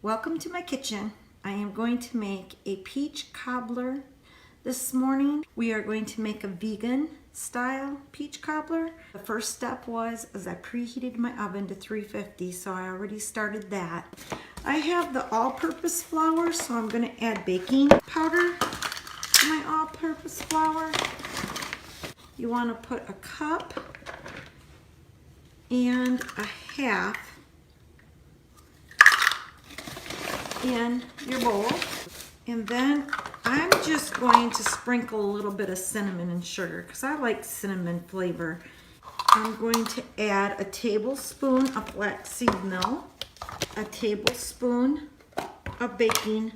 Welcome to my kitchen. I am going to make a peach cobbler this morning. We are going to make a vegan style peach cobbler. The first step was I preheated my oven to 350, so I already started that. I have the all-purpose flour, so I'm going to add baking powder to my all-purpose flour. You want to put a cup and a half in your bowl, and then I'm just going to sprinkle a little bit of cinnamon and sugar because I like cinnamon flavor. I'm going to add a tablespoon of flaxseed meal, a tablespoon of baking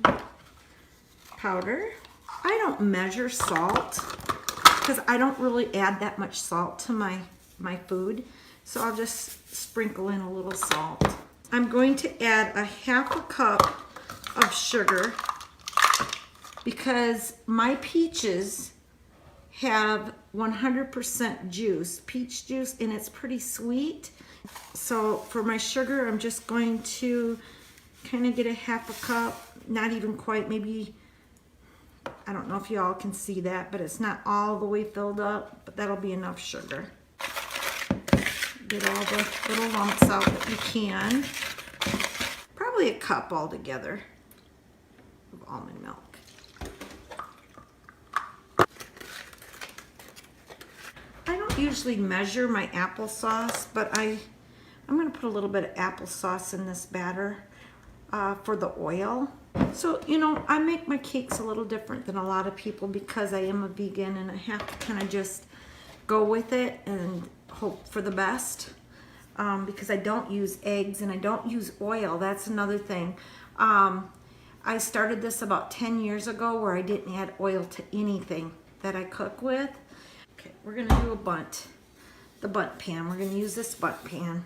powder. I don't measure salt because I don't really add that much salt to my food, so I'll just sprinkle in a little salt. I'm going to add a half a cup of sugar because my peaches have 100% juice, peach juice, and it's pretty sweet. So for my sugar, I'm just going to kind of get a half a cup, not even quite, maybe, I don't know if you all can see that, but it's not all the way filled up, but that'll be enough sugar. Get all the little lumps out that you can. Probably a cup altogether of almond milk. I don't usually measure my applesauce, but I'm going to put a little bit of applesauce in this batter for the oil. So, you know, I make my cakes a little different than a lot of people because I am a vegan and I have to kind of just go with it and hope for the best. Because I don't use eggs and I don't use oil. That's another thing. I started this about 10 years ago where I didn't add oil to anything that I cook with. Okay, we're gonna do the bundt pan. We're gonna use this bundt pan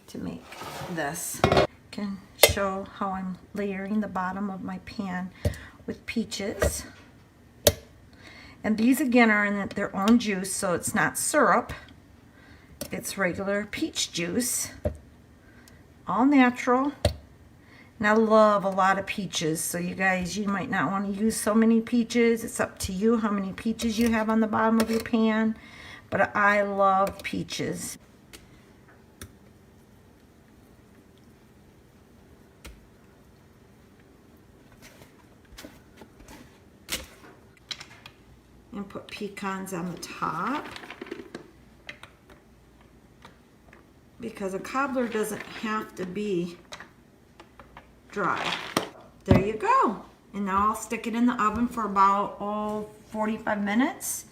to make this. I can show how I'm layering the bottom of my pan with peaches. And these again are in their own juice, so it's not syrup. It's regular peach juice, all natural. And I love a lot of peaches, so you guys, you might not want to use so many peaches. It's up to you how many peaches you have on the bottom of your pan, but I love peaches. And put pecans on the top, because a cobbler doesn't have to be dry. There you go. And now I'll stick it in the oven for about 45 minutes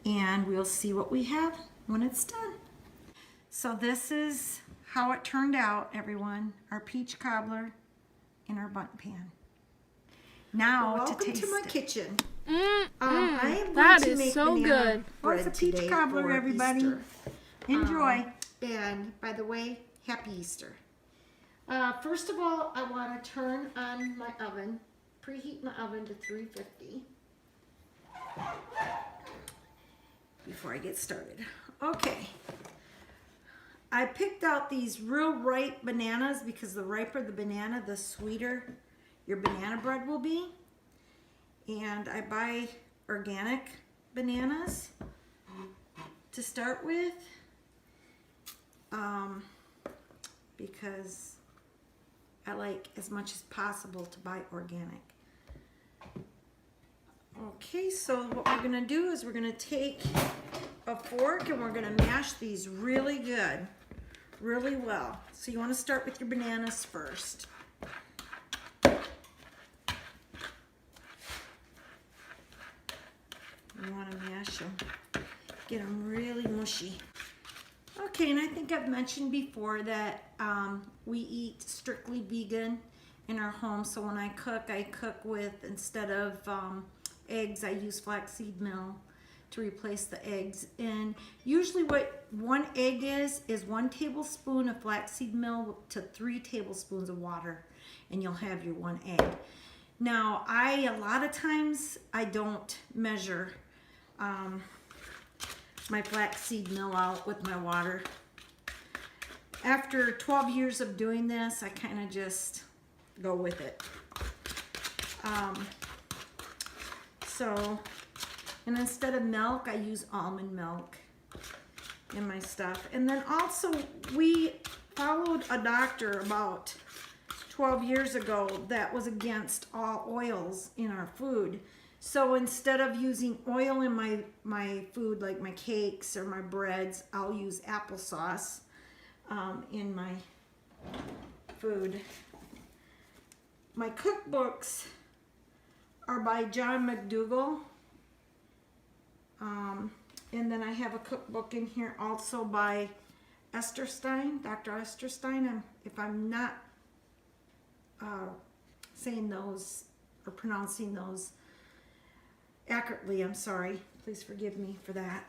and we'll see what we have when it's done. So this is how it turned out, everyone. Our peach cobbler in our bundt pan. Now welcome to my kitchen. I am going to make so good. Well, it's a peach cobbler, everybody. Easter. Enjoy. And by the way, happy Easter. First of all, I want to turn on my oven, preheat my oven to 350 before I get started. Okay. I picked out these real ripe bananas because the riper the banana, the sweeter your banana bread will be. And I buy organic bananas to start with. Because I like as much as possible to buy organic. Okay, so what we're gonna do is we're gonna take a fork and we're gonna mash these really good, really well. So you wanna start with your bananas first. You wanna mash them, get them really mushy. Okay, and I think I've mentioned before that we eat strictly vegan in our home. So when I cook with, instead of eggs, I use flaxseed meal to replace the eggs. And usually what one egg is 1 tablespoon of flaxseed meal to 3 tablespoons of water, and you'll have your 1 egg. Now, a lot of times I don't measure my flaxseed meal out with my water. After 12 years of doing this, I kind of just go with it. And instead of milk, I use almond milk in my stuff. And then also, we followed a doctor about 12 years ago that was against all oils in our food. So instead of using oil in my food, like my cakes or my breads, I'll use applesauce in my food. My cookbooks are by John McDougall. And then I have a cookbook in here also by Esther Stein, Dr. Esther Stein. If I'm not saying those or pronouncing those accurately, I'm sorry. Please forgive me for that.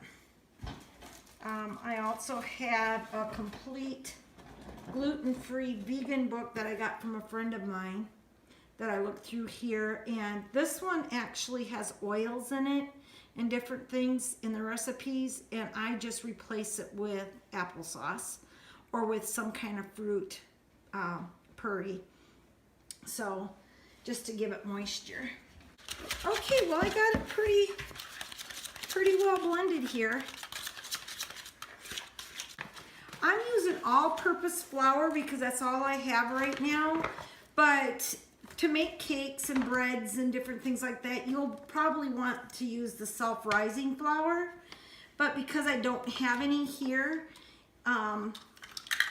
I also have a complete gluten-free vegan book that I got from a friend of mine that I looked through here. And this one actually has oils in it and different things in the recipes, and I just replace it with applesauce or with some kind of fruit puree. So just to give it moisture. Okay, well, I got it pretty well blended here. I'm using all-purpose flour because that's all I have right now, but to make cakes and breads and different things like that, you'll probably want to use the self-rising flour. But because I don't have any here, I'm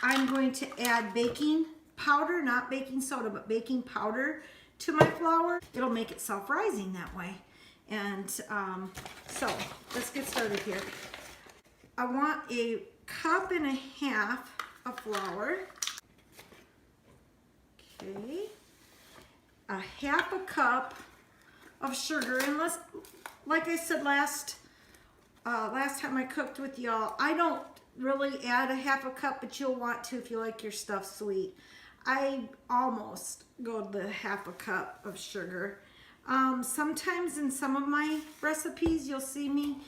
going to add baking powder, not baking soda, but baking powder to my flour. It'll make it self-rising that way. And so let's get started here. I want a cup and a half of flour. Okay. A half a cup of sugar, and like I said last time I cooked with y'all, I don't really add a half a cup, but you'll want to if you like your stuff sweet. I almost go to the half a cup of sugar. Sometimes in some of my recipes you'll see me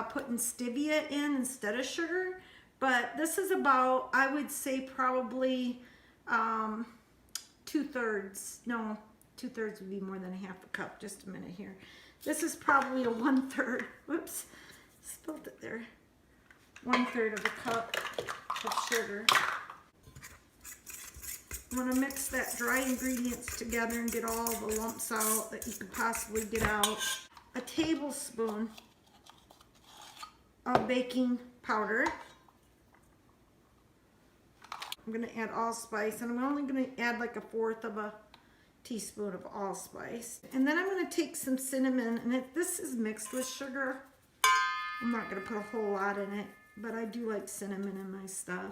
putting stevia in instead of sugar, but this is about, I would say, probably 2/3. No, 2/3 would be more than a half a cup. Just a minute here. This is probably a 1/3. Whoops, spilled it there. 1/3 of a cup of sugar. I'm going to mix that dry ingredients together and get all the lumps out that you could possibly get out. A tablespoon of baking powder. I'm going to add allspice, and I'm only going to add like 1/4 of a teaspoon of allspice. And then I'm going to take some cinnamon, and this is mixed with sugar. I'm not going to put a whole lot in it, but I do like cinnamon in my stuff.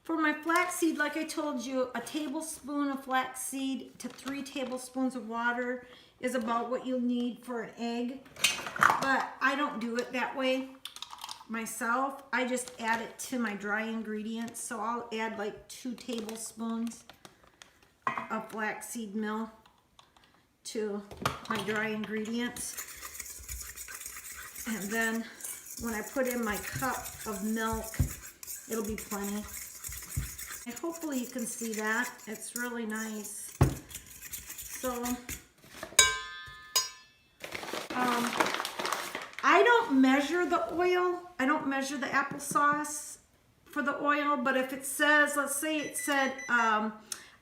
For my flaxseed, like I told you, a tablespoon of flaxseed to 3 tablespoons of water is about what you'll need for an egg. But I don't do it that way myself. I just add it to my dry ingredients. So I'll add like 2 tablespoons of flaxseed meal to my dry ingredients. And then when I put in my cup of milk, it'll be plenty. And hopefully you can see that. It's really nice. So, I don't measure the oil. I don't measure the applesauce for the oil, but if it says, let's say it said a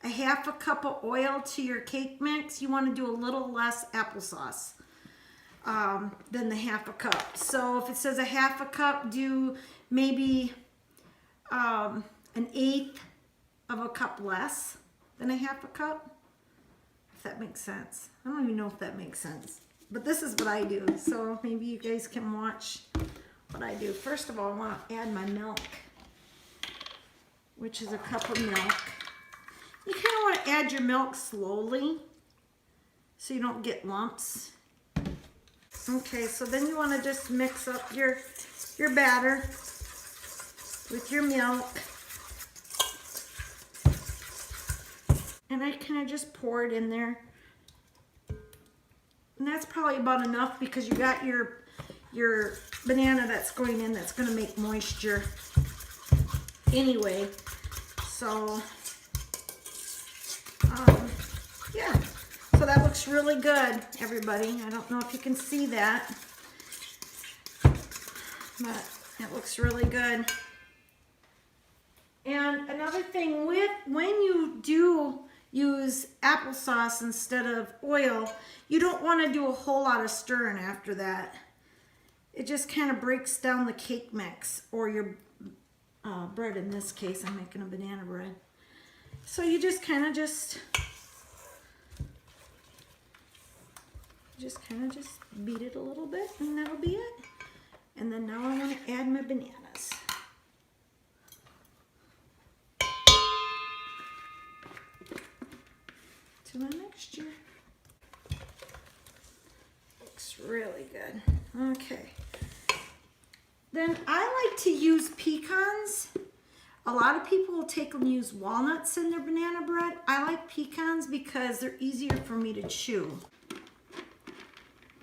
half a cup of oil to your cake mix, you want to do a little less applesauce than the half a cup. So if it says a half a cup, do maybe an 1/8 of a cup less than a half a cup, if that makes sense. I don't even know if that makes sense, but this is what I do, so maybe you guys can watch what I do. First of all, I want to add my milk, which is a cup of milk. You kind of want to add your milk slowly so you don't get lumps. Okay, so then you want to just mix up your batter with your milk. And I kind of just pour it in there. And that's probably about enough because you got your banana that's going in that's going to make moisture anyway. So, yeah. So that looks really good, everybody. I don't know if you can see that, but it looks really good. And another thing, when you do use applesauce instead of oil, you don't want to do a whole lot of stirring after that. It just kind of breaks down the cake mix, or your bread. In this case, I'm making a banana bread. So you just kind of just beat it a little bit, and that'll be it. And then now I want to add my bananas. To my mixture. Looks really good. Okay. Then I like to use pecans. A lot of people will take and use walnuts in their banana bread. I like pecans because they're easier for me to chew.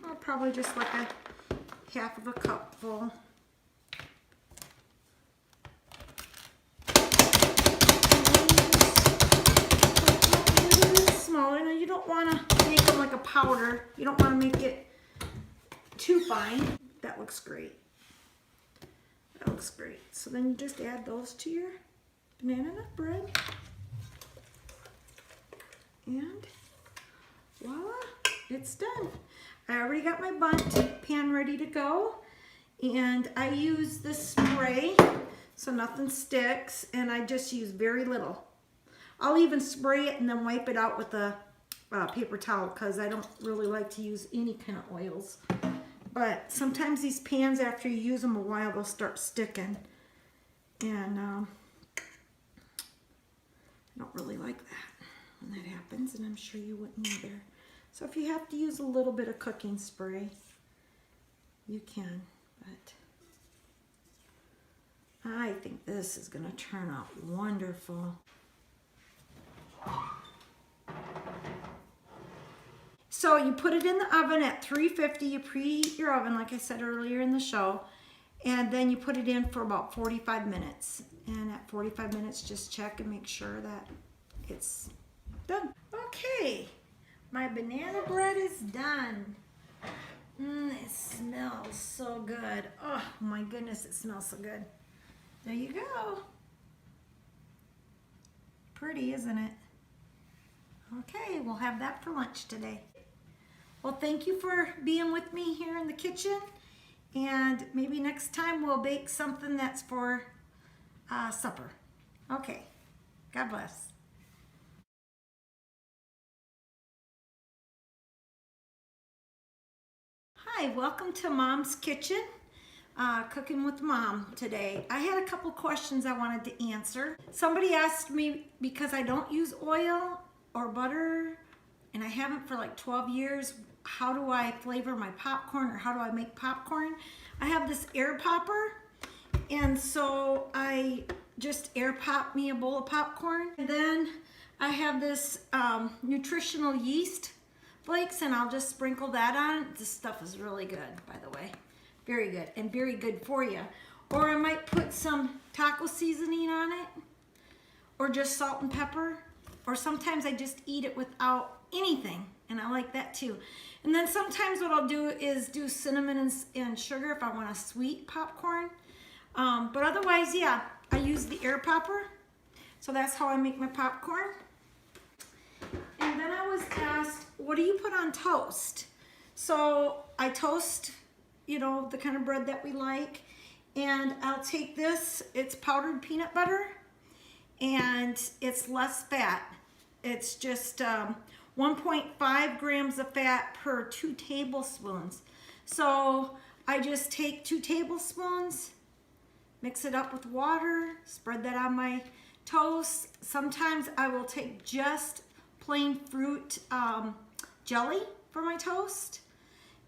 I'll probably just like a half of a cup full. Smaller. Now you don't want to make them like a powder. You don't want to make it too fine. That looks great. That looks great. So then you just add those to your banana nut bread. And voila, it's done. I already got my bundt pan ready to go. And I use this spray so nothing sticks. And I just use very little. I'll even spray it and then wipe it out with a paper towel because I don't really like to use any kind of oils. But sometimes these pans, after you use them a while, they'll start sticking. And I don't really like that when that happens, and I'm sure you wouldn't either. So if you have to use a little bit of cooking spray, you can. But I think this is going to turn out wonderful. So you put it in the oven at 350. You preheat your oven, like I said earlier in the show, and then you put it in for about 45 minutes. And at 45 minutes, just check and make sure that it's done. Okay, my banana bread is done. It smells so good. Oh my goodness, it smells so good. There you go. Pretty, isn't it? Okay, we'll have that for lunch today. Well, thank you for being with me here in the kitchen. And maybe next time we'll bake something that's for supper. Okay, God bless. Hi, welcome to Mom's Kitchen, Cooking with Mom today. I had a couple questions I wanted to answer. Somebody asked me, because I don't use oil or butter, and I haven't for like 12 years, how do I flavor my popcorn, or how do I make popcorn? I have this air popper, and so I just air pop me a bowl of popcorn. And then I have this nutritional yeast flakes, and I'll just sprinkle that on. This stuff is really good, by the way. Very good, and very good for you. Or I might put some taco seasoning on it, or just salt and pepper. Or sometimes I just eat it without anything, and I like that too. And then sometimes what I'll do is do cinnamon and sugar if I want a sweet popcorn. But otherwise, yeah, I use the air popper. So that's how I make my popcorn. And then I was asked, what do you put on toast? So I toast, you know, the kind of bread that we like. And I'll take this, it's powdered peanut butter, and it's less fat. It's just 1.5 grams of fat per 2 tablespoons. So I just take 2 tablespoons, mix it up with water, spread that on my toast. Sometimes I will take just plain fruit jelly for my toast.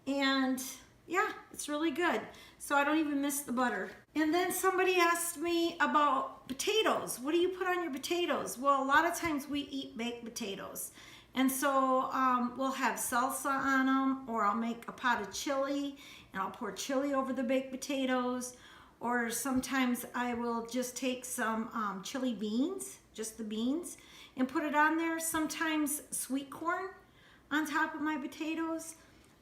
And yeah, it's really good. So I don't even miss the butter. And then somebody asked me about potatoes. What do you put on your potatoes? Well, a lot of times we eat baked potatoes. And so we'll have salsa on them, or I'll make a pot of chili and I'll pour chili over the baked potatoes. Or sometimes I will just take some chili beans just the beans, and put it on there. Sometimes sweet corn on top of my potatoes.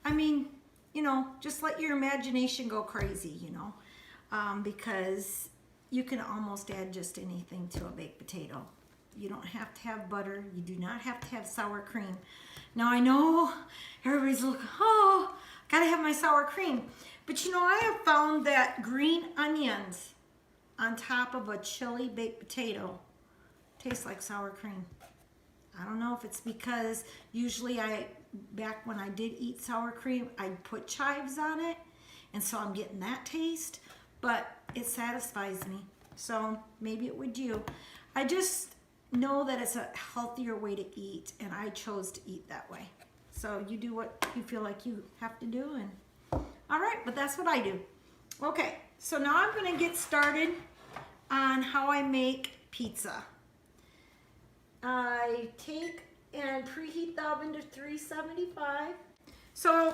I mean, you know, just let your imagination go crazy, you know, because you can almost add just anything to a baked potato. You don't have to have butter. You do not have to have sour cream. Now I know everybody's looking, oh, gotta have my sour cream. But you know, I have found that green onions on top of a chili baked potato tastes like sour cream. I don't know if it's because usually back when I did eat sour cream, I'd put chives on it. And so I'm getting that taste, but it satisfies me. So maybe it would you. I just know that it's a healthier way to eat, and I chose to eat that way. So you do what you feel like you have to do, and all right, but that's what I do. Okay, so now I'm gonna get started on how I make pizza. I take and preheat the oven to 375. So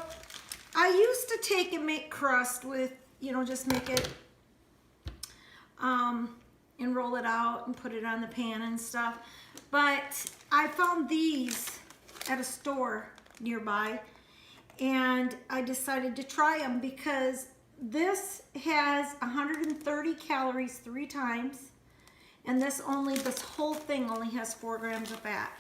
I used to take and make crust with, you know, just make it and roll it out and put it on the pan and stuff. But I found these at a store nearby, and I decided to try them because this has 130 calories 3 times, and this whole thing only has 4 grams of fat.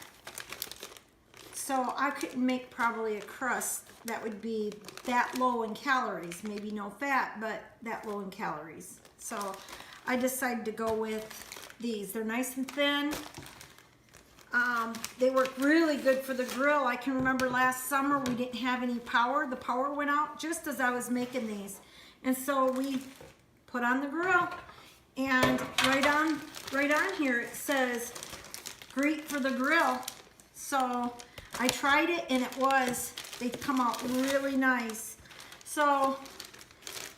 So I couldn't make probably a crust that would be that low in calories, maybe no fat, but that low in calories. So I decided to go with these. They're nice and thin. They work really good for the grill. I can remember last summer we didn't have any power. The power went out just as I was making these. And so we put on the grill, and right on here it says great for the grill. So I tried it, and they come out really nice. So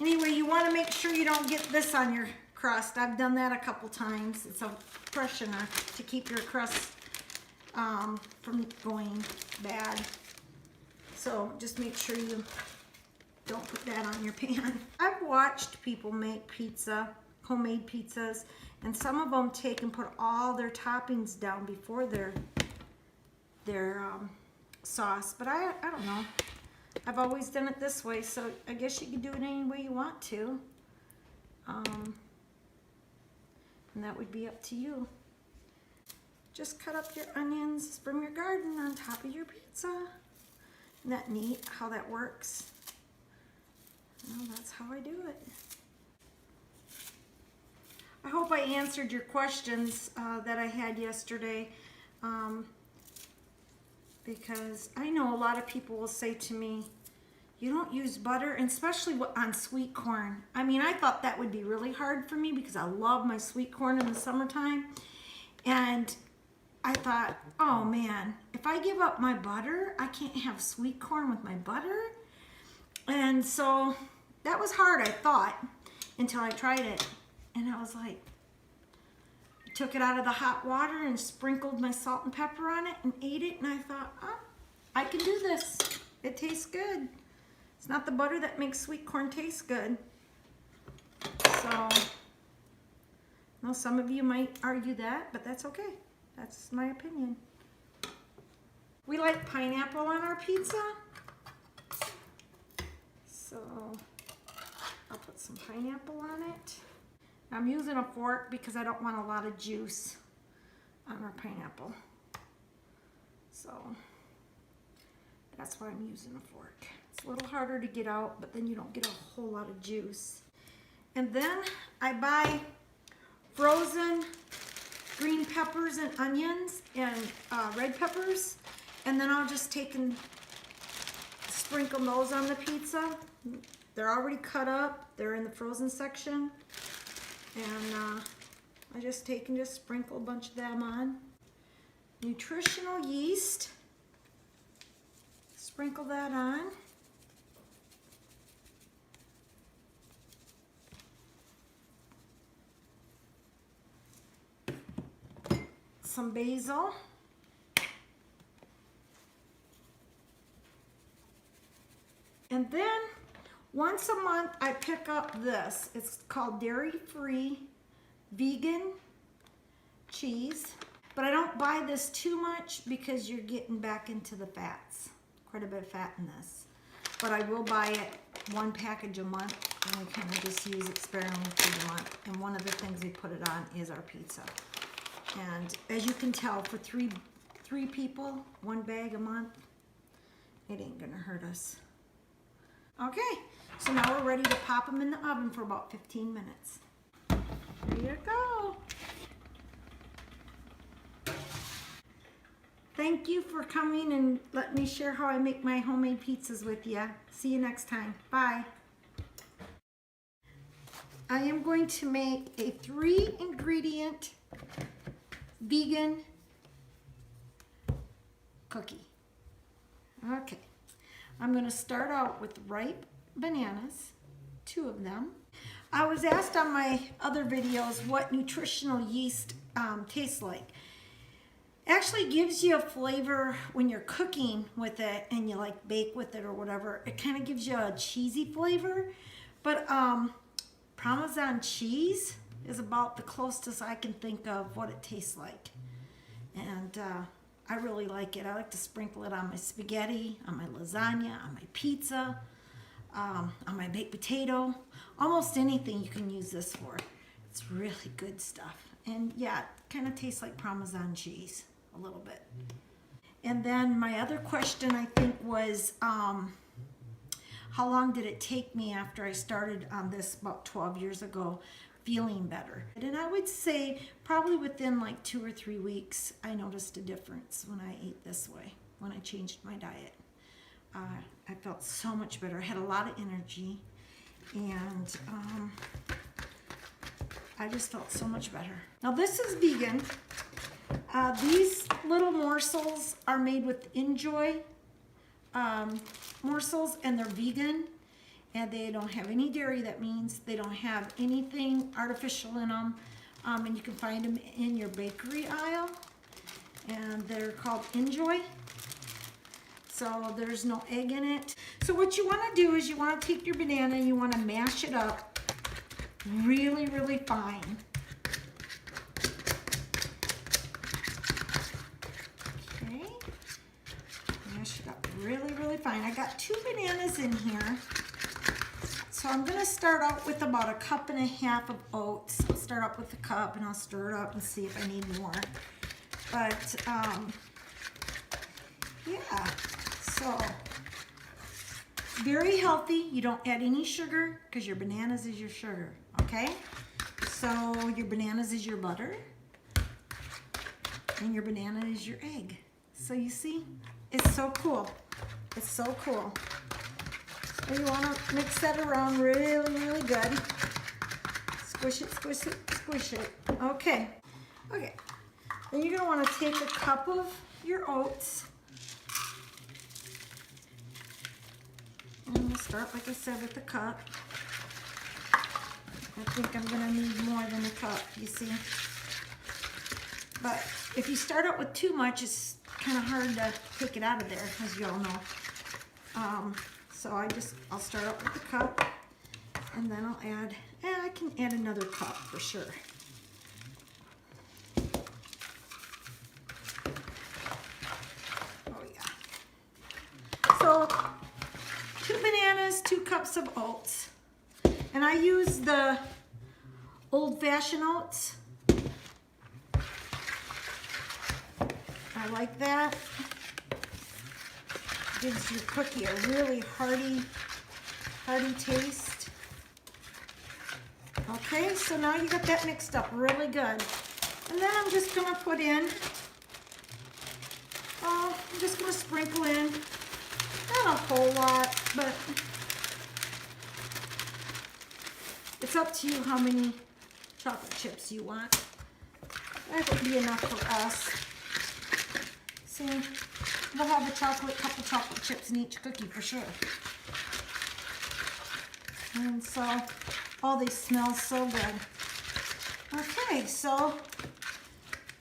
anyway, you want to make sure you don't get this on your crust. I've done that a couple times. It's a freshener to keep your crust from going bad. So just make sure you don't put that on your pan. I've watched people make pizza, homemade pizzas, and some of them take and put all their toppings down before their sauce, but I don't know. I've always done it this way, so I guess you can do it any way you want to. And that would be up to you. Just cut up your onions from your garden on top of your pizza. Isn't that neat how that works? Well, that's how I do it. I hope I answered your questions that I had yesterday, because I know a lot of people will say to me, you don't use butter, and especially on sweet corn. I mean, I thought that would be really hard for me because I love my sweet corn in the summertime. And I thought, oh man, if I give up my butter, I can't have sweet corn with my butter. And so that was hard, I thought, until I tried it. And I was like, I took it out of the hot water and sprinkled my salt and pepper on it and ate it. And I thought, oh, I can do this. It tastes good. It's not the butter that makes sweet corn taste good. So, well, some of you might argue that, but that's okay. That's my opinion. We like pineapple on our pizza. So, I'll put some pineapple on it. I'm using a fork because I don't want a lot of juice on our pineapple. So, that's why I'm using a fork. It's a little harder to get out, but then you don't get a whole lot of juice. And then I buy frozen green peppers and onions and red peppers, and then I'll just take and sprinkle those on the pizza. They're already cut up. They're in the frozen section. And I just take and just sprinkle a bunch of them on. Nutritional yeast. Sprinkle that on. Some basil. And then once a month I pick up this. It's called dairy-free vegan cheese. don't buy this too much because you're getting back into the fats. Quite a bit of fat in this. But I will buy it 1 package a month, and we kind of just use it sparingly through the month. And one of the things we put it on is our pizza. And as you can tell, for three people, 1 bag a month, it ain't gonna hurt us. Okay, so now we're ready to pop them in the oven for about 15 minutes. There you go. Thank you for coming and let me share how I make my homemade pizzas with you. See you next time. Bye. I am going to make a 3-ingredient vegan cookie. Okay. I'm going to start out with ripe bananas, 2 of them. I was asked on my other videos what nutritional yeast tastes like. Actually gives you a flavor when you're cooking with it and you like bake with it or whatever. It kind of gives you a cheesy flavor, but Parmesan cheese is about the closest I can think of what it tastes like. And I really like it. I like to sprinkle it on my spaghetti, on my lasagna, on my pizza, on my baked potato. Almost anything you can use this for. It's really good stuff. And yeah, it kind of tastes like Parmesan cheese a little bit. And then my other question, I think, was how long did it take me after I started on this about 12 years ago feeling better? And I would say probably within like 2 or 3 weeks, I noticed a difference when I ate this way, when I changed my diet. I felt so much better. I had a lot of energy, and I just felt so much better. Now this is vegan. These little morsels are made with Enjoy morsels, and they're vegan, and they don't have any dairy. That means they don't have anything artificial in them, and you can find them in your bakery aisle, and they're called Enjoy. So there's no egg in it. So what you want to do is you want to take your banana and you want to mash it up really, really fine. Okay, mash it up really, really fine. I got 2 bananas in here. So I'm going to start out with about 1.5 cups of oats. I'll start out with a cup and I'll stir it up and see if I need more. But yeah, so very healthy. You don't add any sugar because your bananas is your sugar, okay? So your bananas is your butter and your banana is your egg. So you see, it's so cool. It's so cool. So you want to mix that around really, really good. Squish it, squish it, squish it. Okay. Okay. Then you're going to want to take a cup of your oats. And we'll start, like I said, with a cup. I think I'm going to need more than a cup, you see. But if you start out with too much, it's kind of hard to take it out of there, as you all know. So I'll start out with a cup, and then I'll add, I can add another cup for sure. Oh yeah. So 2 bananas, 2 cups of oats. And I use the old-fashioned oats. I like that. Gives your cookie a really hearty taste. Okay, so now you got that mixed up really good. And then I'm just gonna put in, I'm just gonna sprinkle in, not a whole lot, but it's up to you how many chocolate chips you want. That would be enough for us. See, we'll have a couple chocolate chips in each cookie for sure. And so, oh, they smell so good. Okay, so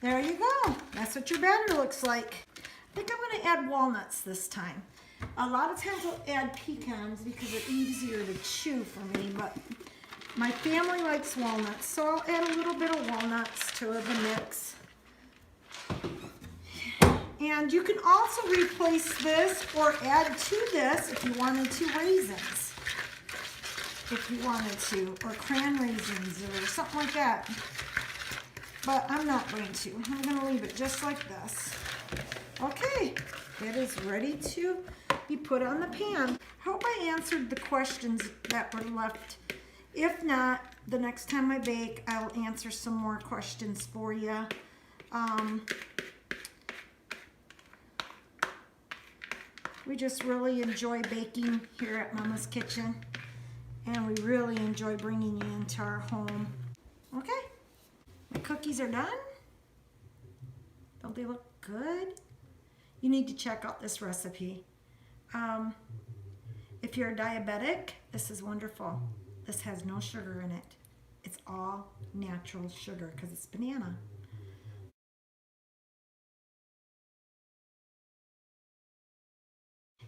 there you go. That's what your batter looks like. I think I'm going to add walnuts this time. A lot of times I'll add pecans because it's easier to chew for me, but my family likes walnuts, so I'll add a little bit of walnuts to the mix. And you can also replace this or add to this if you wanted to raisins. If you wanted to, or cran raisins or something like that. But I'm not going to. I'm going to leave it just like this. Okay, it is ready to be put on the pan. Hope I answered the questions that were left. If not, the next time I bake, I'll answer some more questions for you. We just really enjoy baking here at Mama's Kitchen, and we really enjoy bringing you into our home. Okay, my cookies are done. Don't they look good? You need to check out this recipe. If you're a diabetic, this is wonderful. This has no sugar in it. It's all natural sugar because it's banana.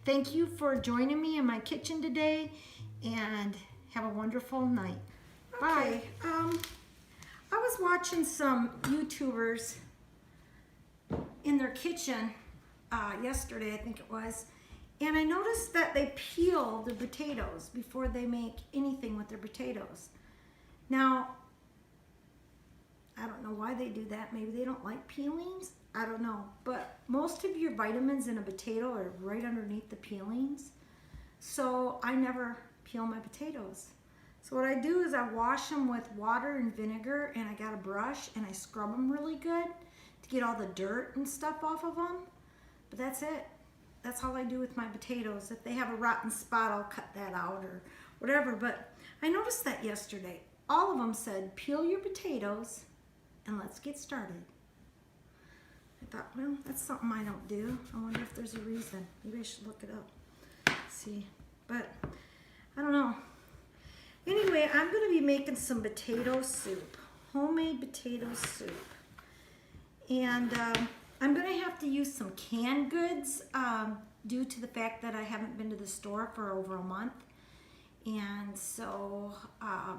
Thank you for joining me in my kitchen today, and have a wonderful night. Bye. I was watching some YouTubers in their kitchen yesterday, I think it was, and I noticed that they peel the potatoes before they make anything with their potatoes. Now, I don't know why they do that. Maybe they don't like peelings. I don't know. But most of your vitamins in a potato are right underneath the peelings. So I never peel my potatoes. So what I do is I wash them with water and vinegar, and I got a brush and I scrub them really good to get all the dirt and stuff off of them. But that's it. That's all I do with my potatoes. If they have a rotten spot, I'll cut that out or whatever. But I noticed that yesterday. All of them said, peel your potatoes and let's get started. I thought, well, that's something I don't do. I wonder if there's a reason. Maybe I should look it up. See, but I don't know. Anyway, I'm going to be making some potato soup, homemade potato soup. And I'm going to have to use some canned goods due to the fact that I haven't been to the store for over a month. And so I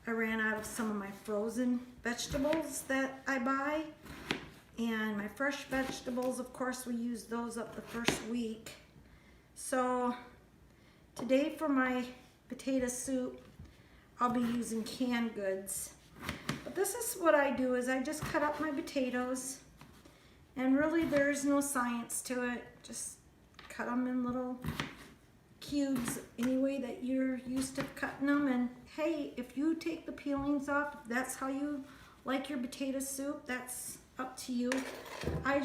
ran out of some of my frozen vegetables that I buy. And my fresh vegetables, of course, we use those up the first week. So today for my potato soup, I'll be using canned goods. But this is what I do, is I just cut up my potatoes. And really there's no science to it. Just cut them in little cubes any way that you're used to cutting them. And hey, if you take the peelings off, if that's how you like your potato soup, that's up to you. I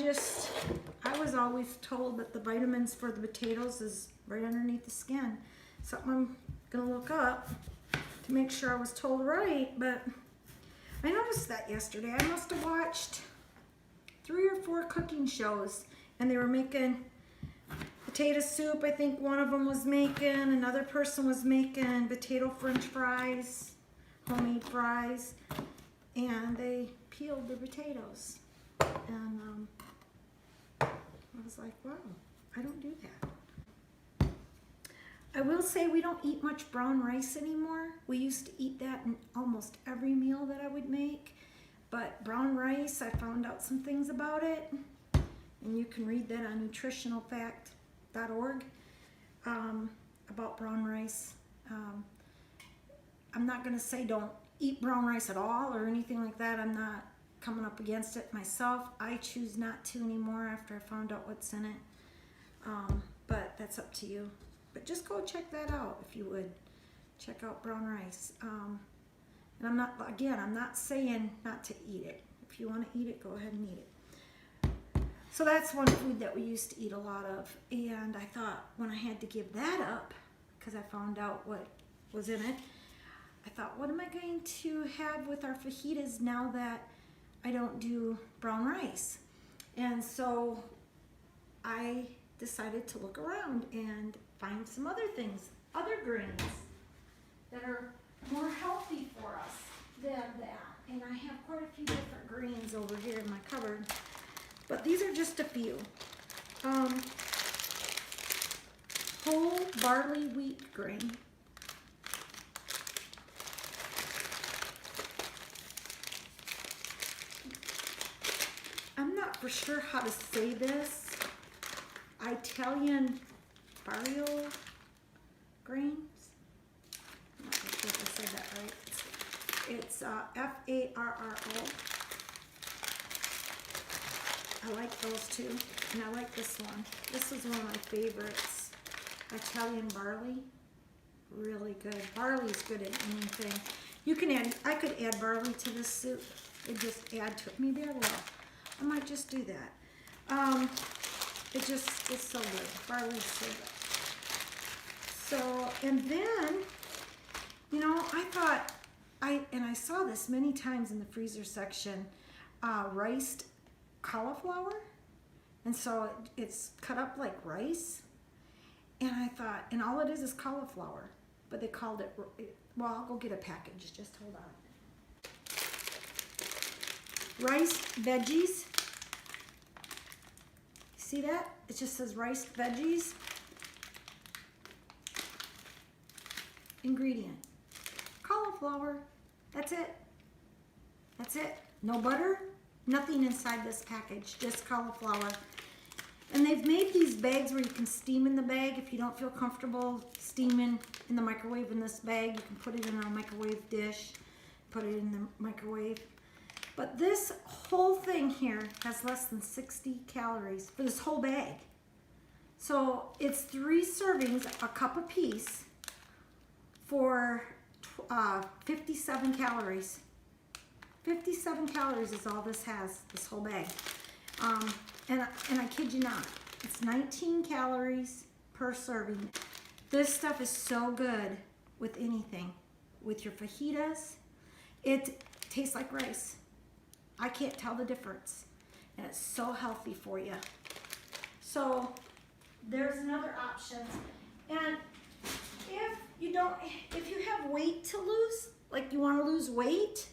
was always told that the vitamins for the potatoes is right underneath the skin. Something I'm gonna look up to make sure I was told right, but I noticed that yesterday. I must have watched 3 or 4 cooking shows, and they were making potato soup. I think one of them was making, another person was making potato french fries, homemade fries, and they peeled the potatoes. And I was like, wow, I don't do that. I will say we don't eat much brown rice anymore. We used to eat that in almost every meal that I would make. But brown rice, I found out some things about it. And you can read that on nutritionalfact.org about brown rice. I'm not going to say don't eat brown rice at all or anything like that. I'm not coming up against it myself. I choose not to anymore after I found out what's in it. But that's up to you. But just go check that out if you would. Check out brown rice. And I'm not saying not to eat it. If you want to eat it, go ahead and eat it. So that's one food that we used to eat a lot of. And I thought when I had to give that up, because I found out what was in it, I thought, what am I going to have with our fajitas now that I don't do brown rice? And so I decided to look around and find some other things, other grains that are more healthy for us than that. And I have quite a few different grains over here in my cupboard, but these are just a few. Whole barley wheat grain. I'm not for sure how to say this. Italian barrio grains. I'm not sure if I said that right. It's Farro. I like those two, and I like this one. This is one of my favorites. Italian barley, really good. Barley's good at anything. You can add, I could add barley to this soup and just add to it. Maybe I will. I might just do that. It's so good. Barley's so good. So, and then, you know, I thought, I saw this many times in the freezer section, riced cauliflower. And so it's cut up like rice. And I thought, and all it is cauliflower. But they called it, well, I'll go get a package. Just hold on. Riced veggies. See that? It just says riced veggies. Ingredient. Cauliflower. That's it. That's it. No butter. Nothing inside this package. Just cauliflower. And they've made these bags where you can steam in the bag. If you don't feel comfortable steaming in the microwave in this bag, you can put it in a microwave dish, put it in the microwave. But this whole thing here has less than 60 calories for this whole bag. So it's 3 servings, a cup apiece, for 57 calories. 57 calories is all this has, this whole bag. And I kid you not, it's 19 calories per serving. This stuff is so good with anything. With your fajitas, it tastes like rice. I can't tell the difference. And it's so healthy for you. So there's another option. And if you have weight to lose, like you want to lose weight,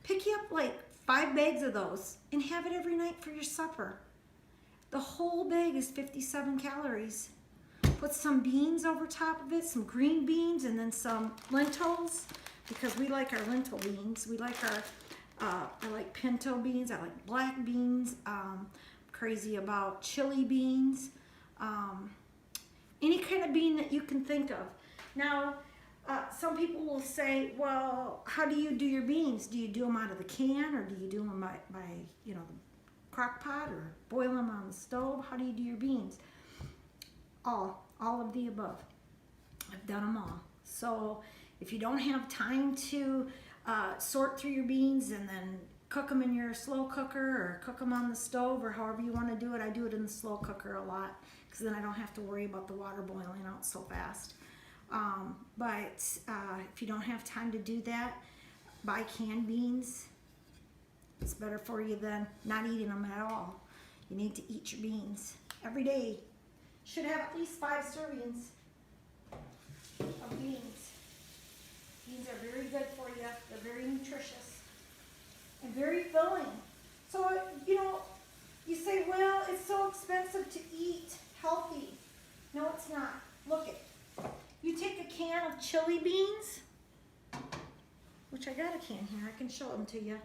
pick you up like 5 bags of those and have it every night for your supper. The whole bag is 57 calories. Put some beans over top of it, some green beans, and then some lentils, because we like our lentil beans. We like our, I like pinto beans, I like black beans, crazy about chili beans, any kind of bean that you can think of. Now, some people will say, well, how do you do your beans? Do you do them out of the can, or do you do them by you know, the crock pot, or boil them on the stove? How do you do your beans? All of the above. I've done them all. So if you don't have time to sort through your beans and then cook them in your slow cooker, or cook them on the stove, or however you want to do it, I do it in the slow cooker a lot, because then I don't have to worry about the water boiling out so fast. But if you don't have time to do that, buy canned beans. It's better for you than not eating them at all. You need to eat your beans every day. Should have at least 5 servings of beans. Beans are very good for you. They're very nutritious and very filling. So, you know, you say, well, it's so expensive to eat healthy. No, it's not. Look it. You take a can of chili beans, which I got a can here. I can show them to you.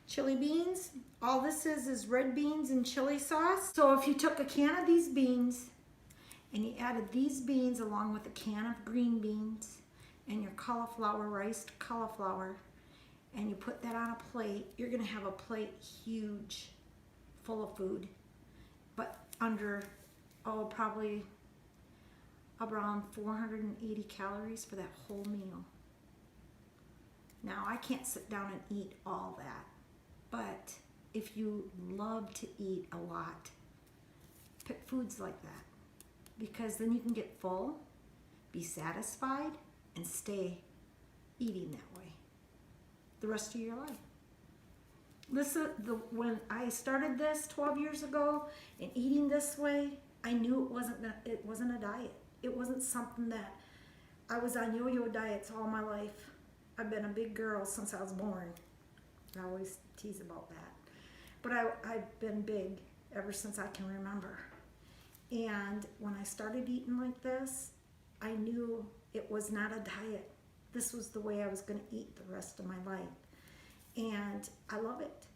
Chili beans. All this is red beans and chili sauce. So if you took a can of these beans and you added these beans along with a can of green beans and your cauliflower, riced cauliflower, and you put that on a plate, you're gonna have a plate huge, full of food, but under, probably around 480 calories for that whole meal. Now, I can't sit down and eat all that. But if you love to eat a lot, pick foods like that, because then you can get full, be satisfied, and stay eating that way the rest of your life. When I started this 12 years ago and eating this way, I knew it wasn't a diet. It wasn't something that I was on yo-yo diets all my life. I've been a big girl since I was born. I always tease about that. But I've been big ever since I can remember. And when I started eating like this, I knew it was not a diet. This was the way I was going to eat the rest of my life. And I love it.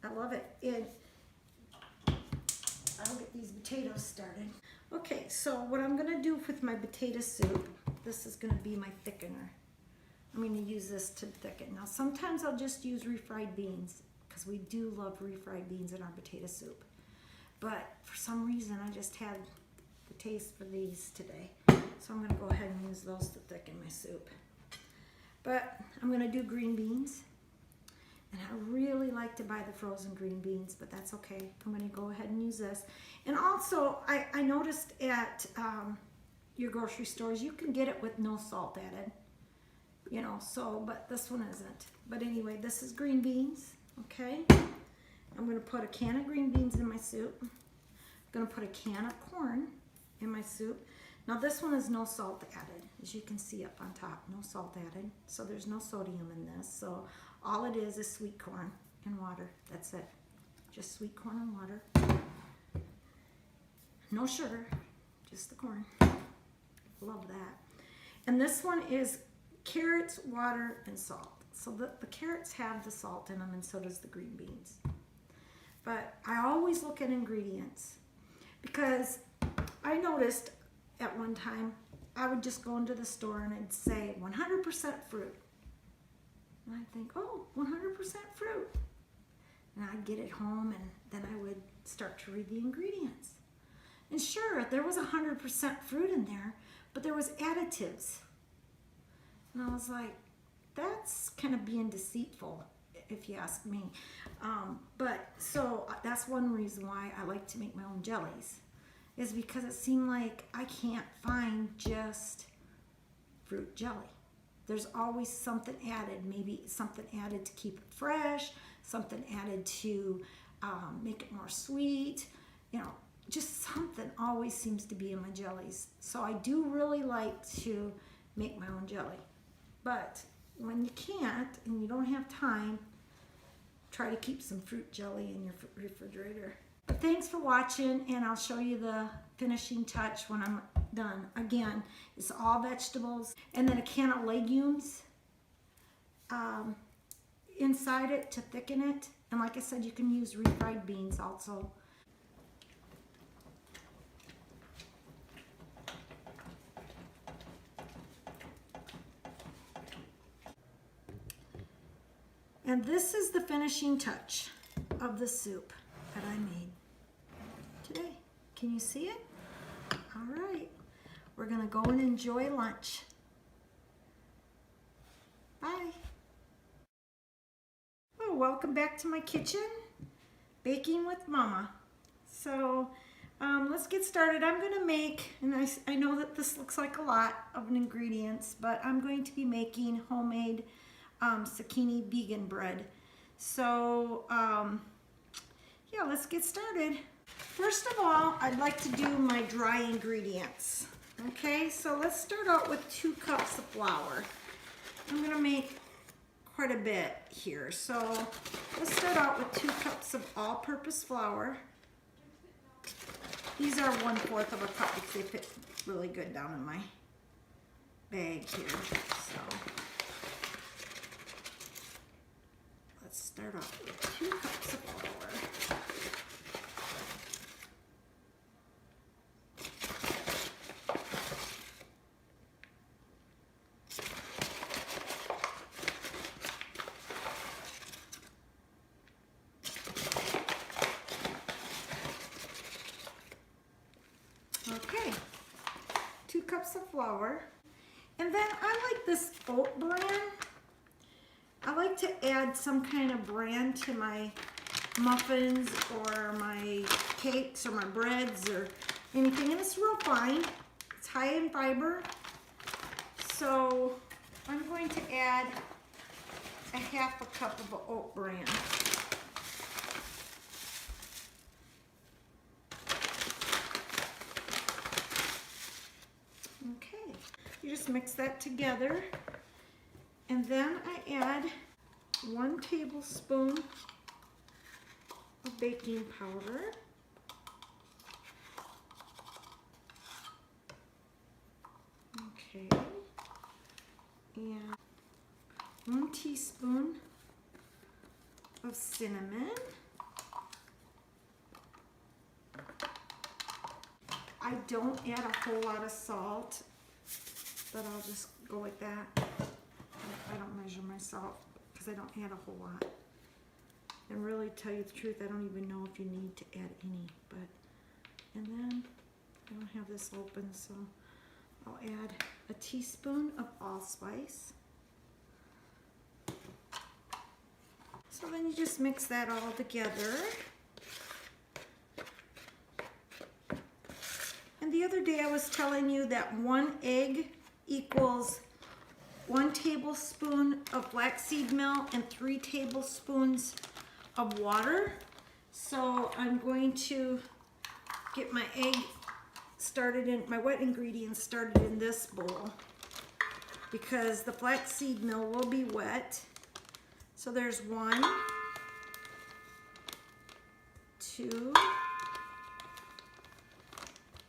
I love it. I'll get these potatoes started. Okay, so what I'm gonna do with my potato soup, this is gonna be my thickener. I'm gonna use this to thicken. Now sometimes I'll just use refried beans because we do love refried beans in our potato soup. But for some reason I just had the taste for these today. So I'm gonna go ahead and use those to thicken my soup. But I'm gonna do green beans. And I really like to buy the frozen green beans, but that's okay. I'm gonna go ahead and use this. And also, I noticed at your grocery stores, you can get it with no salt added. You know, so, but this one isn't. But anyway, this is green beans, okay? I'm gonna put a can of green beans in my soup. I'm gonna put a can of corn in my soup. Now this one is no salt added, as you can see up on top, no salt added. So there's no sodium in this. So all it is sweet corn and water. That's it. Just sweet corn and water. No sugar, just the corn. Love that. And this one is carrots, water, and salt. So the carrots have the salt in them, and so does the green beans. But I always look at ingredients because I noticed at one time I would just go into the store and I'd say 100% fruit. And I'd think, oh, 100% fruit. And I'd get it home and then I would start to read the ingredients. And sure, there was 100% fruit in there, but there was additives. And I was like, that's kind of being deceitful, if you ask me. But so that's one reason why I like to make my own jellies, is because it seemed like I can't find just fruit jelly. There's always something added, maybe something added to keep it fresh, something added to make it more sweet, you know, just something always seems to be in my jellies. So I do really like to make my own jelly. But when you can't and you don't have time, try to keep some fruit jelly in your refrigerator. But thanks for watching, and I'll show you the finishing touch when I'm done. Again, it's all vegetables and then a can of legumes inside it to thicken it. And like I said, you can use refried beans also. And this is the finishing touch of the soup that I made today. Can you see it? All right, we're gonna go and enjoy lunch. Bye. Oh, welcome back to my kitchen, baking with Mama. So let's get started. I'm gonna make, and I know that this looks like a lot of ingredients, but I'm going to be making homemade zucchini vegan bread. So yeah, let's get started. First of all, I'd like to do my dry ingredients. Okay, so let's start out with 2 cups of flour. I'm gonna make quite a bit here. So let's start out with 2 cups of all-purpose flour. These are 1/4 of a cup because they fit really good down in my bag here. So let's start off with 2 cups of flour. Okay, 2 cups of flour. And then I like this oat bran. I like to add some kind of bran to my muffins or my cakes or my breads or anything. And it's real fine. It's high in fiber. So I'm going to add a 1/2 cup of oat bran. Okay, you just mix that together. And then I add 1 tablespoon of baking powder. Okay. And 1 teaspoon of cinnamon. I don't add a whole lot of salt, but I'll just go with that. I don't measure my salt because I don't add a whole lot. And really, tell you the truth, I don't even know if you need to add any. But and then I don't have this open, so I'll add a teaspoon of allspice. So then you just mix that all together. And the other day I was telling you that 1 egg equals 1 tablespoon of flaxseed milk and 3 tablespoons of water. So I'm going to get my egg started in, my wet ingredients started in this bowl because the flaxseed milk will be wet. So there's 1, 2,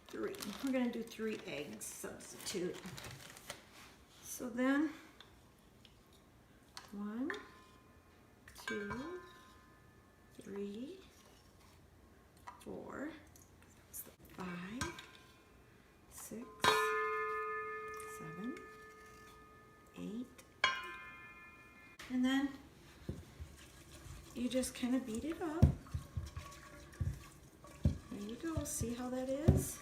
3. We're gonna do 3 eggs substitute. So then 1, 2, 3, 4, 5, 6, 7, 8, and then you just kind of beat it up. There you go. See how that is?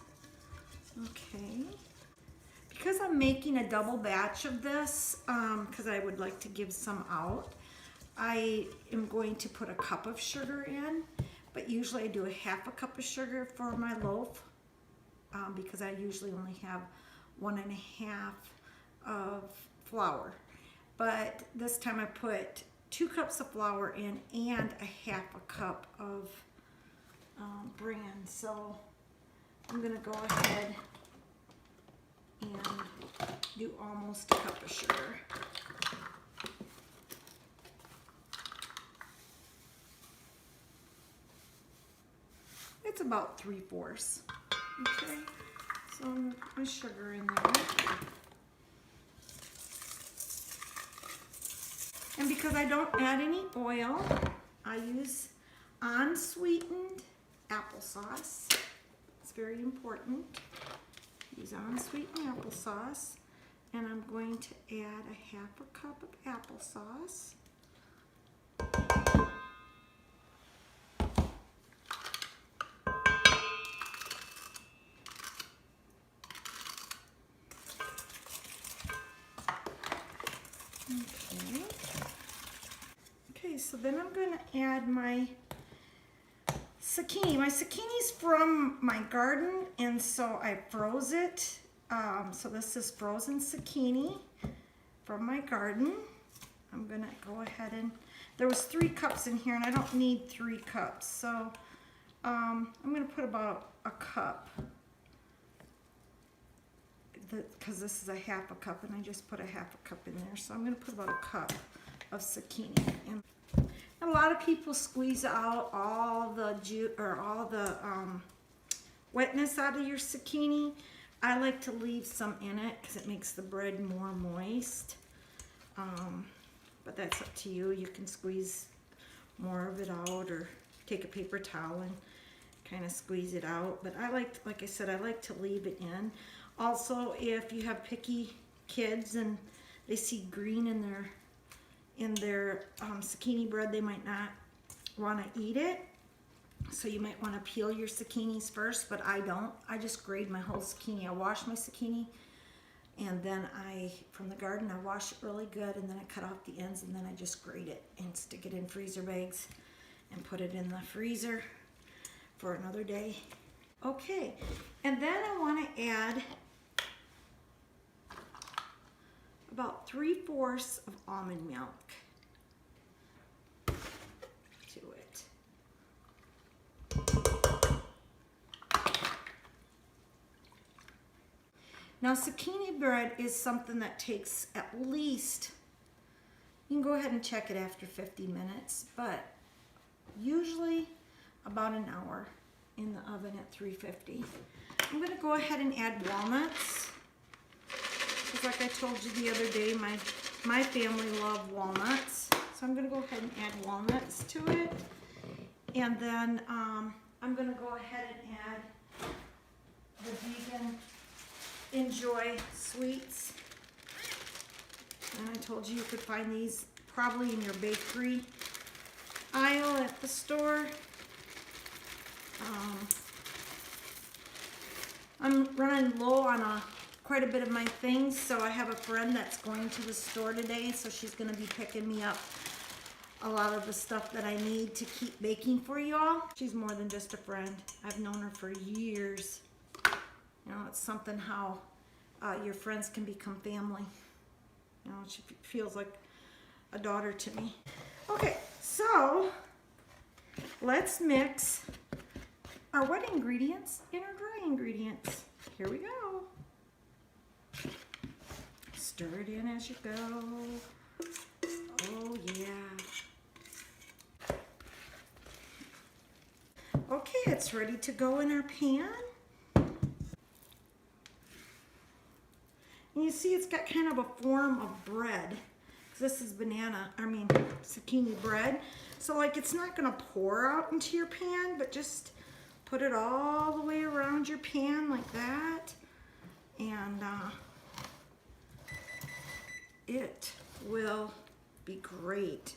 Okay. Because I'm making a double batch of this, because I would like to give some out, I am going to put a cup of sugar in, but usually I do a half a cup of sugar for my loaf, because I usually only have 1.5 of flour. But this time I put 2 cups of flour in and a half a cup of bran. So I'm gonna go ahead and do almost a cup of sugar. It's about 3/4. Okay, so I'm gonna put my sugar in there. And because I don't add any oil, I use unsweetened applesauce. It's very important. Use unsweetened applesauce. And I'm going to add a half a cup of applesauce. Okay, so then I'm going to add my zucchini. My zucchini's from my garden, and so I froze it. So this is frozen zucchini from my garden. I'm going to go ahead and, there was 3 cups in here, and I don't need 3 cups. So I'm going to put about a cup, because this is a half a cup, and I just put a half a cup in there. So I'm going to put about a cup of zucchini. And a lot of people squeeze out all the juice or all the wetness out of your zucchini. I like to leave some in it because it makes the bread more moist. But that's up to you. You can squeeze more of it out or take a paper towel and kind of squeeze it out. But I like I said, I like to leave it in. Also, if you have picky kids and they see green in their zucchini bread, they might not want to eat it. So you might want to peel your zucchinis first, but I don't. I just grate my whole zucchini. I wash my zucchini, and then from the garden, I wash it really good, and then I cut off the ends, and then I just grate it and stick it in freezer bags and put it in the freezer for another day. Okay, and then I want to add about 3/4 of almond milk to it. Now, zucchini bread is something that takes at least, you can go ahead and check it after 50 minutes, but usually about an hour in the oven at 350. I'm going to go ahead and add walnuts. Because like I told you the other day, my family love walnuts. So I'm going to go ahead and add walnuts to it. And then I'm going to go ahead and add the vegan enjoy sweets. And I told you you could find these probably in your bakery aisle at the store. I'm running low on quite a bit of my things, so I have a friend that's going to the store today, so she's going to be picking me up a lot of the stuff that I need to keep baking for you all. She's more than just a friend. I've known her for years. You know, it's something how your friends can become family. You know, she feels like a daughter to me. Okay, so let's mix our wet ingredients in our dry ingredients. Here we go. Stir it in as you go. Oh yeah. Okay, it's ready to go in our pan. And you see it's got kind of a form of bread. This is zucchini bread. So like it's not gonna pour out into your pan, but just put it all the way around your pan like that. And it will be great.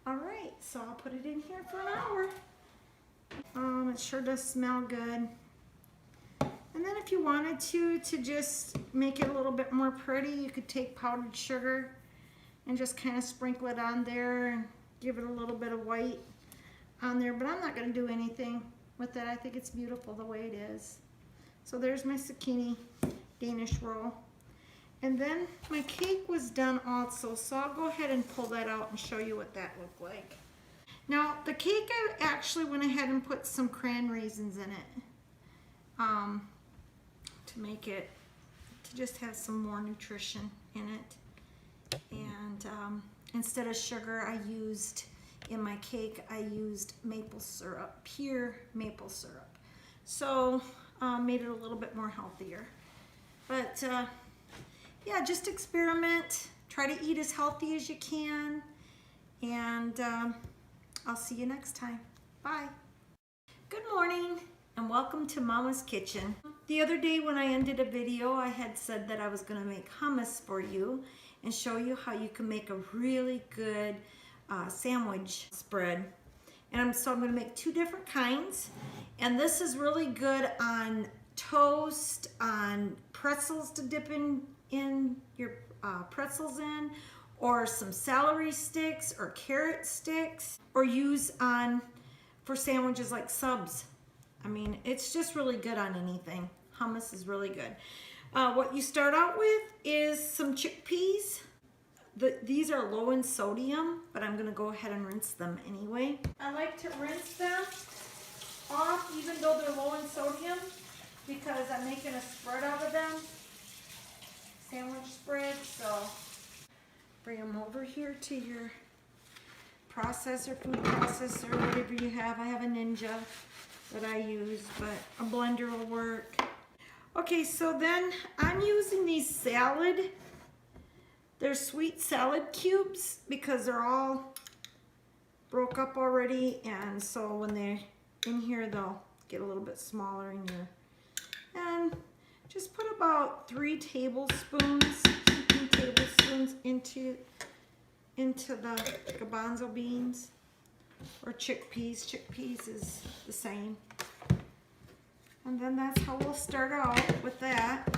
All right, so I'll put it in here for an hour. It sure does smell good. And then if you wanted to just make it a little bit more pretty, you could take powdered sugar and just kind of sprinkle it on there and give it a little bit of white on there. But I'm not going to do anything with it. I think it's beautiful the way it is. So there's my zucchini Danish roll. And then my cake was done also, so I'll go ahead and pull that out and show you what that looked like. Now the cake, I actually went ahead and put some cran raisins in it to make it, to just have some more nutrition in it. And instead of sugar, in my cake, I used maple syrup, pure maple syrup. So made it a little bit more healthier. But yeah, just experiment. Try to eat as healthy as you can. And I'll see you next time. Bye. Good morning and welcome to Mama's Kitchen. The other day when I ended a video, I had said that I was going to make hummus for you and show you how you can make a really good sandwich spread. And so I'm going to make two different kinds. And this is really good on toast, on pretzels to dip in your pretzels in, or some celery sticks or carrot sticks, or use for sandwiches like subs. I mean, it's just really good on anything. Hummus is really good. What you start out with is some chickpeas. These are low in sodium, but I'm gonna go ahead and rinse them anyway. I like to rinse them off even though they're low in sodium because I'm making a spread out of them. Sandwich spread, so bring them over here to your processor, food processor, whatever you have. I have a Ninja that I use, but a blender will work. Okay, so then I'm using these they're sweet salad cubes because they're all broke up already, and so when they're in here, they'll get a little bit smaller in here. And just put about 3 tablespoons into the garbanzo beans or chickpeas. Chickpeas is the same. And then that's how we'll start out with that.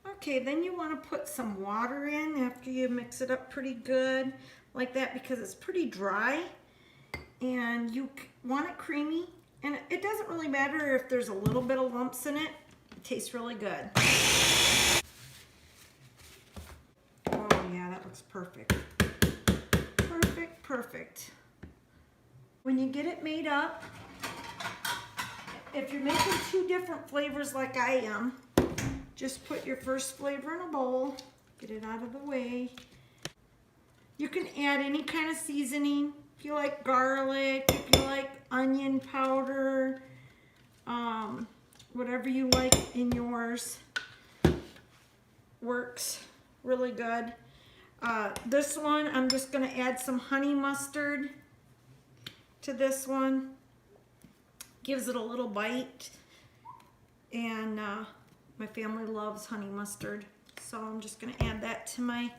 Okay, then you want to put some water in after you mix it up pretty good like that because it's pretty dry and you want it creamy. And it doesn't really matter if there's a little bit of lumps in it. It tastes really good. Oh yeah, that looks perfect. Perfect, perfect. When you get it made up, if you're making 2 different flavors like I am, just put your first flavor in a bowl, get it out of the way. You can add any kind of seasoning. If you like garlic, if you like onion powder, whatever you like in yours works really good. This one, I'm just going to add some honey mustard to this one. Gives it a little bite. And my family loves honey mustard. So I'm just gonna add that to my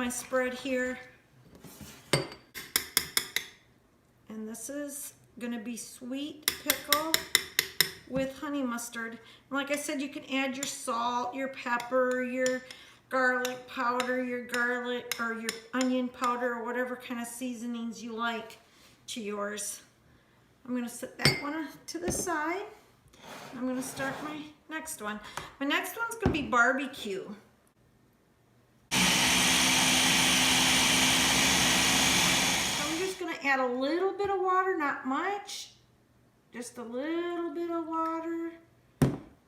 spread here. And this is gonna be sweet pickle with honey mustard. And like I said, you can add your salt, your pepper, your garlic powder, your garlic or your onion powder, or whatever kind of seasonings you like to yours. I'm gonna set that one to the side. I'm gonna start my next one. My next one's gonna be barbecue. Add a little bit of water, not much, just a little bit of water,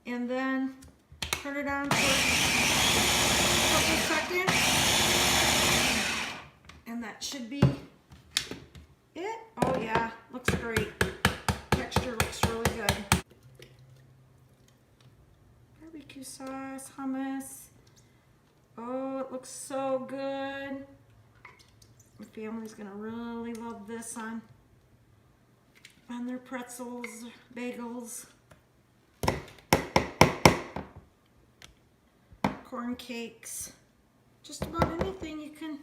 and then turn it on for a couple seconds, and that should be it. Oh yeah, looks great. Texture looks really good. Barbecue sauce, hummus. Oh, it looks so good. My family's gonna really love this on their pretzels, bagels, corn cakes, just about anything you can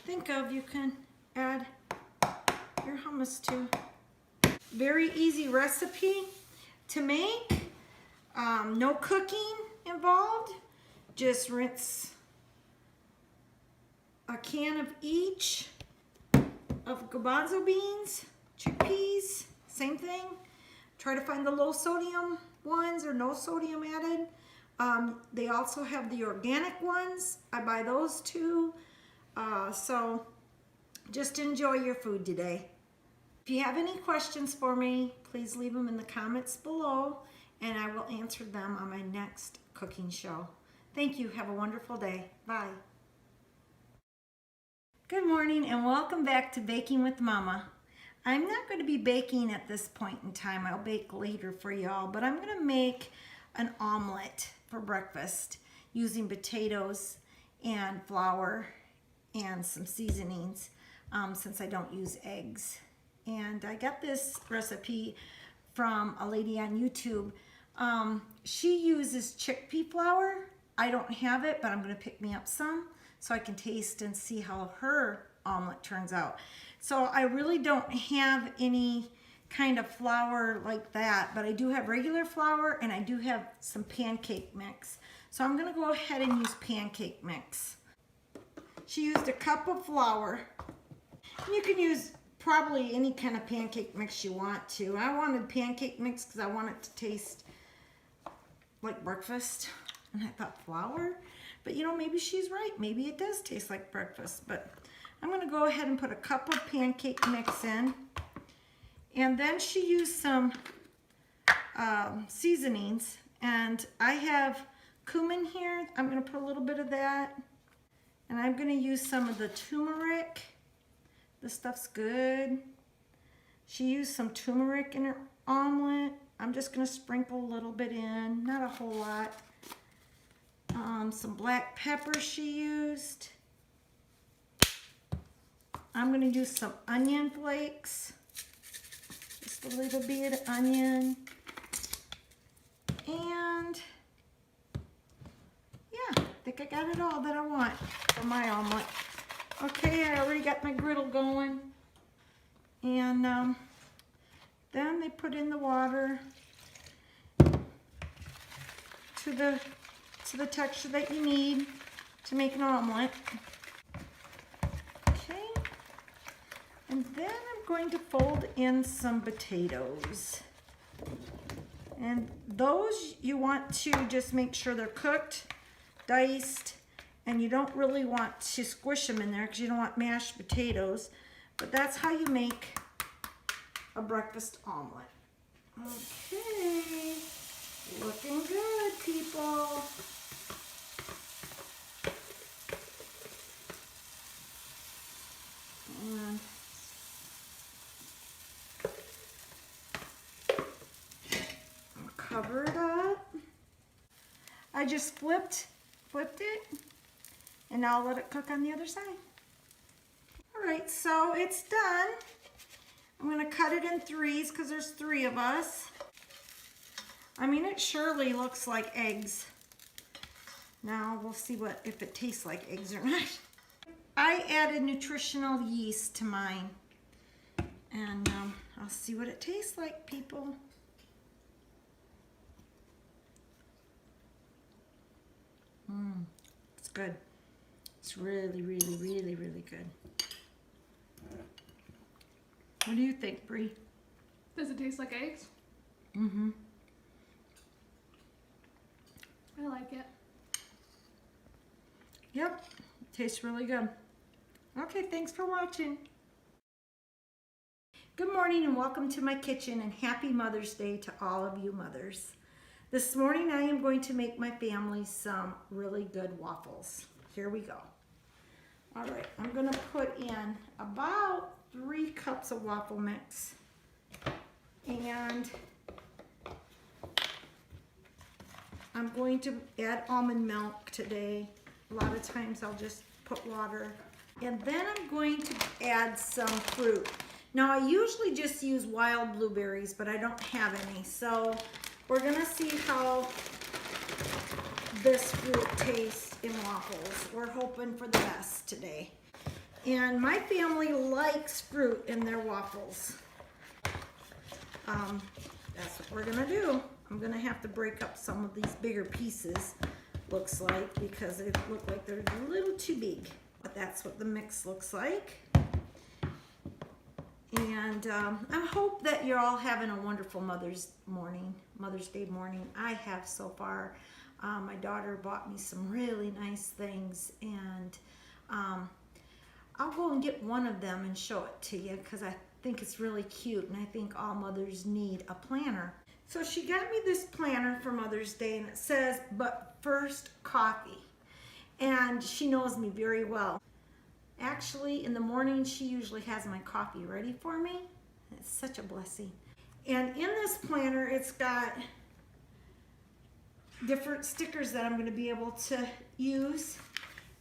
think of you can add your hummus to. Very easy recipe to make, no cooking involved, just rinse a can of each of garbanzo beans, chickpeas, same thing. Try to find the low sodium ones or no sodium added. They also have the organic ones. I buy those too. So just enjoy your food today. If you have any questions for me, please leave them in the comments below and I will answer them on my next cooking show. Thank you. Have a wonderful day. Bye. Good morning and welcome back to Baking with Mama. I'm not going to be baking at this point in time. I'll bake later for y'all, but I'm going to make an omelet for breakfast using potatoes and flour and some seasonings since I don't use eggs. And I got this recipe from a lady on YouTube. She uses chickpea flour. I don't have it, but I'm going to pick me up some so I can taste and see how her omelet turns out. So I really don't have any kind of flour like that, but I do have regular flour and I do have some pancake mix. So I'm gonna go ahead and use pancake mix. She used a cup of flour. And you can use probably any kind of pancake mix you want to. I wanted pancake mix because I want it to taste like breakfast. And I thought flour? But you know, maybe she's right. Maybe it does taste like breakfast. But I'm gonna go ahead and put a cup of pancake mix in. And then she used some seasonings. And I have cumin here. I'm gonna put a little bit of that. And I'm gonna use some of the turmeric. This stuff's good. She used some turmeric in her omelet. I'm just gonna sprinkle a little bit in, not a whole lot. Some black pepper she used. I'm gonna use some onion flakes. Just a little bit of onion. And yeah, I think I got it all that I want for my omelet. Okay, I already got my griddle going. And then they put in the water to the texture that you need to make an omelet. Okay, and then I'm going to fold in some potatoes. And those you want to just make sure they're cooked, diced, and you don't really want to squish them in there because you don't want mashed potatoes. But that's how you make a breakfast omelet. Okay, looking good, people. And I'll cover it up. I just flipped it, and now I'll let it cook on the other side. All right, so it's done. I'm gonna cut it in threes because there's 3 of us. I mean, it surely looks like eggs. Now we'll see if it tastes like eggs or not. I added nutritional yeast to mine. And I'll see what it tastes like, people. It's good. It's really, really, really, really good. What do you think, Bree? Does it taste like eggs? Mm-hmm. I like it. Yep, tastes really good. Okay, thanks for watching. Good morning and welcome to my kitchen, and happy Mother's Day to all of you mothers. This morning I am going to make my family some really good waffles. Here we go. All right, I'm going to put in about 3 cups of waffle mix, and I'm going to add almond milk today. A lot of times I'll just put water. And then I'm going to add some fruit. Now I usually just use wild blueberries, but I don't have any. So we're gonna see how this fruit tastes in waffles. We're hoping for the best today. And my family likes fruit in their waffles. That's what we're gonna do. I'm gonna have to break up some of these bigger pieces, looks like, because they look like they're a little too big. But that's what the mix looks like. And I hope that you're all having a wonderful Mother's Day morning. I have so far. My daughter bought me some really nice things, and I'll go and get one of them and show it to you because I think it's really cute, and I think all mothers need a planner. So she got me this planner for Mother's Day, and it says, "But first, coffee." And she knows me very well. Actually, in the morning, she usually has my coffee ready for me. It's such a blessing. And in this planner, it's got different stickers that I'm going to be able to use,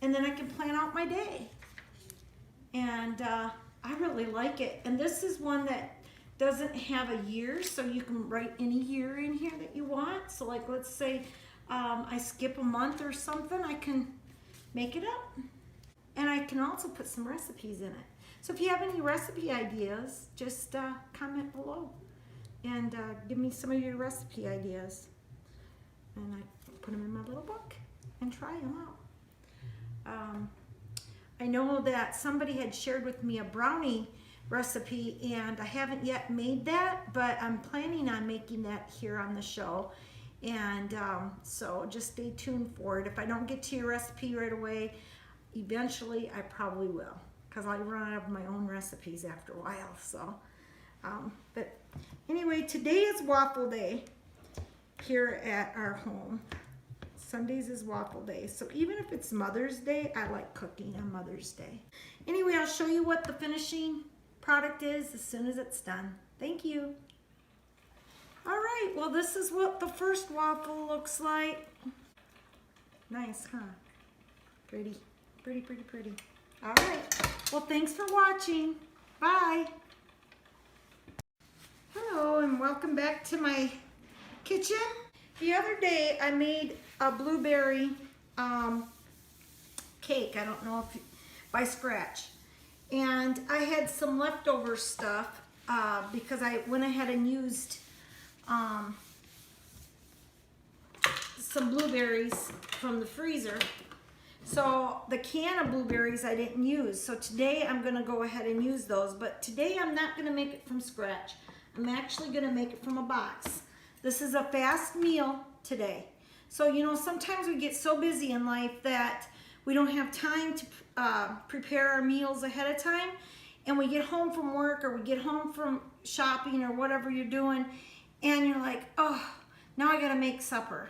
and then I can plan out my day. And I really like it. And this is one that doesn't have a year, so you can write any year in here that you want. So like, let's say I skip a month or something, I can make it up. And I can also put some recipes in it. So if you have any recipe ideas, just comment below and give me some of your recipe ideas. And I put them in my little book and try them out. I know that somebody had shared with me a brownie recipe, and I haven't yet made that, but I'm planning on making that here on the show. And so just stay tuned for it. If I don't get to your recipe right away, eventually I probably will, because I run out of my own recipes after a while. So, but anyway, today is waffle day here at our home. Sundays is waffle day. So even if it's Mother's Day, I like cooking on Mother's Day. Anyway, I'll show you what the finishing product is as soon as it's done. Thank you. All right, well, this is what the first waffle looks like. Nice, huh? Pretty. Pretty, pretty, pretty. All right. Well, thanks for watching. Bye. Hello, and welcome back to my kitchen. The other day, I made a blueberry cake. I don't know if by scratch. And I had some leftover stuff because I went ahead and used some blueberries from the freezer. So the can of blueberries I didn't use. So today I'm going to go ahead and use those. But today I'm not going to make it from scratch. I'm actually going to make it from a box. This is a fast meal today. So, you know, sometimes we get so busy in life that we don't have time to prepare our meals ahead of time. And we get home from work, or we get home from shopping, or whatever you're doing. And you're like, oh, now I got to make supper.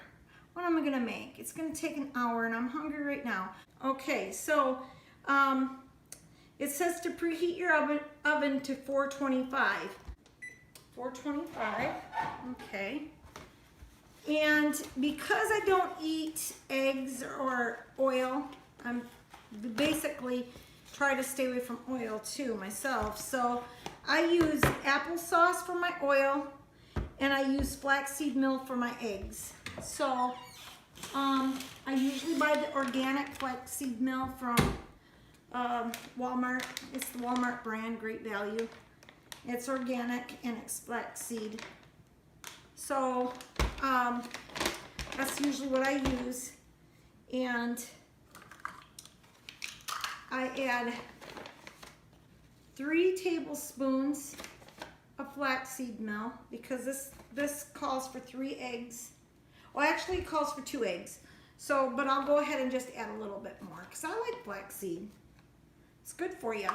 What am I gonna make? It's gonna take an hour, and I'm hungry right now. Okay, so it says to preheat your oven to 425. 425, okay. And because I don't eat eggs or oil, I'm basically try to stay away from oil too myself. So I use applesauce for my oil, and I use flaxseed milk for my eggs. So I usually buy the organic flaxseed milk from Walmart. It's the Walmart brand, great value. It's organic and it's flaxseed. So that's usually what I use. And I add 3 tablespoons of flaxseed milk because this calls for 3 eggs. Well, actually it calls for 2 eggs. So, but I'll go ahead and just add a little bit more because I like flaxseed. It's good for you.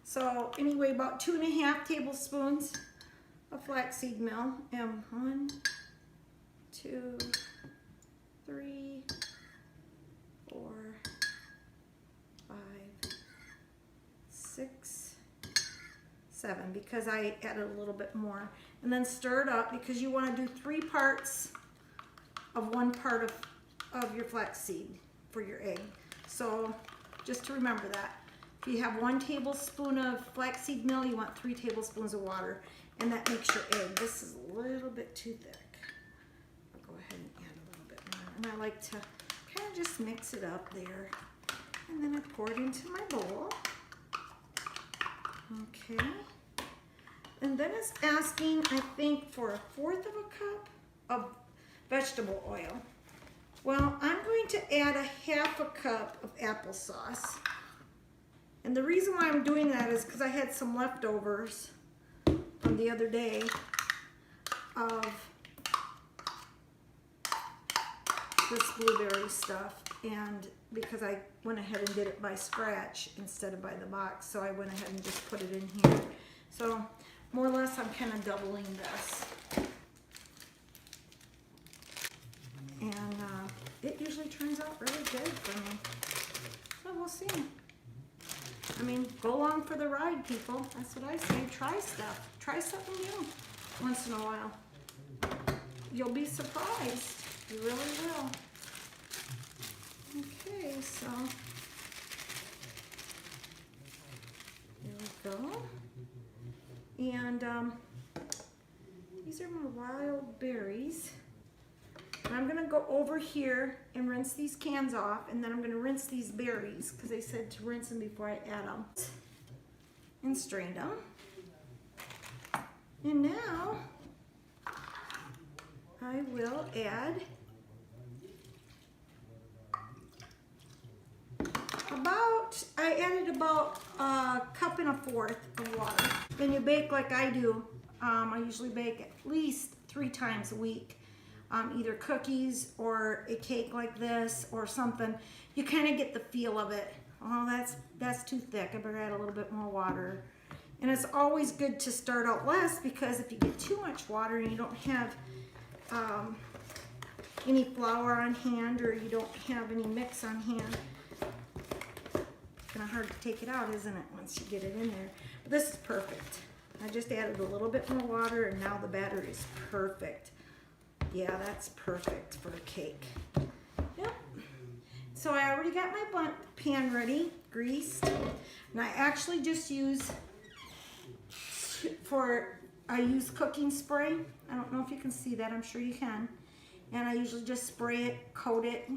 So anyway, about 2.5 tablespoons of flaxseed milk. And 1, 2, 3, 4, 5, 6, 7, because I added a little bit more. And then stir it up because you want to do 3 parts of 1 part of your flaxseed for your egg. So just to remember that. If you have 1 tablespoon of flaxseed milk, you want 3 tablespoons of water, and that makes your egg. This is a little bit too thick. I'll go ahead and add a little bit more. And I like to kind of just mix it up there. And then I pour it into my bowl. Okay. And then it's asking, I think, for 1/4 of a cup of vegetable oil. Well, I'm going to add a 1/2 cup of applesauce. And the reason why I'm doing that is because I had some leftovers from the other day of this blueberry stuff. And because I went ahead and did it by scratch instead of by the box, so I went ahead and just put it in here. So more or less I'm kind of doubling this. And it usually turns out really good for me. So we'll see. I mean, go along for the ride, people. That's what I say. Try stuff. Try something new once in a while. You'll be surprised. You really will. Okay, so there we go. And these are my wild berries. And I'm gonna go over here and rinse these cans off, and then I'm gonna rinse these berries because they said to rinse them before I add them. And strain them. And now I will add I added about 1.25 cups of water. Then you bake like I do. I usually bake at least 3 times a week. Either cookies or a cake like this or something. You kind of get the feel of it. Oh, that's too thick. I better add a little bit more water. And it's always good to start out less because if you get too much water and you don't have any flour on hand or you don't have any mix on hand, it's kind of hard to take it out, isn't it, once you get it in there. But this is perfect. I just added a little bit more water and now the batter is perfect. Yeah, that's perfect for a cake. Yep. So I already got my pan ready, greased. And I actually just use cooking spray. I don't know if you can see that, I'm sure you can. And I usually just spray it, coat it.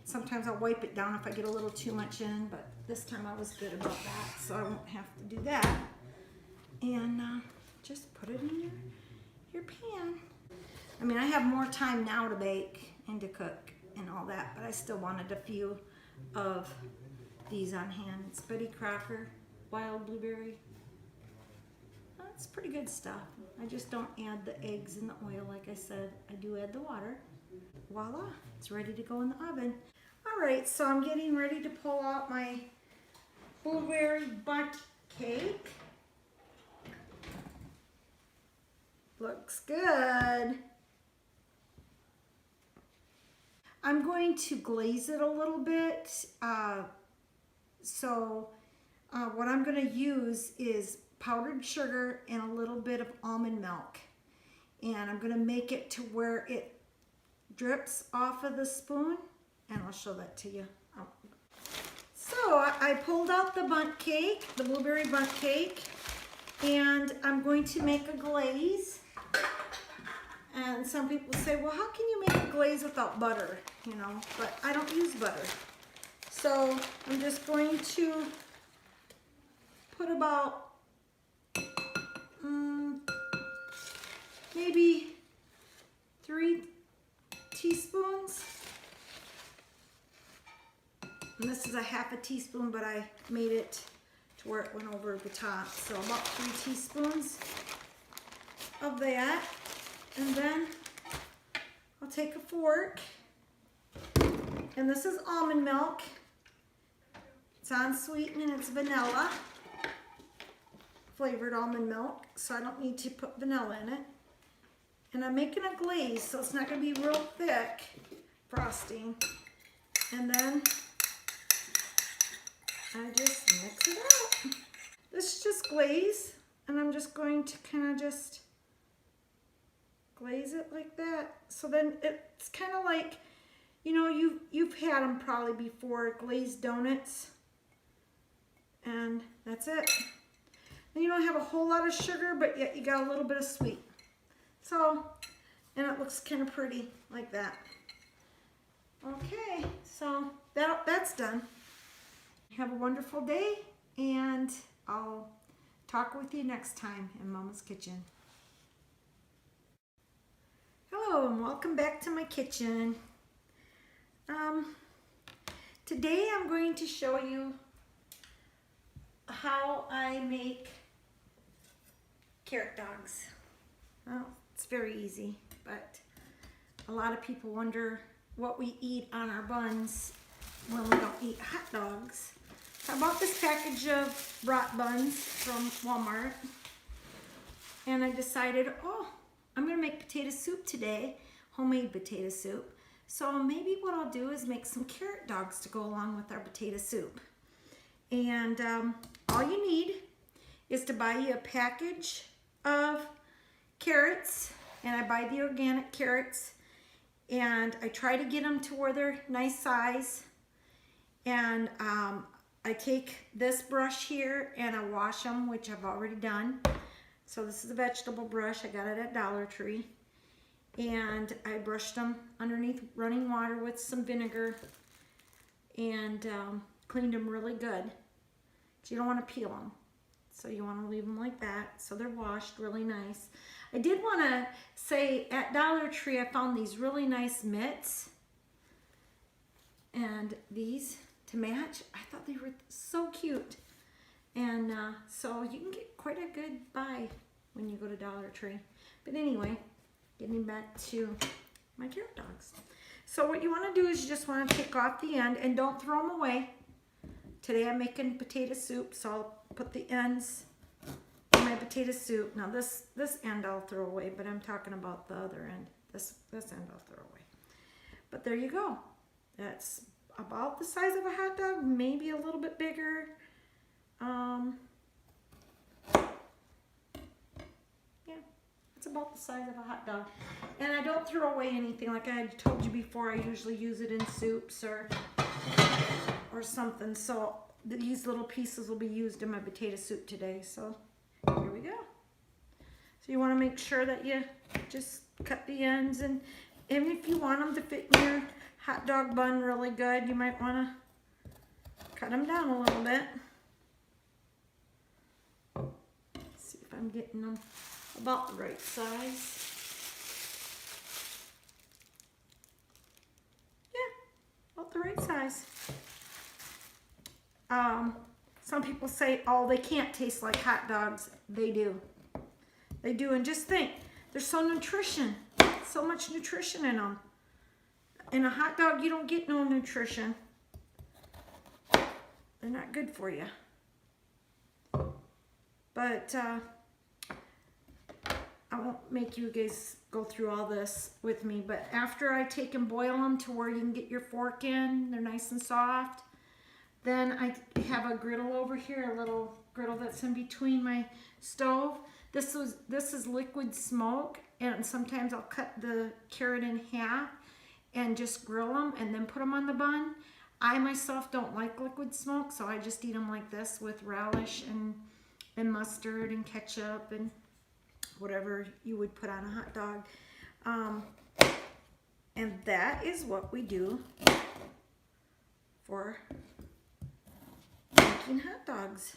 Sometimes I'll wipe it down if I get a little too much in, but this time I was good about that, so I won't have to do that. And just put it in your pan. I mean, I have more time now to bake and to cook and all that, but I still wanted a few of these on hand. It's Betty Crocker, wild blueberry. That's pretty good stuff. I just don't add the eggs and the oil like I said. I do add the water. Voila, it's ready to go in the oven. All right, so I'm getting ready to pull out my blueberry bundt cake. Looks good. I'm going to glaze it a little bit. What I'm going to use is powdered sugar and a little bit of almond milk. And I'm going to make it to where it drips off of the spoon. And I'll show that to you. So I pulled out the bundt cake, the blueberry bundt cake, and I'm going to make a glaze. And some people say, well, how can you make a glaze without butter? You know, but I don't use butter. So I'm just going to put about maybe 3 teaspoons. And this is a half a teaspoon, but I made it to where it went over the top. So about 3 teaspoons of that. And then I'll take a fork. And this is almond milk. It's unsweetened and it's vanilla. Flavored almond milk. So I don't need to put vanilla in it. And I'm making a glaze, so it's not going to be real thick frosting. And then I just mix it out. This is just glaze, and I'm just going to kind of just glaze it like that. So then it's kind of like, you know, you've had them probably before, glazed donuts. And that's it. And you don't have a whole lot of sugar, but yet you got a little bit of sweet. So, and it looks kind of pretty like that. Okay, so that's done. Have a wonderful day, and I'll talk with you next time in Mama's Kitchen. Hello, and welcome back to my kitchen. Today I'm going to show you how I make carrot dogs. Well, it's very easy, but a lot of people wonder what we eat on our buns when we don't eat hot dogs. So I bought this package of brat buns from Walmart, and I decided, oh, I'm gonna make potato soup today, homemade potato soup. So maybe what I'll do is make some carrot dogs to go along with our potato soup. And all you need is to buy you a package of carrots, and I buy the organic carrots, and I try to get them to where they're nice size. And I take this brush here and I wash them, which I've already done. So this is a vegetable brush. I got it at Dollar Tree. And I brushed them underneath running water with some vinegar and cleaned them really good. But you don't want to peel them. So you want to leave them like that. So they're washed really nice. I did want to say at Dollar Tree I found these really nice mitts. And these to match. I thought they were so cute. And so you can get quite a good buy when you go to Dollar Tree. But anyway, getting back to my carrot dogs. So what you want to do is you just want to take off the end and don't throw them away. Today I'm making potato soup, so I'll put the ends in my potato soup. Now this end I'll throw away, but I'm talking about the other end. This end I'll throw away. But there you go. That's about the size of a hot dog, maybe a little bit bigger. Yeah, it's about the size of a hot dog. And I don't throw away anything. Like I had told you before, I usually use it in soups or something. So these little pieces will be used in my potato soup today. So here we go. So you want to make sure that you just cut the ends, and if you want them to fit in your hot dog bun really good, you might want to cut them down a little bit. Let's see if I'm getting them about the right size. Yeah, about the right size. Some people say, oh, they can't taste like hot dogs. They do. They do, and just think, there's so much nutrition in them. In a hot dog, you don't get no nutrition. They're not good for you. But I won't make you guys go through all this with me. But after I take and boil them to where you can get your fork in, they're nice and soft. Then I have a griddle over here, a little griddle that's in between my stove. This is liquid smoke, and sometimes I'll cut the carrot in half and just grill them and then put them on the bun. I myself don't like liquid smoke, so I just eat them like this with relish and mustard and ketchup and whatever you would put on a hot dog. And that is what we do for making hot dogs.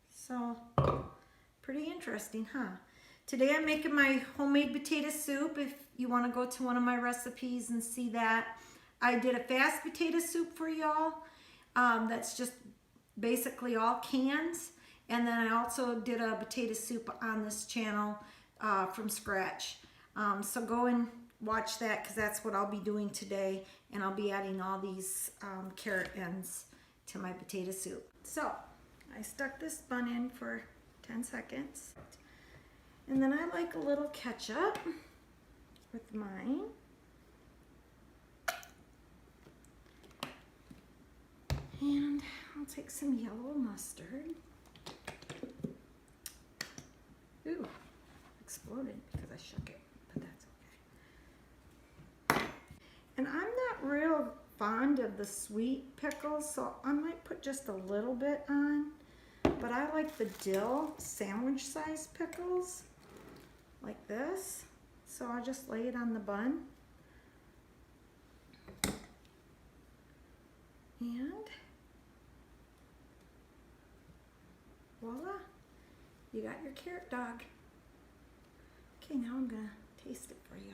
So, pretty interesting, huh? Today I'm making my homemade potato soup. If you want to go to one of my recipes and see that. I did a fast potato soup for y'all. That's just basically all cans. And then I also did a potato soup on this channel from scratch. So go and watch that because that's what I'll be doing today. And I'll be adding all these carrot ends to my potato soup. So I stuck this bun in for 10 seconds. And then I like a little ketchup with mine. And I'll take some yellow mustard. Ooh, exploded because I shook it, but that's okay. And I'm not real fond of the sweet pickles, so I might put just a little bit on. But I like the dill sandwich size pickles, like this. So I'll just lay it on the bun. And voila, you got your carrot dog. Okay, now I'm gonna taste it for y'all.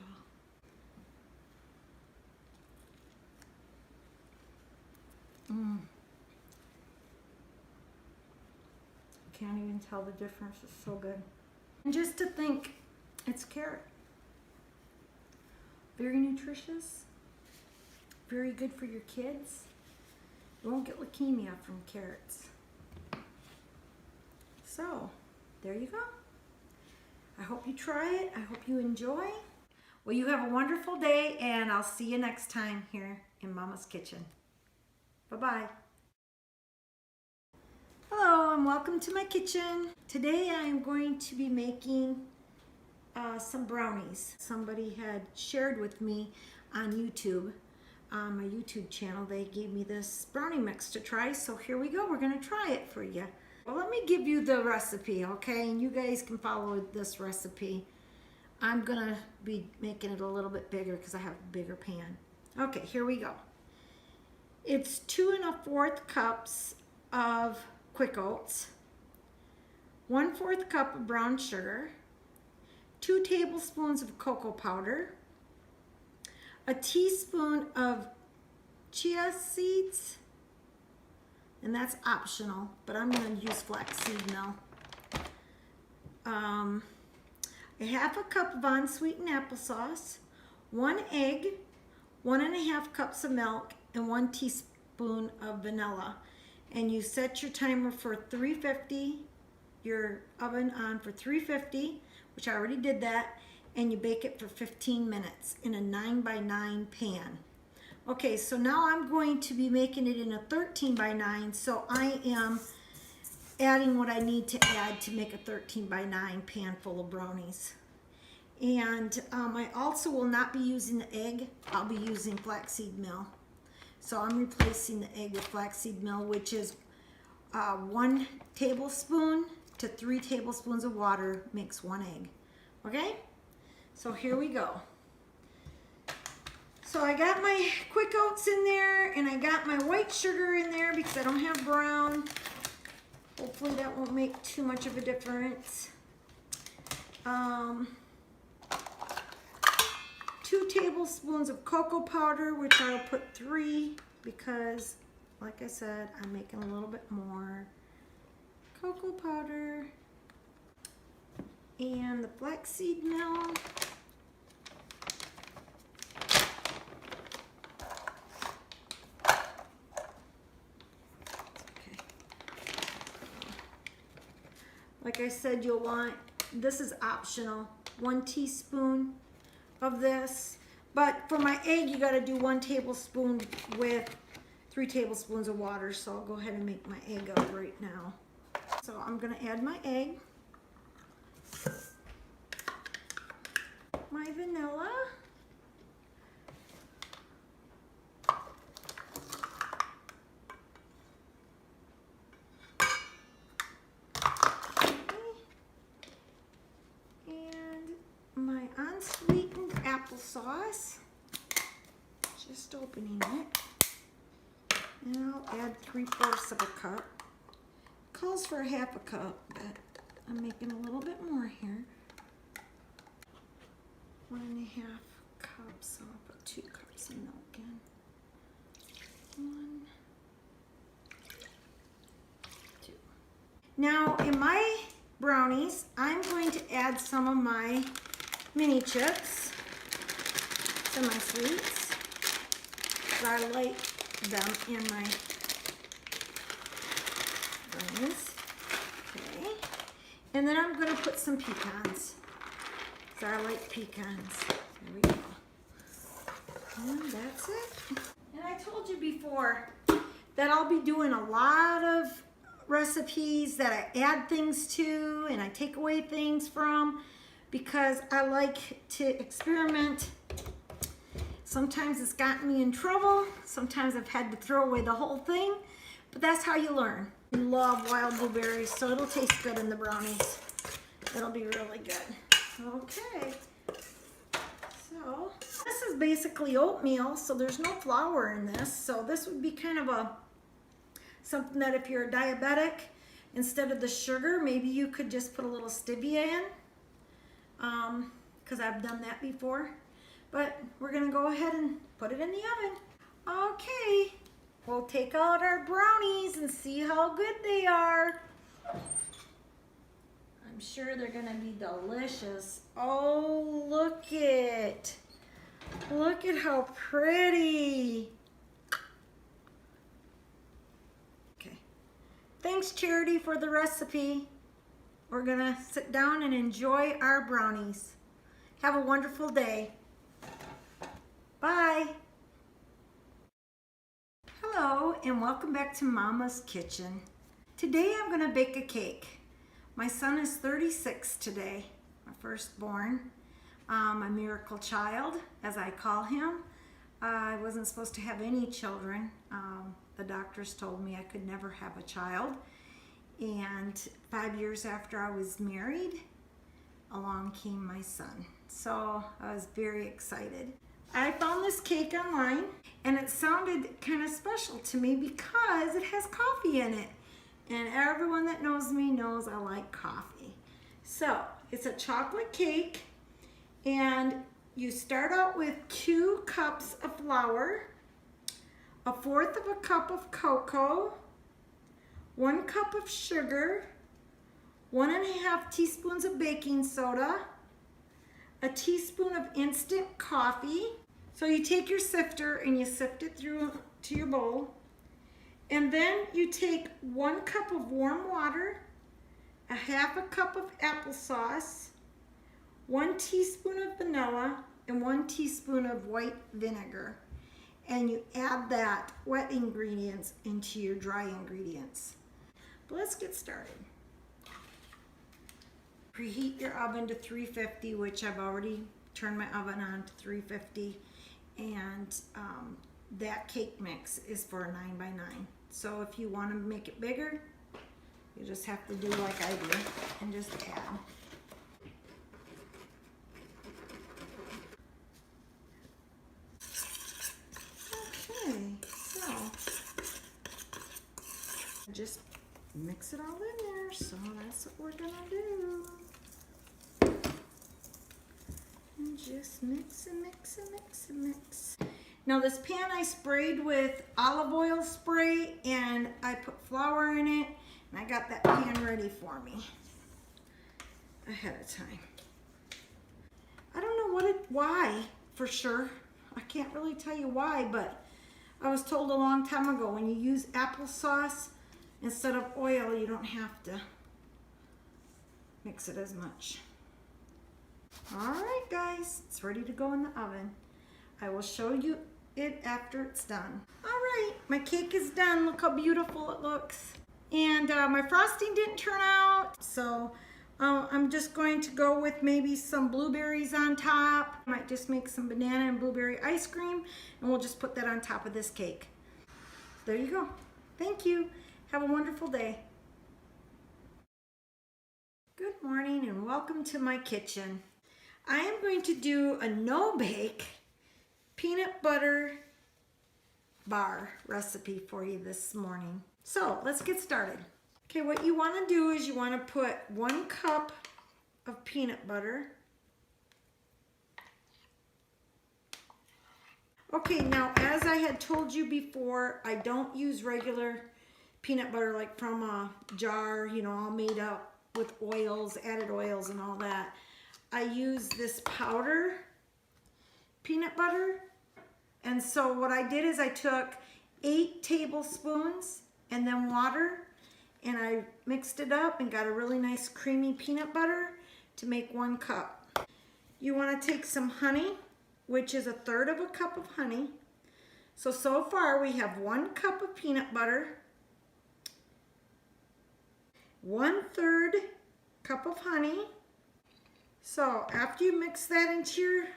Can't even tell the difference, it's so good. And just to think, it's carrot. Very nutritious, very good for your kids. You won't get leukemia from carrots. So, there you go. I hope you try it. I hope you enjoy. Well, you have a wonderful day, and I'll see you next time here in Mama's Kitchen. Bye-bye. Hello, and welcome to my kitchen. Today I am going to be making some brownies. Somebody had shared with me on YouTube, my YouTube channel. They gave me this brownie mix to try, so here we go. We're gonna try it for you. Well, let me give you the recipe, okay? And you guys can follow this recipe. I'm gonna be making it a little bit bigger because I have a bigger pan. Okay, here we go. It's 2 1/4 cups of quick oats, 1/4 cup of brown sugar, 2 tablespoons of cocoa powder, a teaspoon of chia seeds, and that's optional, but I'm going to use flaxseed milk. A 1/2 cup of unsweetened applesauce, 1 egg, 1 1/2 cups of milk, and 1 teaspoon of vanilla. And you set your timer for 350, your oven on for 350, which I already did that, and you bake it for 15 minutes in a 9x9 pan. Okay, so now I'm going to be making it in a 13x9, so I am adding what I need to add to make a 13x9 pan full of brownies. And I also will not be using the egg, I'll be using flaxseed milk. So I'm replacing the egg with flaxseed milk, which is 1 tablespoon to 3 tablespoons of water makes 1 egg. Okay? So here we go. So I got my quick oats in there, and I got my white sugar in there because I don't have brown. Hopefully that won't make too much of a difference. 2 tablespoons of cocoa powder, which I'll put 3 because, like I said, I'm making a little bit more cocoa powder. And the flaxseed milk. Okay. Like I said, you'll want, this is optional, 1 teaspoon of this, but for my egg you got to do 1 tablespoon with 3 tablespoons of water. So I'll go ahead and make my egg up right now. So I'm going to add my egg, my vanilla, applesauce. Just opening it. And I'll add 3/4 of a cup. Calls for 1/2 cup, but I'm making a little bit more here. 1.5 cups, so I'll put 2 cups of milk in. 1, 2. Now in my brownies, I'm going to add some of my mini chips to my sweets. I like them in my brownies. Okay. And then I'm going to put some pecans. So I like pecans. There we go. And that's it. And I told you before that I'll be doing a lot of recipes that I add things to and I take away things from because I like to experiment. Sometimes it's gotten me in trouble. Sometimes I've had to throw away the whole thing, but that's how you learn. I love wild blueberries, so it'll taste good in the brownies. It'll be really good. Okay, so this is basically oatmeal, so there's no flour in this. So this would be kind of something that if you're a diabetic, instead of the sugar, maybe you could just put a little stevia in, because I've done that before. But we're gonna go ahead and put it in the oven. Okay, we'll take out our brownies and see how good they are. I'm sure they're gonna be delicious. Oh, look it. Look at how pretty. Okay, thanks Charity for the recipe. We're gonna sit down and enjoy our brownies. Have a wonderful day. Bye. Hello and welcome back to Mama's Kitchen. Today I'm going to bake a cake. My son is 36 today, my firstborn, a miracle child as I call him. I wasn't supposed to have any children. The doctors told me I could never have a child. And 5 years after I was married, along came my son. So I was very excited. I found this cake online and it sounded kind of special to me because it has coffee in it. And everyone that knows me knows I like coffee. So it's a chocolate cake and you start out with 2 cups of flour, 1/4 of a cup of cocoa, 1 cup of sugar, 1.5 teaspoons of baking soda, a teaspoon of instant coffee. So you take your sifter and you sift it through to your bowl. And then you take 1 cup of warm water, 1/2 cup of applesauce, 1 teaspoon of vanilla, and 1 teaspoon of white vinegar. And you add that wet ingredients into your dry ingredients. But let's get started. Preheat your oven to 350, which I've already turned my oven on to 350. And that cake mix is for a 9x9. So if you want to make it bigger, you just have to do like I do and just add. Okay, so just mix it all in there. So that's what we're gonna do. And just mix and mix and mix and mix. Now this pan I sprayed with olive oil spray and I put flour in it and I got that pan ready for me ahead of time. I don't know why for sure. I can't really tell you why, but I was told a long time ago when you use applesauce instead of oil, you don't have to mix it as much. All right, guys, it's ready to go in the oven. I will show you it after it's done. All right, my cake is done. Look how beautiful it looks. And my frosting didn't turn out, so I'm just going to go with maybe some blueberries on top. I might just make some banana and blueberry ice cream, and we'll just put that on top of this cake. There you go. Thank you. Have a wonderful day. Good morning and welcome to my kitchen. I am going to do a no-bake peanut butter bar recipe for you this morning. So let's get started. Okay, what you want to do is you want to put 1 cup of peanut butter. Okay, now as I had told you before, I don't use regular peanut butter like from a jar, you know, all made up with oils, added oils and all that. I use this powder peanut butter. And so what I did is I took 8 tablespoons and then water, and I mixed it up and got a really nice creamy peanut butter to make 1 cup. You want to take some honey, which is 1/3 of a cup of honey. So far we have 1 cup of peanut butter, 1/3 cup of honey. So after you mix that into your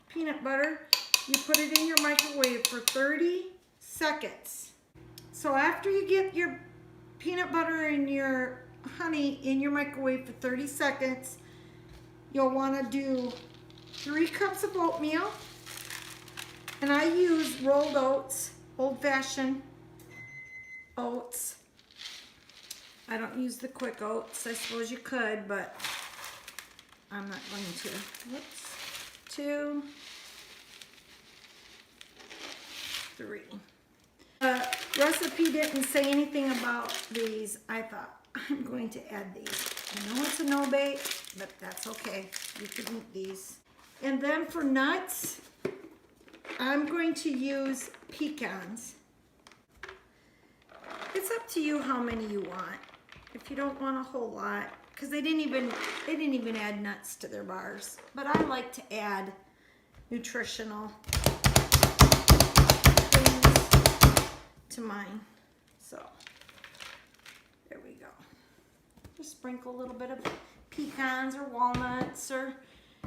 peanut butter, you put it in your microwave for 30 seconds. So after you get your peanut butter and your honey in your microwave for 30 seconds, you'll want to do 3 cups of oatmeal. And I use rolled oats, old-fashioned oats. I don't use the quick oats. I suppose you could, but I'm not going to. Whoops. 2, 3. The recipe didn't say anything about these. I thought, I'm going to add these. I know it's a no-bake, but that's okay. You can eat these. And then for nuts, I'm going to use pecans. It's up to you how many you want. If you don't want a whole lot, because they didn't even add nuts to their bars. But I like to add nutritional things to mine. So there we go. Just sprinkle a little bit of pecans or walnuts or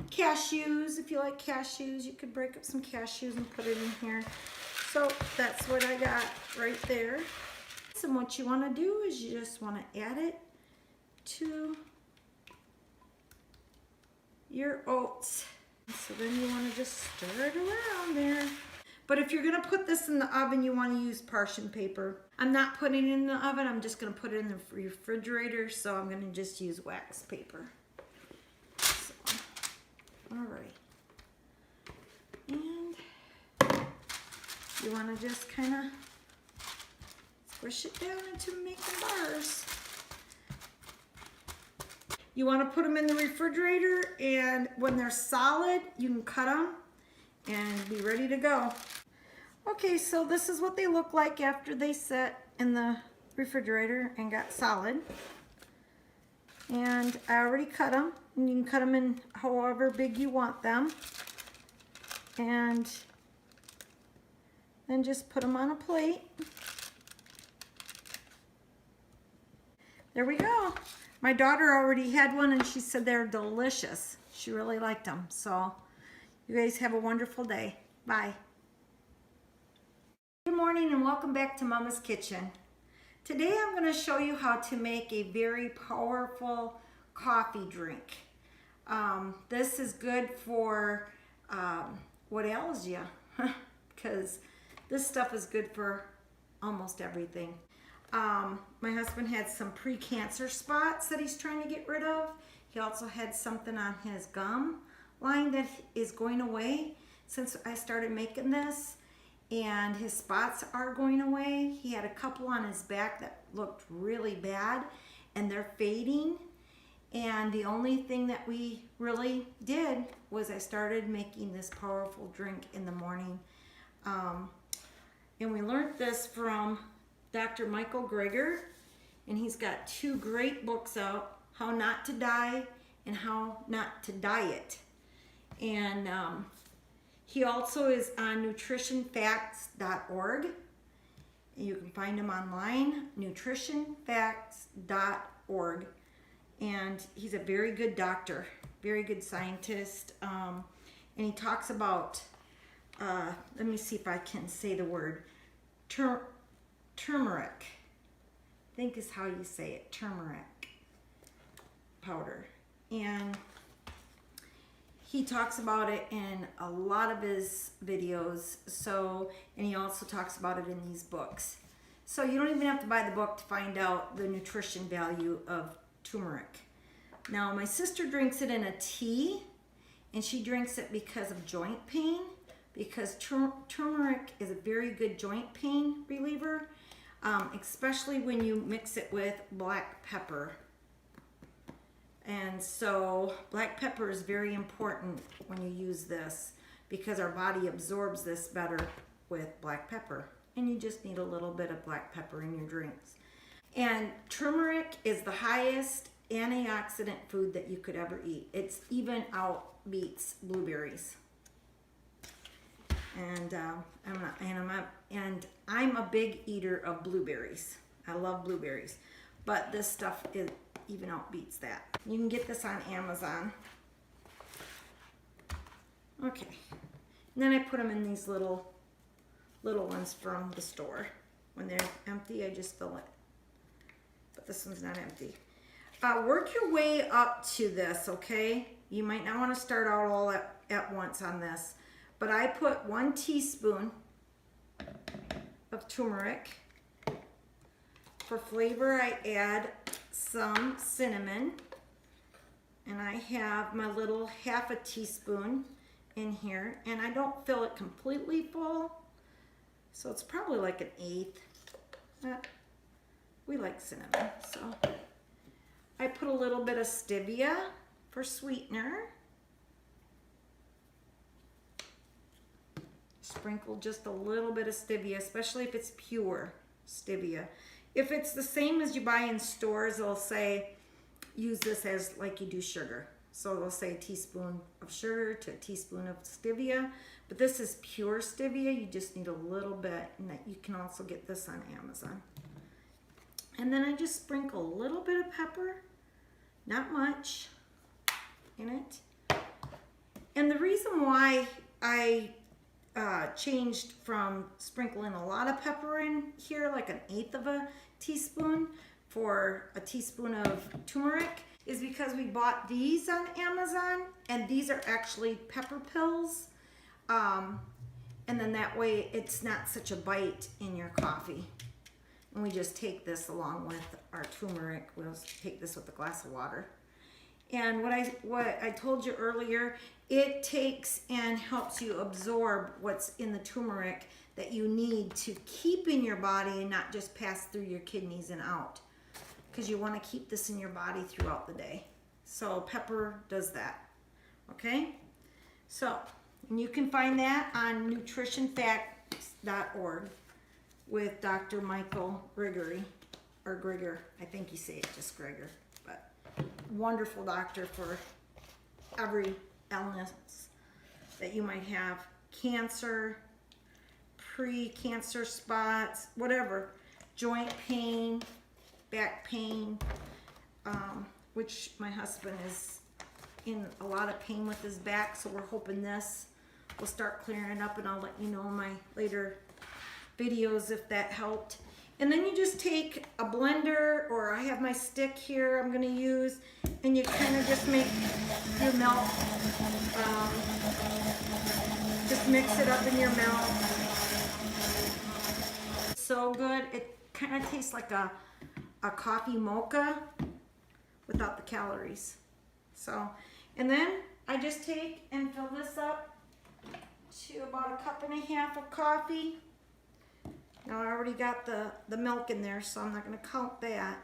cashews. If you like cashews, you could break up some cashews and put it in here. So that's what I got right there. And what you want to do is you just want to add it to your oats. So then you want to just stir it around there. But if you're going to put this in the oven, you want to use parchment paper. I'm not putting it in the oven. I'm just going to put it in the refrigerator. So I'm going to just use wax paper. So, all right. And you want to just kind of squish it down into making bars. You want to put them in the refrigerator, and when they're solid, you can cut them and be ready to go. Okay, so this is what they look like after they set in the refrigerator and got solid. And I already cut them, and you can cut them in however big you want them. And then just put them on a plate. There we go. My daughter already had one and she said they're delicious. She really liked them. So you guys have a wonderful day. Bye. Good morning and welcome back to Mama's Kitchen. Today I'm going to show you how to make a very powerful coffee drink. This is good for what ails you, because this stuff is good for almost everything. My husband had some pre-cancer spots that he's trying to get rid of. He also had something on his gum line that is going away since I started making this, and his spots are going away. He had a couple on his back that looked really bad, and they're fading. And the only thing that we really did was I started making this powerful drink in the morning. And we learned this from Dr. Michael Greger, and he's got 2 great books out, How Not to Die and How Not to Diet. And he also is on nutritionfacts.org. You can find him online, nutritionfacts.org. And he's a very good doctor, very good scientist. And he talks about, let me see if I can say the word, turmeric, I think is how you say it, turmeric powder. And he talks about it in a lot of his videos. So, and he also talks about it in these books. So you don't even have to buy the book to find out the nutrition value of turmeric. Now, my sister drinks it in a tea, and she drinks it because of joint pain, because turmeric is a very good joint pain reliever, especially when you mix it with black pepper. And so black pepper is very important when you use this because our body absorbs this better with black pepper. And you just need a little bit of black pepper in your drinks. And turmeric is the highest antioxidant food that you could ever eat. It's even outbeats blueberries. And I'm a big eater of blueberries. I love blueberries, but this stuff even outbeats that. You can get this on Amazon. Okay, and then I put them in these little ones from the store. When they're empty, I just fill it. But this one's not empty. Work your way up to this, okay? You might not want to start out all at once on this. But I put 1 teaspoon of turmeric. For flavor, I add some cinnamon. And I have my little half a teaspoon in here. And I don't fill it completely full. So it's probably like an 1/8. We like cinnamon, so I put a little bit of stevia for sweetener. Sprinkle just a little bit of stevia, especially if it's pure stevia. If it's the same as you buy in stores, they'll say use this as like you do sugar. So they'll say a teaspoon of sugar to a teaspoon of stevia. But this is pure stevia. You just need a little bit, and that you can also get this on Amazon. And then I just sprinkle a little bit of pepper, not much, in it. And the reason why I changed from sprinkling a lot of pepper in here, like an 1/8 of a teaspoon for a teaspoon of turmeric, is because we bought these on Amazon, and these are actually pepper pills. And then that way it's not such a bite in your coffee. And we just take this along with our turmeric. We'll take this with a glass of water. And what I told you earlier, it takes and helps you absorb what's in the turmeric that you need to keep in your body and not just pass through your kidneys and out. Because you want to keep this in your body throughout the day. So pepper does that. Okay? So, and you can find that on nutritionfacts.org with Dr. Michael Gregory, or Greger, I think you say it just Greger, but wonderful doctor for every illness that you might have. Cancer, pre-cancer spots, whatever, joint pain, back pain, which my husband is in a lot of pain with his back, so we're hoping this will start clearing it up, and I'll let you know in my later videos if that helped. And then you just take a blender, or I have my stick here I'm going to use, and you kind of just make your milk, just mix it up in your milk. So good. It kind of tastes like a coffee mocha without the calories. So, and then I just take and fill this up to about 1.5 cups of coffee. Now I already got the milk in there, so I'm not going to count that.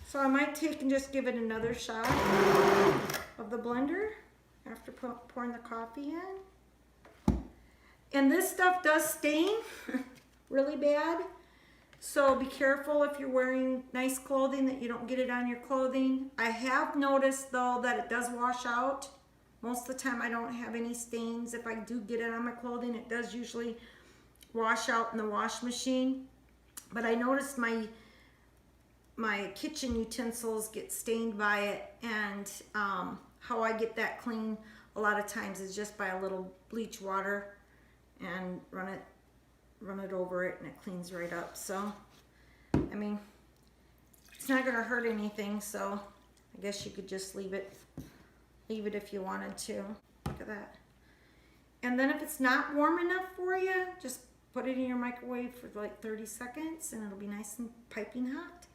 So I might take and just give it another shot of the blender after pouring the coffee in. And this stuff does stain really bad. So be careful if you're wearing nice clothing that you don't get it on your clothing. I have noticed though that it does wash out. Most of the time I don't have any stains. If I do get it on my clothing, it does usually wash out in the wash machine. But I noticed my kitchen utensils get stained by it, and how I get that clean a lot of times is just by a little bleach water and run it over it, and it cleans right up. So I mean, it's not gonna hurt anything, so I guess you could just leave it if you wanted to. Look at that. And then if it's not warm enough for you, just put it in your microwave for like 30 seconds and it'll be nice and piping hot.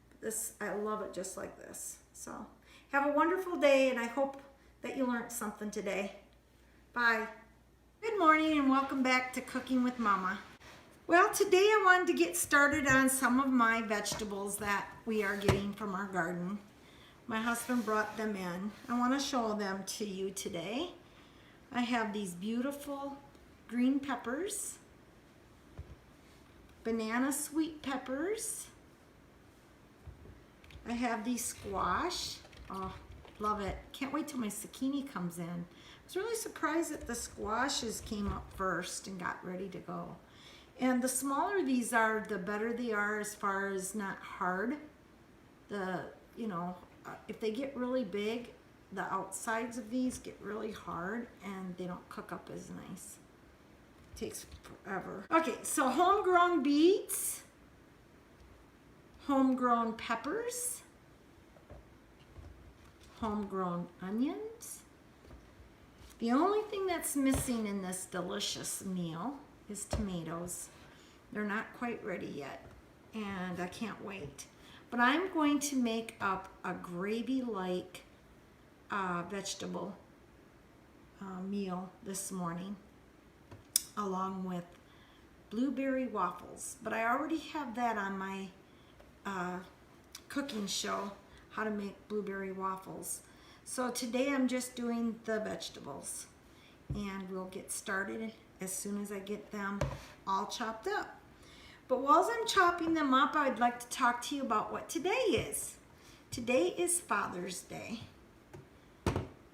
But this, I love it just like this. So have a wonderful day, and I hope that you learned something today. Bye. Good morning and welcome back to Cooking with Mama. Well, today I wanted to get started on some of my vegetables that we are getting from our garden. My husband brought them in. I want to show them to you today. I have these beautiful green peppers, banana sweet peppers. I have these squash. Oh, love it. Can't wait till my zucchini comes in. I was really surprised that the squashes came up first and got ready to go. And the smaller these are, the better they are as far as not hard. If they get really big, the outsides of these get really hard and they don't cook up as nice. It takes forever. Okay, so homegrown beets, homegrown peppers, homegrown onions. The only thing that's missing in this delicious meal is tomatoes. They're not quite ready yet, and I can't wait. But I'm going to make up a gravy-like vegetable meal this morning, along with blueberry waffles. But I already have that on my cooking show, how to make blueberry waffles. So today I'm just doing the vegetables, and we'll get started as soon as I get them all chopped up. But while I'm chopping them up, I'd like to talk to you about what today is. Today is Father's Day.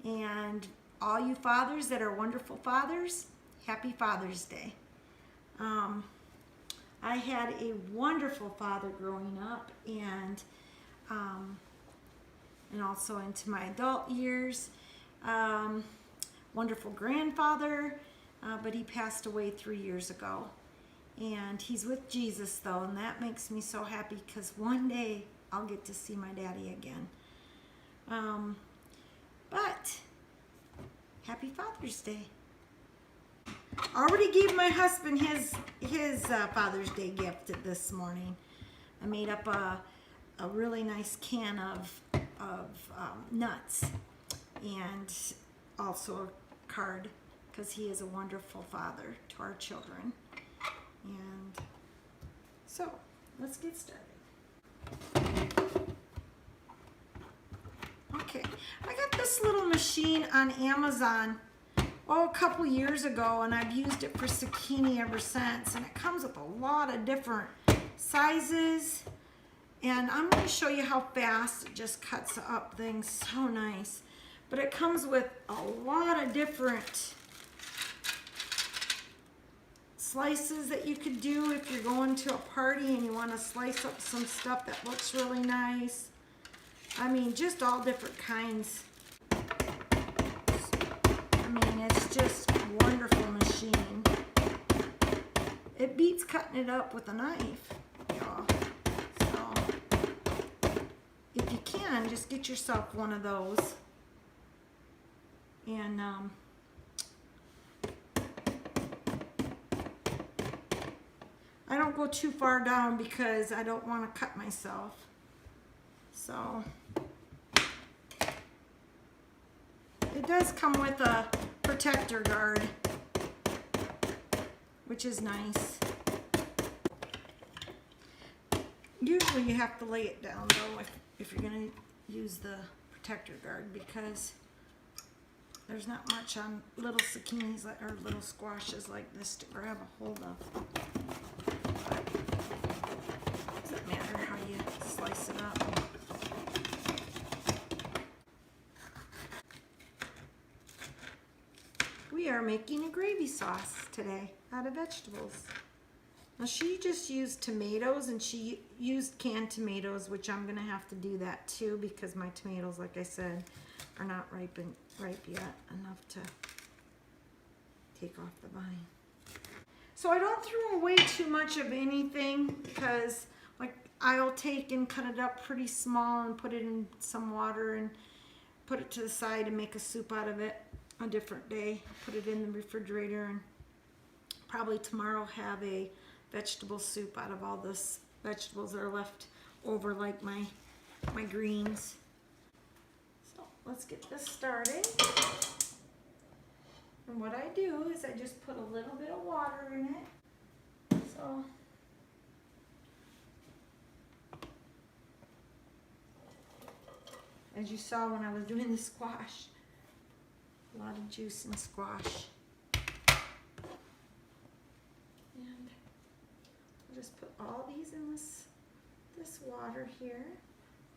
And all you fathers that are wonderful fathers, happy Father's Day. I had a wonderful father growing up, and also into my adult years. Wonderful grandfather, but he passed away 3 years ago. And he's with Jesus though, and that makes me so happy because one day I'll get to see my daddy again. But happy Father's Day. I already gave my husband his Father's Day gift this morning. I made up a really nice can of nuts, and also a card because he is a wonderful father to our children. And so let's get started. Okay, I got this little machine on Amazon a couple years ago, and I've used it for zucchini ever since, and it comes with a lot of different sizes, and I'm going to show you how fast it just cuts up things so nice. But it comes with a lot of different slices that you could do if you're going to a party and you want to slice up some stuff that looks really nice. I mean, just all different kinds. I mean, it's just a wonderful machine. It beats cutting it up with a knife, y'all. So, if you can, just get yourself one of those. And, I don't go too far down because I don't want to cut myself. So it does come with a protector guard, which is nice. Usually you have to lay it down though if you're going to use the protector guard, because there's not much on little zucchinis or little squashes like this to grab a hold of. Doesn't matter how you slice it up. We are making a gravy sauce today out of vegetables. Now she just used tomatoes, and she used canned tomatoes, which I'm going to have to do that too because my tomatoes, like I said, are not ripe yet enough to take off the vine. So I don't throw away too much of anything because, like, I'll take and cut it up pretty small and put it in some water and put it to the side and make a soup out of it. a different day. Put it in the refrigerator, and probably tomorrow have a vegetable soup out of all this vegetables that are left over, like my greens. So let's get this started. And what I do is I just put a little bit of water in it. So as you saw when I was doing the squash, a lot of juice in squash. And I'll just put all these in this water here,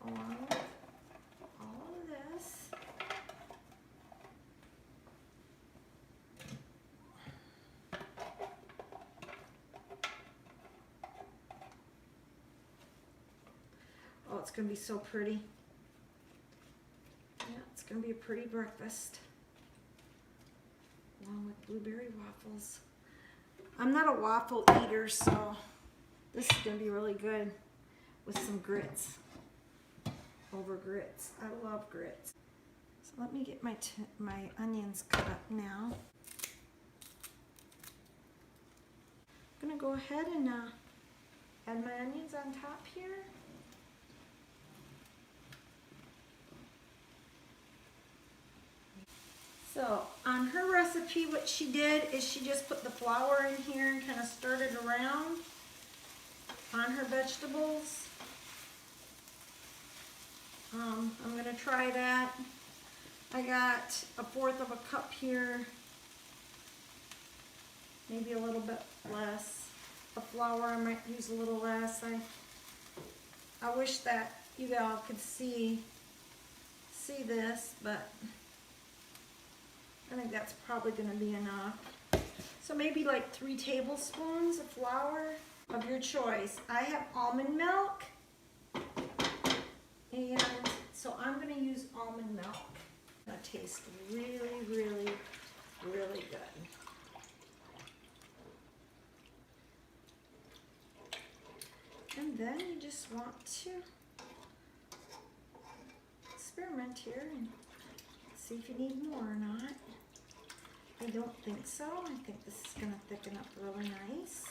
along with all of this. Oh, it's gonna be so pretty. Yeah, it's gonna be a pretty breakfast, along with blueberry waffles. I'm not a waffle eater, so this is gonna be really good with some grits, over grits. I love grits. So let me get my onions cut up now. I'm gonna go ahead and add my onions on top here. So on her recipe, what she did is she just put the flour in here and kind of stirred it around on her vegetables. I'm gonna try that. I got 1/4 of a cup here, maybe a little bit less. Of flour, I might use a little less. I wish that you all could see this, but I think that's probably going to be enough. So maybe like 3 tablespoons of flour of your choice. I have almond milk, and so I'm going to use almond milk. That tastes really, really, really good. And then you just want to experiment here and see if you need more or not. I don't think so. I think this is going to thicken up really nice.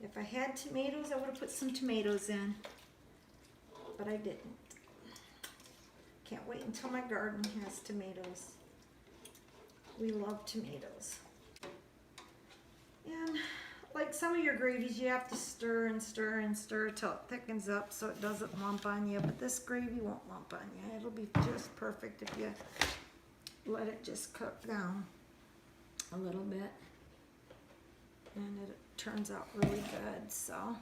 If I had tomatoes, I would have put some tomatoes in, but I didn't. Can't wait until my garden has tomatoes. We love tomatoes. And like some of your gravies, you have to stir and stir and stir till it thickens up so it doesn't lump on you. But this gravy won't lump on you. It'll be just perfect if you let it just cook down a little bit. And it turns out really good. So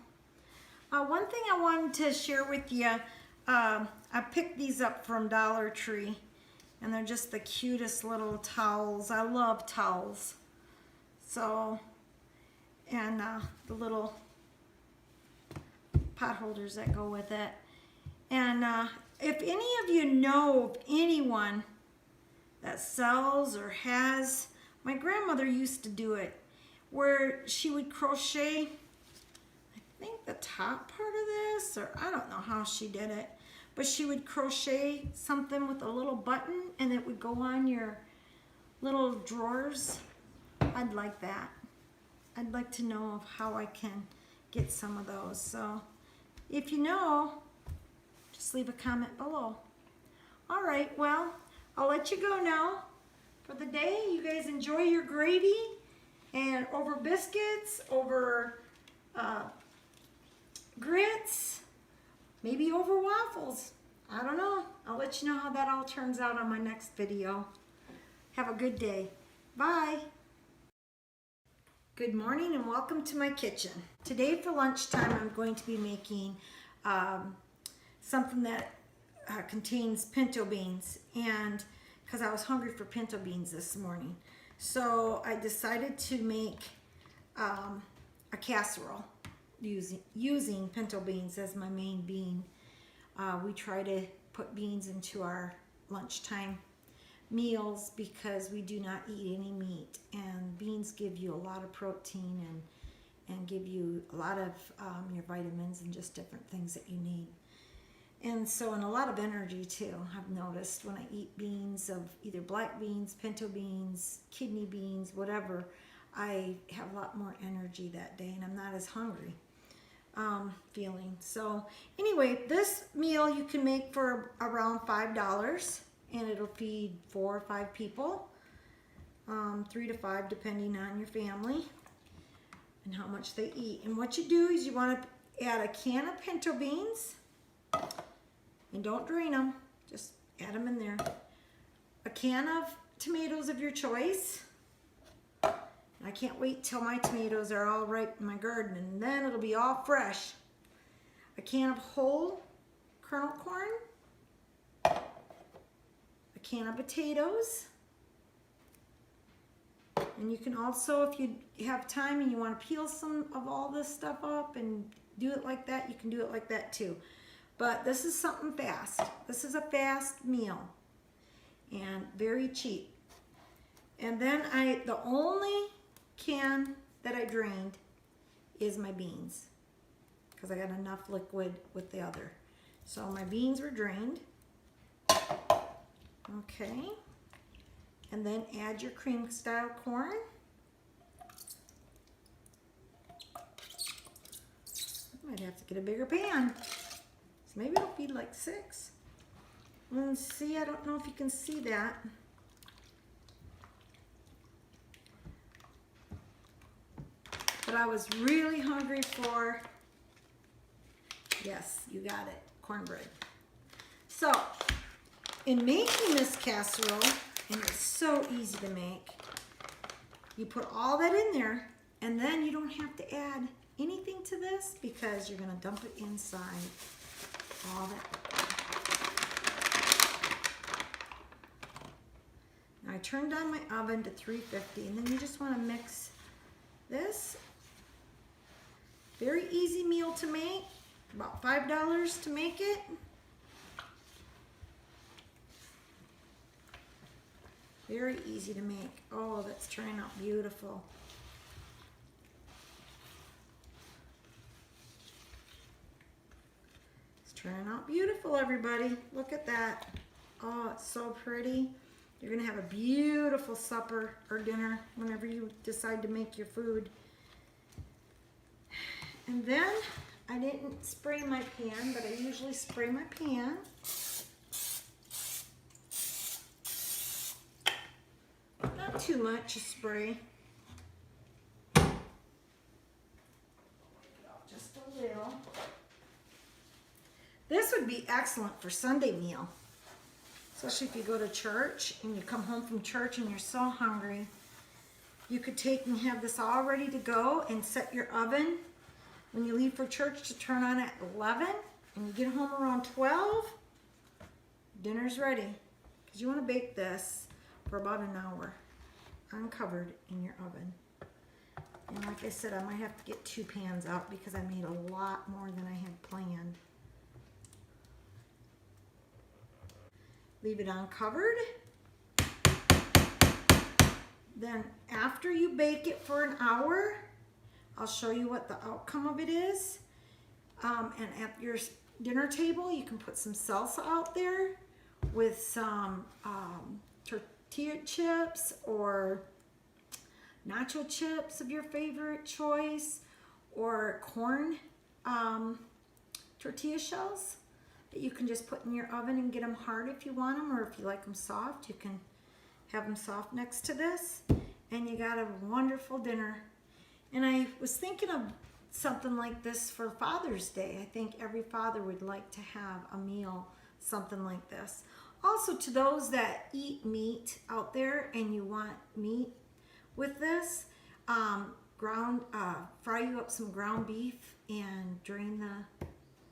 one thing I wanted to share with you, I picked these up from Dollar Tree. And they're just the cutest little towels. I love towels. So... and the little pot holders that go with it. And if any of you know of anyone that sells or has, my grandmother used to do it, where she would crochet, I think the top part of this, or I don't know how she did it, but she would crochet something with a little button and it would go on your little drawers. I'd like that. I'd like to know of how I can get some of those. So if you know, just leave a comment below. All right, well, I'll let you go now for the day. You guys enjoy your gravy, and over biscuits, over grits, maybe over waffles. I don't know. I'll let you know how that all turns out on my next video. Have a good day. Bye. Good morning and welcome to my kitchen. Today for lunchtime I'm going to be making something that contains pinto beans, and because I was hungry for pinto beans this morning. So I decided to make a casserole using pinto beans as my main bean. We try to put beans into our lunchtime meals because we do not eat any meat, and beans give you a lot of protein and give you a lot of your vitamins and just different things that you need. And so, and a lot of energy too, I've noticed when I eat beans of either black beans, pinto beans, kidney beans, whatever, I have a lot more energy that day and I'm not as hungry feeling. So anyway, this meal you can make for around $5 and it'll feed 4 or 5 people, 3 to 5 depending on your family and how much they eat. And what you do is you want to add a can of pinto beans. And don't drain them, just add them in there. A can of tomatoes of your choice. I can't wait till my tomatoes are all ripe in my garden and then it'll be all fresh. A can of whole kernel corn. A can of potatoes. And you can also, if you have time and you want to peel some of all this stuff up and do it like that, you can do it like that too. But this is something fast. This is a fast meal and very cheap. And then the only can that I drained is my beans because I got enough liquid with the other. So my beans were drained. Okay. And then add your cream style corn. I might have to get a bigger pan. So maybe it'll feed like 6. Let's see, I don't know if you can see that. But I was really hungry for, yes, you got it, cornbread. So, in making this casserole, and it's so easy to make, you put all that in there, and then you don't have to add anything to this because you're gonna dump it inside. All that. Now I turned on my oven to 350 and then you just want to mix this. Very easy meal to make, about $5 to make it. Very easy to make. Oh, that's turning out beautiful. Turning out beautiful, everybody. Look at that. Oh, it's so pretty. You're gonna have a beautiful supper or dinner whenever you decide to make your food. And then I didn't spray my pan, but I usually spray my pan. Not too much a spray. Just a little. This would be excellent for Sunday meal, especially if you go to church and you come home from church and you're so hungry. You could take and have this all ready to go and set your oven when you leave for church to turn on at 11 and you get home around 12, dinner's ready. Because you want to bake this for about an hour uncovered in your oven. And like I said, I might have to get 2 pans out because I made a lot more than I had planned. Leave it uncovered. Then after you bake it for an hour, I'll show you what the outcome of it is. And at your dinner table, you can put some salsa out there with some tortilla chips or nacho chips of your favorite choice, or corn tortilla shells that you can just put in your oven and get them hard if you want them, or if you like them soft, you can have them soft next to this, and you got a wonderful dinner. And I was thinking of something like this for Father's Day. I think every father would like to have a meal, something like this. Also, to those that eat meat out there and you want meat with this, fry you up some ground beef and drain the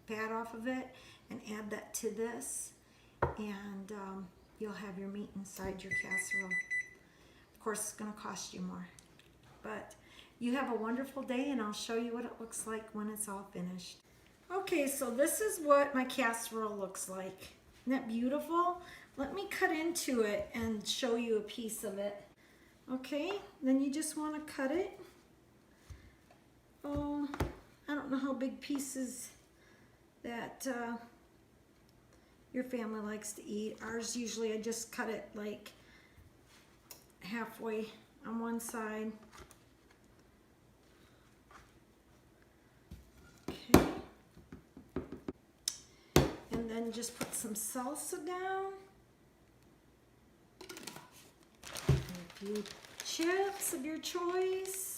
fat off of it and add that to this, and you'll have your meat inside your casserole. Of course, it's going to cost you more, but you have a wonderful day, and I'll show you what it looks like when it's all finished. Okay, so this is what my casserole looks like. Isn't that beautiful? Let me cut into it and show you a piece of it. Okay, then you just want to cut it. Oh, I don't know how big pieces that your family likes to eat. Ours usually I just cut it like halfway on one side. Okay. And then just put some salsa down. And a few chips of your choice.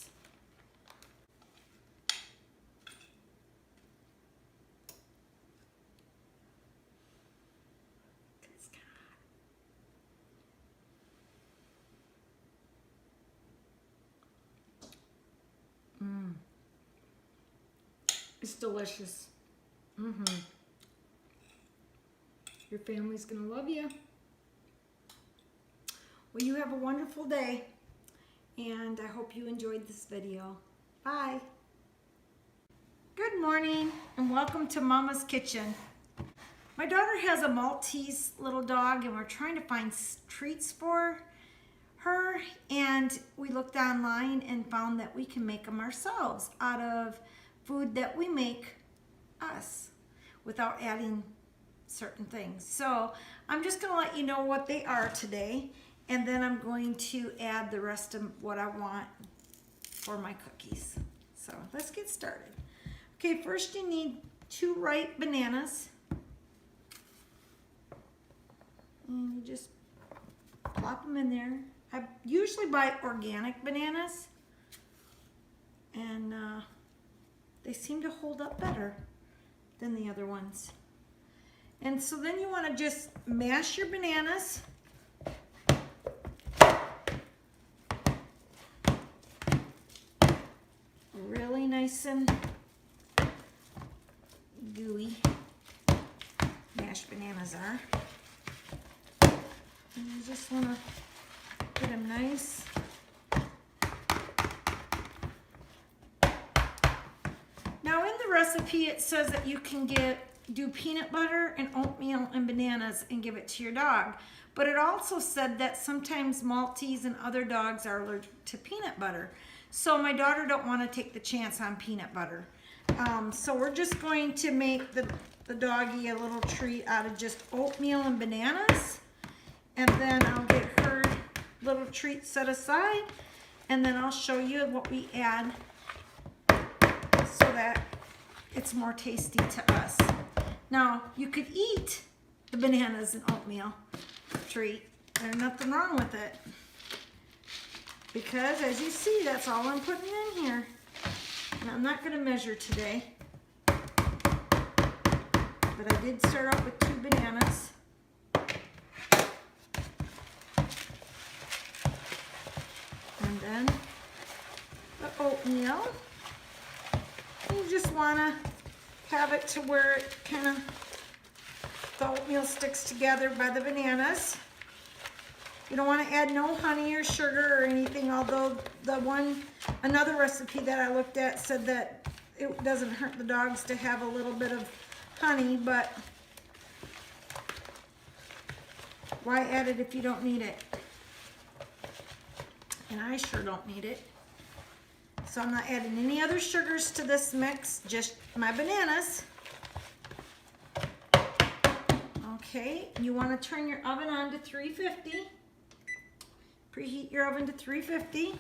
It's delicious. Your family's gonna love you. Well, you have a wonderful day, and I hope you enjoyed this video. Bye. Good morning, and welcome to Mama's Kitchen. My daughter has a Maltese little dog, and we're trying to find treats for her, and we looked online and found that we can make them ourselves out of food that we make us without adding certain things. So I'm just going to let you know what they are today, and then I'm going to add the rest of what I want for my cookies. So let's get started. Okay, first you need 2 ripe bananas, and you just plop them in there. I usually buy organic bananas, and they seem to hold up better than the other ones. And so then you want to just mash your bananas. Really nice and gooey. Mashed bananas are. And you just want to get them nice. Now in the recipe it says that you can do peanut butter and oatmeal and bananas and give it to your dog. But it also said that sometimes Maltese and other dogs are allergic to peanut butter. So my daughter don't want to take the chance on peanut butter. So we're just going to make the doggy a little treat out of just oatmeal and bananas. And then I'll get her little treat set aside. And then I'll show you what we add so that it's more tasty to us. Now, you could eat the bananas and oatmeal treat. There's nothing wrong with it. Because, as you see, that's all I'm putting in here. And I'm not going to measure today. But I did start off with 2 bananas. And then the oatmeal. You just want to have it to where it kind of, the oatmeal sticks together by the bananas. You don't want to add no honey or sugar or anything, although another recipe that I looked at said that it doesn't hurt the dogs to have a little bit of honey, but why add it if you don't need it? And I sure don't need it. So I'm not adding any other sugars to this mix, just my bananas. Okay, you want to turn your oven on to 350. Preheat your oven to 350.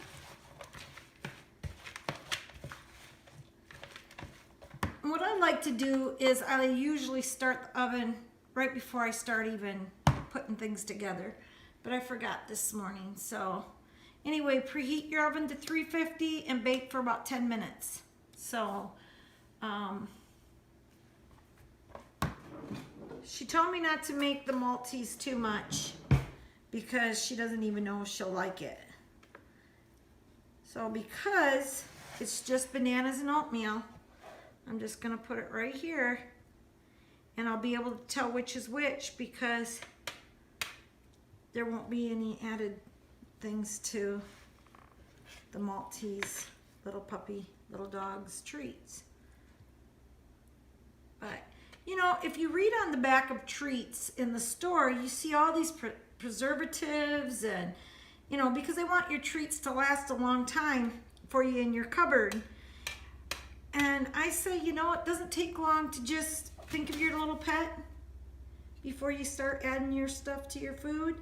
And what I like to do is I usually start the oven right before I start even putting things together. But I forgot this morning, so anyway, preheat your oven to 350 and bake for about 10 minutes. So, she told me not to make the Maltese too much because she doesn't even know if she'll like it. So because it's just bananas and oatmeal, I'm just gonna put it right here, and I'll be able to tell which is which because there won't be any added things to the Maltese little puppy, little dog's treats. But, you know, if you read on the back of treats in the store, you see all these preservatives and, you know, because they want your treats to last a long time for you in your cupboard. And I say, you know, it doesn't take long to just think of your little pet. before you start adding your stuff to your food,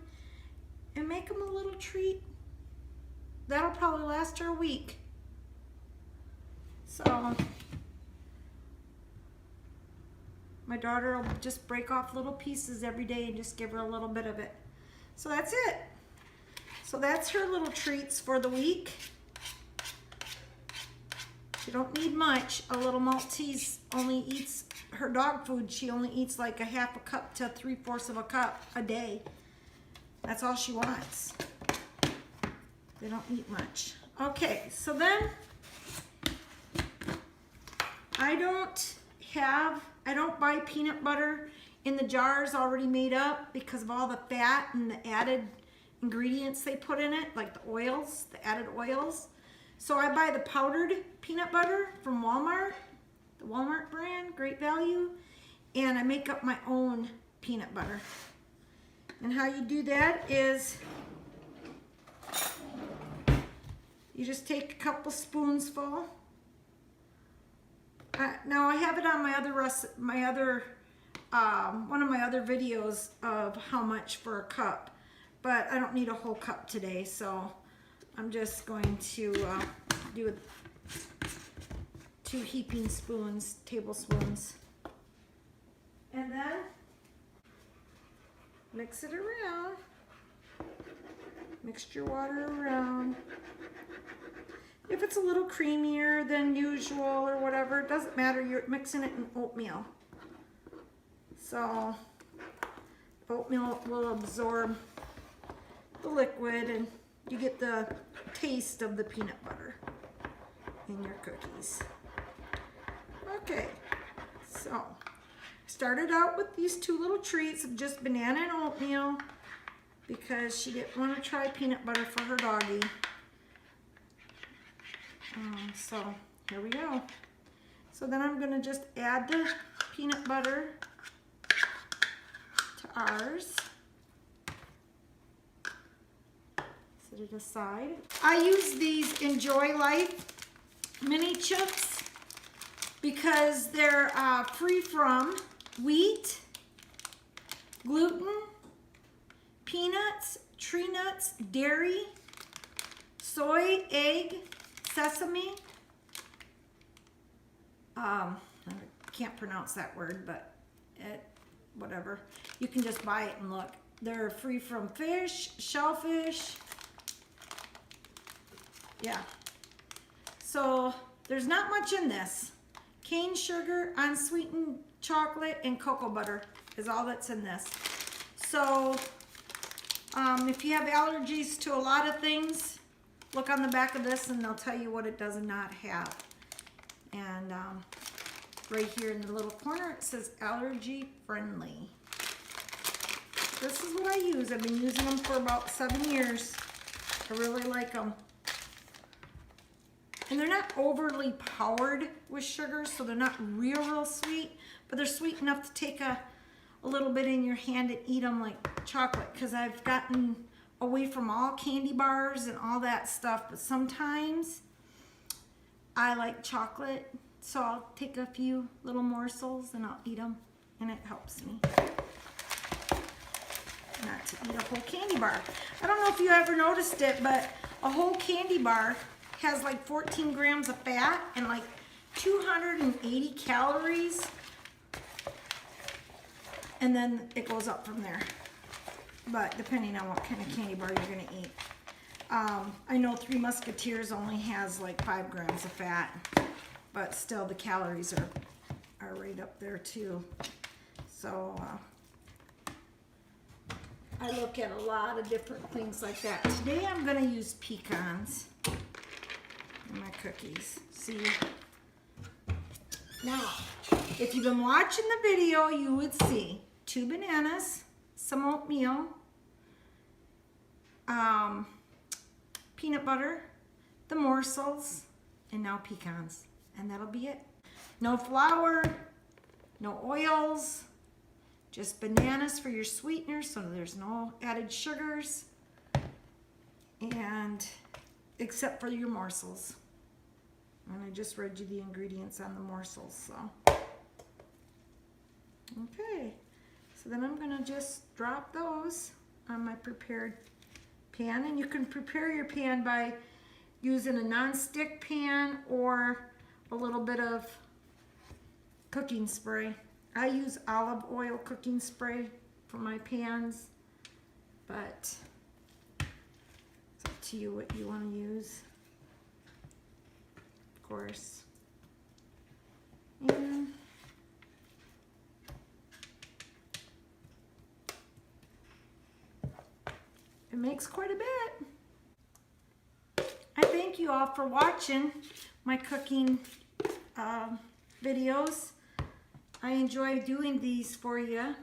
and make them a little treat. That'll probably last her a week. So my daughter will just break off little pieces every day and just give her a little bit of it. So that's it. So that's her little treats for the week. You don't need much. A little Maltese only eats her dog food. She only eats like a half a cup to 3/4 of a cup a day. That's all she wants. They don't eat much. Okay, so then I don't buy peanut butter in the jars already made up because of all the fat and the added ingredients they put in it, like the oils, the added oils. So I buy the powdered peanut butter from Walmart, the Walmart brand, great value, and I make up my own peanut butter. And how you do that is you just take a couple spoonsful. Now I have it on my other one of my other videos of how much for a cup, but I don't need a whole cup today, so I'm just going to do 2 heaping spoons, tablespoons, and then mix it around. Mix your water around. If it's a little creamier than usual or whatever, it doesn't matter. You're mixing it in oatmeal. So oatmeal will absorb the liquid and you get the taste of the peanut butter in your cookies. Okay, so started out with these 2 little treats of just banana and oatmeal because she didn't want to try peanut butter for her doggy. So here we go. So then I'm going to just add the peanut butter to ours. Set it aside. I use these Enjoy Life mini chips because they're free from wheat, gluten, peanuts, tree nuts, dairy, soy, egg, sesame. I can't pronounce that word, but whatever. You can just buy it and look. They're free from fish, shellfish. Yeah. So there's not much in this. Cane sugar, unsweetened chocolate, and cocoa butter is all that's in this. So if you have allergies to a lot of things, look on the back of this and they'll tell you what it does not have. And right here in the little corner it says allergy friendly. This is what I use. I've been using them for about 7 years. I really like them. And they're not overly powered with sugar, so they're not real sweet, but they're sweet enough to take a little bit in your hand and eat them like chocolate, because I've gotten away from all candy bars and all that stuff, but sometimes I like chocolate, so I'll take a few little morsels and I'll eat them, and it helps me not to eat a whole candy bar. I don't know if you ever noticed it, but a whole candy bar has like 14 grams of fat and like 280 calories, and then it goes up from there, but depending on what kind of candy bar you're gonna eat. I know Three Musketeers only has like 5 grams of fat, but still the calories are right up there too. So I look at a lot of different things like that. Today I'm gonna use pecans in my cookies. See? Now, if you've been watching the video, you would see 2 bananas, some oatmeal, peanut butter, the morsels, and now pecans. And that'll be it. No flour, no oils, just bananas for your sweetener, so there's no added sugars, and except for your morsels. And I just read you the ingredients on the morsels, so. Okay, so So then I'm gonna just drop those on my prepared pan, and you can prepare your pan by using a non-stick pan or a little bit of cooking spray. I use olive oil cooking spray for my pans, but it's up to you what you want to use, of course. And it makes quite a bit. I thank you all for watching my cooking videos. I enjoy doing these for you.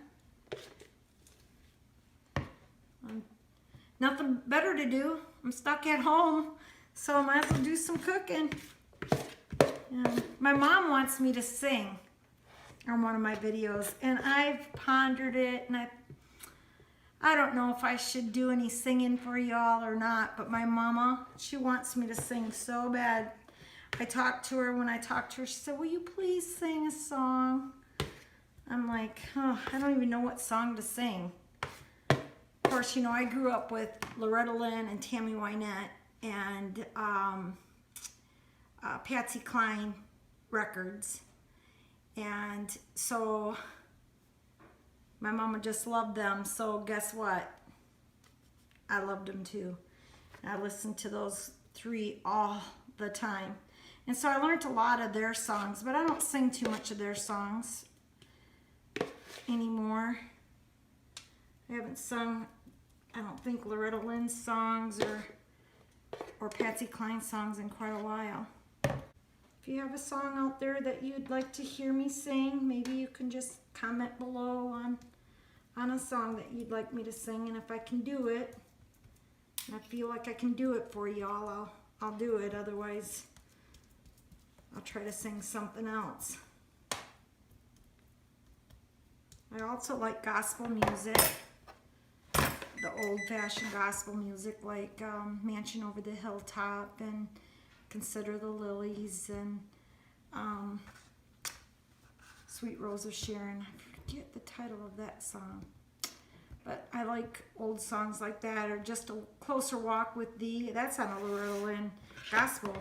Nothing better to do. I'm stuck at home, so I might as well do some cooking. My mom wants me to sing on one of my videos, and I've pondered it, and I don't know if I should do any singing for y'all or not, but my mama, she wants me to sing so bad. I talked to her, when I talked to her, she said, will you please sing a song? I'm like, oh, I don't even know what song to sing. Of course, you know, I grew up with Loretta Lynn and Tammy Wynette and Patsy Cline records. And so my mama just loved them, so guess what? I loved them too. I listened to those three all the time. And so I learned a lot of their songs, but I don't sing too much of their songs anymore. I haven't sung, I don't think, Loretta Lynn's songs or Patsy Cline songs in quite a while. If you have a song out there that you'd like to hear me sing, maybe you can just comment below on a song that you'd like me to sing, and if I can do it, and I feel like I can do it for y'all, I'll do it. Otherwise, I'll try to sing something else. I also like gospel music, the old-fashioned gospel music, like Mansion Over the Hilltop and Consider the Lilies and Sweet Rose of Sharon. I forget the title of that song, but I like old songs like that, or Just a Closer Walk with Thee. That's on a Loretta Lynn gospel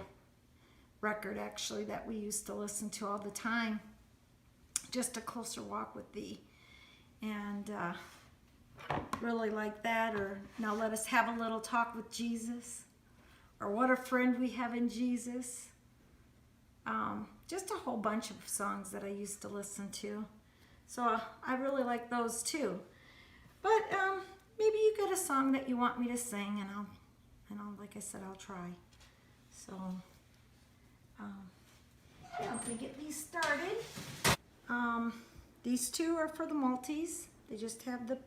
record, actually, that we used to listen to all the time. Just a Closer Walk with Thee. And really like that, or Now Let Us Have a Little Talk with Jesus, or What a Friend We Have in Jesus. Just a whole bunch of songs that I used to listen to. So I really like those too. But maybe you got a song that you want me to sing, and I'll, like I said, I'll try. So yeah, I'm gonna get these started. These two are for the Maltese. They just have the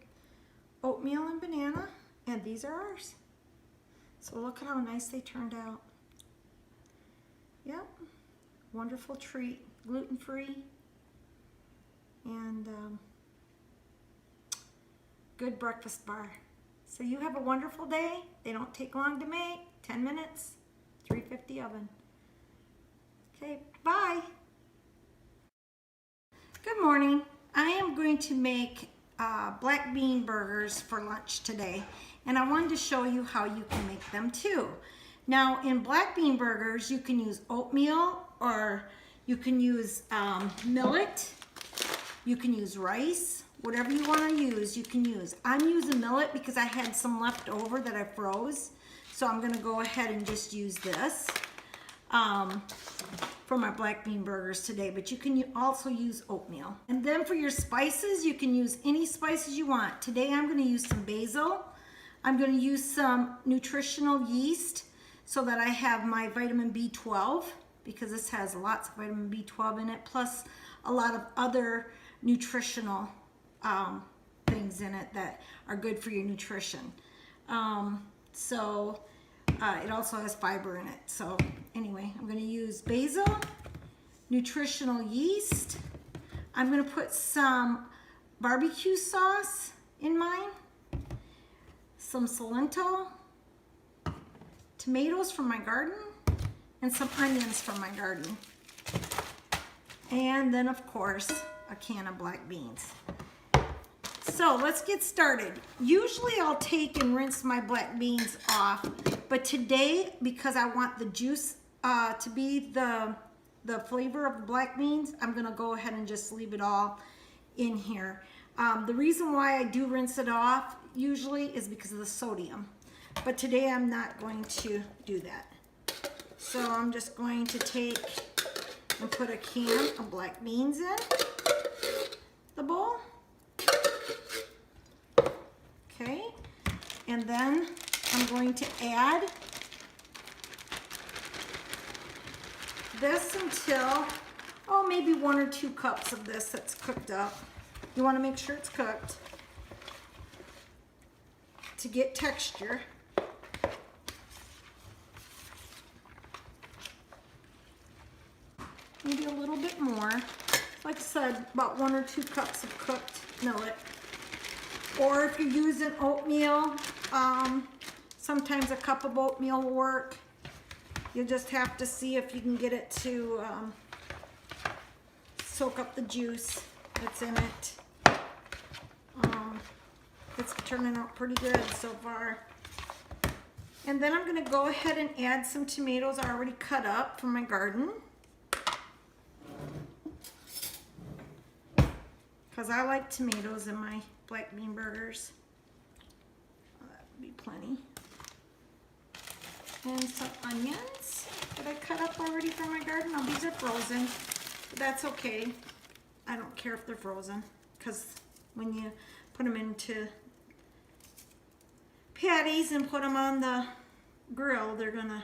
oatmeal and banana, and these are ours. So look at how nice they turned out. Yep, wonderful treat, gluten-free, and good breakfast bar. So you have a wonderful day. They don't take long to make, 10 minutes, 350 oven. Okay, bye. Good morning. I am going to make black bean burgers for lunch today, and I wanted to show you how you can make them too. Now, in black bean burgers, you can use oatmeal, or you can use millet, you can use rice, whatever you want to use, you can use. I'm using millet because I had some left over that I froze, so I'm going to go ahead and just use this for my black bean burgers today, but you can also use oatmeal. And then for your spices, you can use any spices you want. Today I'm going to use some basil. I'm going to use some nutritional yeast so that I have my vitamin B12, because this has lots of vitamin B12 in it, plus a lot of other nutritional things in it that are good for your nutrition. It also has fiber in it. So anyway, I'm going to use basil, nutritional yeast. I'm going to put some barbecue sauce in mine, some cilantro, tomatoes from my garden, and some onions from my garden. And then, of course, a can of black beans. So let's get started. Usually I'll take and rinse my black beans off, but today, because I want the juice to be the flavor of the black beans, I'm gonna go ahead and just leave it all in here. The reason why I do rinse it off usually is because of the sodium, but today I'm not going to do that. So I'm just going to take and put a can of black beans in the bowl. Okay, and then I'm going to add this until, oh, maybe 1 or 2 cups of this that's cooked up. You want to make sure it's cooked to get texture. Maybe a little bit more. Like I said, about 1 or 2 cups of cooked millet. Or if you're using oatmeal, sometimes a cup of oatmeal will work. You just have to see if you can get it to soak up the juice that's in it. It's turning out pretty good so far. And then I'm going to go ahead and add some tomatoes I already cut up from my garden. Because I like tomatoes in my black bean burgers. That would be plenty. And some onions that I cut up already from my garden. Now these are frozen, but that's okay. I don't care if they're frozen, because when you put them into patties and put them on the grill, they're gonna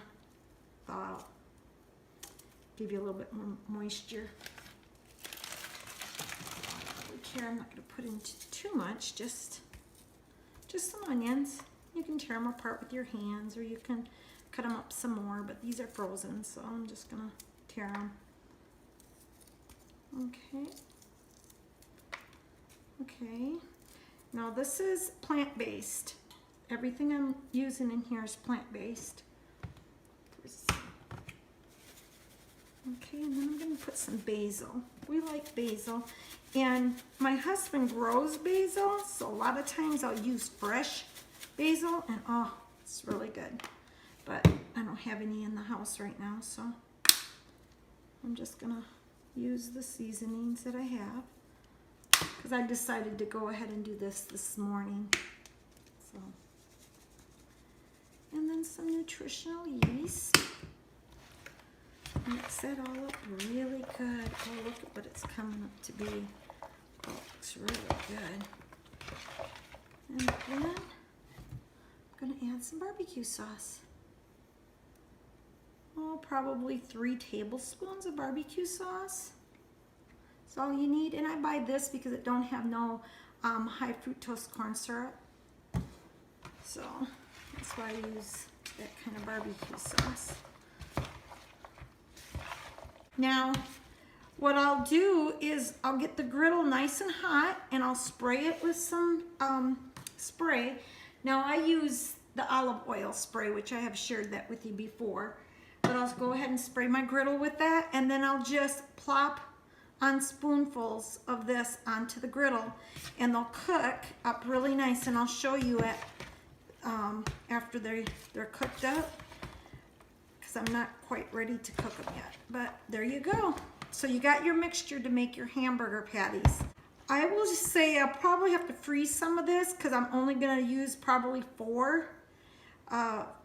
thaw out. Give you a little bit more moisture. Here, I'm not going to put in too much, just some onions. You can tear them apart with your hands, or you can cut them up some more, but these are frozen, so I'm just going to tear them. Okay, now this is plant-based. Everything I'm using in here is plant-based. Okay, and then I'm going to put some basil. We like basil. And my husband grows basil, so a lot of times I'll use fresh basil, and oh, it's really good. But I don't have any in the house right now, so I'm just going to use the seasonings that I have, because I decided to go ahead and do this morning. So, and then some nutritional yeast. Mix that all up really good. Oh, look at what it's coming up to be. Oh, it looks really good. And then I'm going to add some barbecue sauce. Oh, probably 3 tablespoons of barbecue sauce. That's all you need. And I buy this because it don't have no high fructose corn syrup. So that's why I use that kind of barbecue sauce. Now, what I'll do is I'll get the griddle nice and hot, and I'll spray it with some spray. Now, I use the olive oil spray, which I have shared that with you before. But I'll go ahead and spray my griddle with that, and then I'll just plop on spoonfuls of this onto the griddle, and they'll cook up really nice. And I'll show you it after they're cooked up, because I'm not quite ready to cook them yet. But there you go. So you got your mixture to make your hamburger patties. I will just say I'll probably have to freeze some of this, because I'm only going to use probably 4,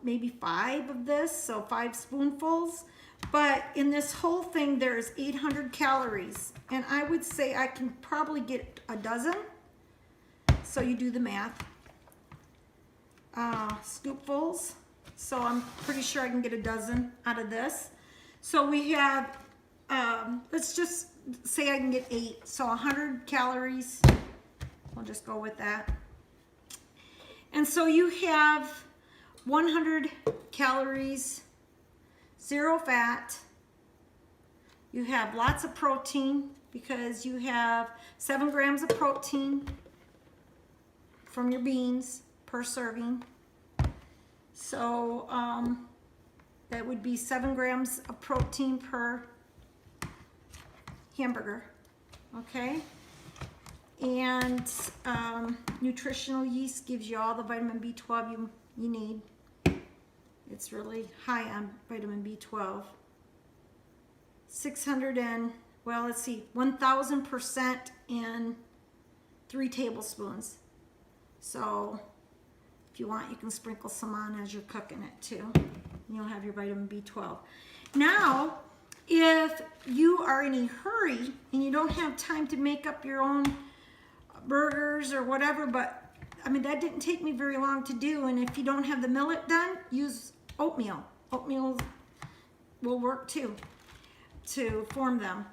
maybe 5 of this, so 5 spoonfuls. But in this whole thing, there's 800 calories, and I would say I can probably get a dozen. So you do the math. Scoopfuls. So I'm pretty sure I can get a dozen out of this. So we have, let's just say I can get 8. So 100 calories. We'll just go with that. And so you have 100 calories, 0 fat. You have lots of protein, because you have 7 grams of protein from your beans per serving. So that would be 7 grams of protein per hamburger. Okay, And nutritional yeast gives you all the vitamin B12 you need. It's really high on vitamin B12. 1000% in 3 tablespoons. So if you want, you can sprinkle some on as you're cooking it too. You'll have your vitamin B12. Now, if you are in a hurry and you don't have time to make up your own burgers or whatever, but I mean, that didn't take me very long to do. And if you don't have the millet done, use oatmeal. Oatmeal will work too to form them.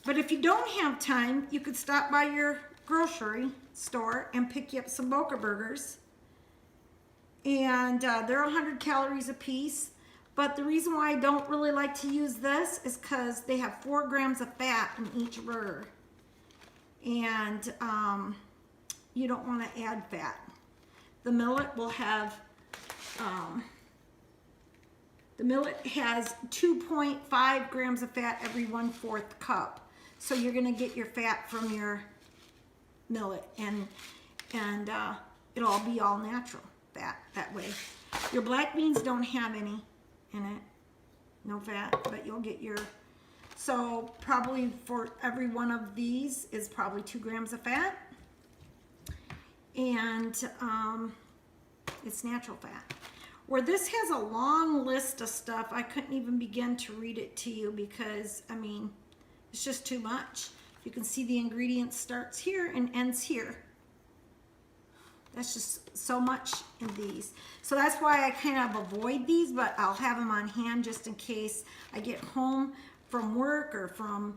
But if you don't have time, you could stop by your grocery store and pick you up some Boca burgers. And they're 100 calories a piece. But the reason why I don't really like to use this is because they have 4 grams of fat in each burger. And you don't want to add fat. The millet will have, the millet has 2.5 grams of fat every 1/4 cup. So you're going to get your fat from your millet, and it'll all be all natural fat that way. Your black beans don't have any in it, no fat, but you'll get your, so probably for every one of these is probably 2 grams of fat, and it's natural fat. Where this has a long list of stuff, I couldn't even begin to read it to you because, I mean, it's just too much. You can see the ingredients starts here and ends here. That's just so much in these. So that's why I kind of avoid these, but I'll have them on hand just in case I get home from work or from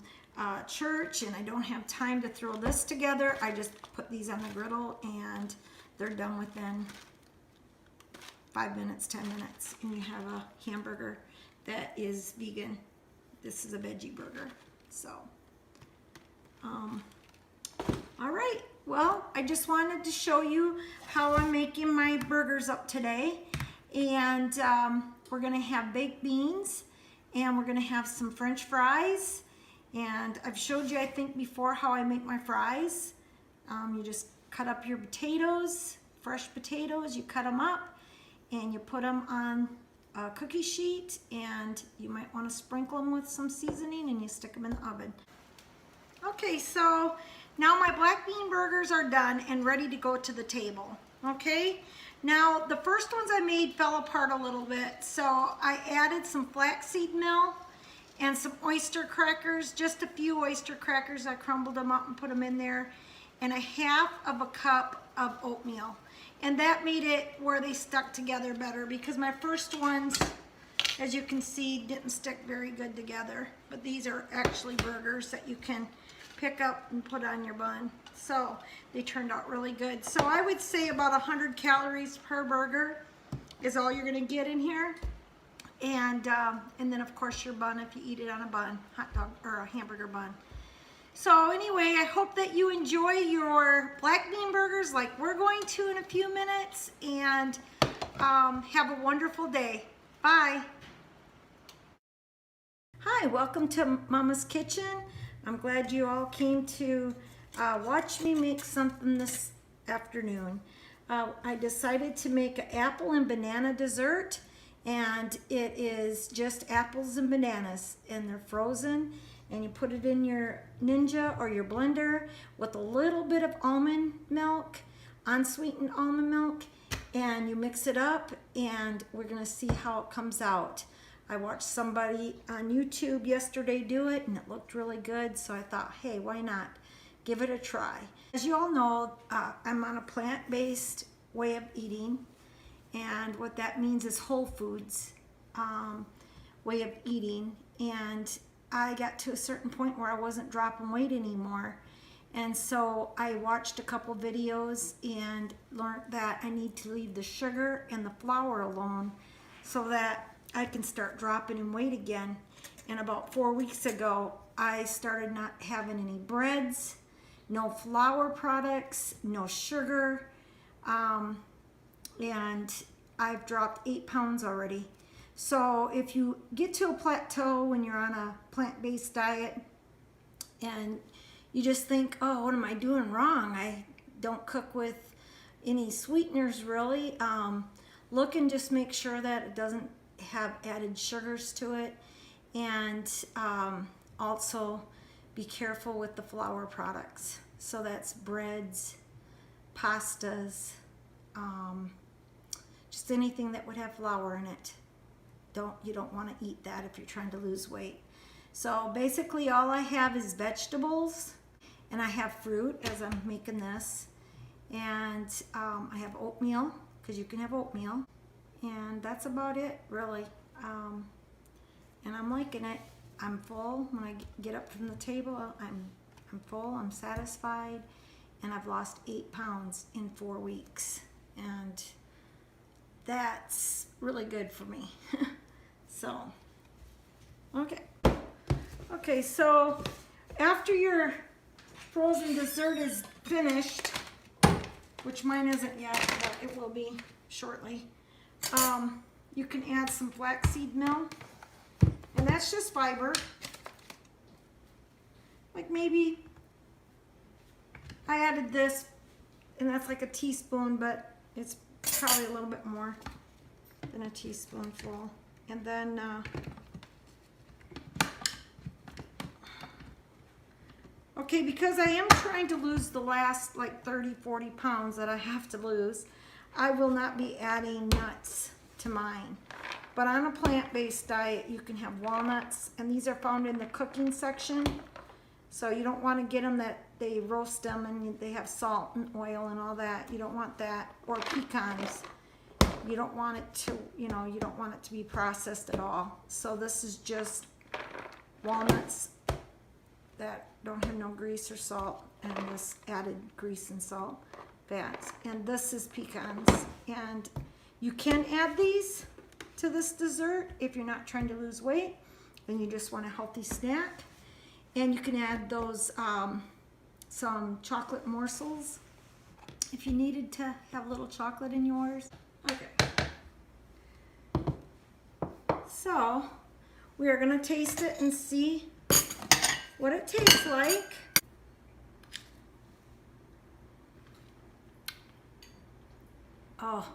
church and I don't have time to throw this together. I just put these on the griddle and they're done within 5 minutes, 10 minutes, and you have a hamburger that is vegan. This is a veggie burger. So, all right. Well, I just wanted to show you how I'm making my burgers up today. And we're gonna have baked beans and we're gonna have some French fries. And I've showed you, I think, before how I make my fries. You just cut up your potatoes, fresh potatoes, you cut them up and you put them on a cookie sheet, and you might want to sprinkle them with some seasoning and you stick them in the oven. Okay, so now my black bean burgers are done and ready to go to the table. Okay, now the first ones I made fell apart a little bit, so I added some flaxseed meal and some oyster crackers, just a few oyster crackers. I crumbled them up and put them in there, and a 1/2 cup of oatmeal. And that made it where they stuck together better, because my first ones, as you can see, didn't stick very good together. But these are actually burgers that you can pick up and put on your bun. So they turned out really good. So I would say about 100 calories per burger is all you're gonna get in here. And then of course your bun if you eat it on a bun, hot dog or a hamburger bun. So anyway, I hope that you enjoy your black bean burgers like we're going to in a few minutes, and have a wonderful day. Bye. Hi, welcome to Mama's Kitchen. I'm glad you all came to watch me make something this afternoon. I decided to make an apple and banana dessert, and it is just apples and bananas, and they're frozen. And you put it in your Ninja or your blender with a little bit of almond milk, unsweetened almond milk, and you mix it up, and we're gonna see how it comes out. I watched somebody on YouTube yesterday do it, and it looked really good, so I thought, hey, why not? Give it a try. As you all know, I'm on a plant-based way of eating, and what that means is whole foods way of eating, and I got to a certain point where I wasn't dropping weight anymore. And so I watched a couple videos and learned that I need to leave the sugar and the flour alone so that I can start dropping in weight again. And about 4 weeks ago, I started not having any breads, no flour products, no sugar, and I've dropped 8 pounds already. So if you get to a plateau when you're on a plant-based diet and you just think, oh, what am I doing wrong? I don't cook with any sweeteners really. Look and just make sure that it doesn't have added sugars to it. And also be careful with the flour products. So that's breads, pastas, just anything that would have flour in it. You don't want to eat that if you're trying to lose weight. So basically all I have is vegetables, and I have fruit as I'm making this, and I have oatmeal, because you can have oatmeal, and that's about it really. And I'm liking it. I'm full. When I get up from the table, I'm full, I'm satisfied, and I've lost 8 pounds in 4 weeks, and that's really good for me. So okay, so after your frozen dessert is finished, which mine isn't yet, but it will be shortly, you can add some flaxseed milk, and that's just fiber. Like maybe I added this, and that's like a teaspoon, but it's probably a little bit more than a teaspoonful. And then okay, because I am trying to lose the last like 30-40 pounds that I have to lose, I will not be adding nuts to mine. But on a plant-based diet, you can have walnuts, and these are found in the cooking section. So you don't want to get them that they roast them and they have salt and oil and all that. You don't want that. Or pecans. You don't want it to, you don't want it to be processed at all. So this is just walnuts that don't have no grease or salt, and this added grease and salt fats. And this is pecans. And you can add these to this dessert if you're not trying to lose weight and you just want a healthy snack. And you can add those some chocolate morsels if you needed to have a little chocolate in yours. Okay, so we are going to taste it and see what it tastes like. Oh,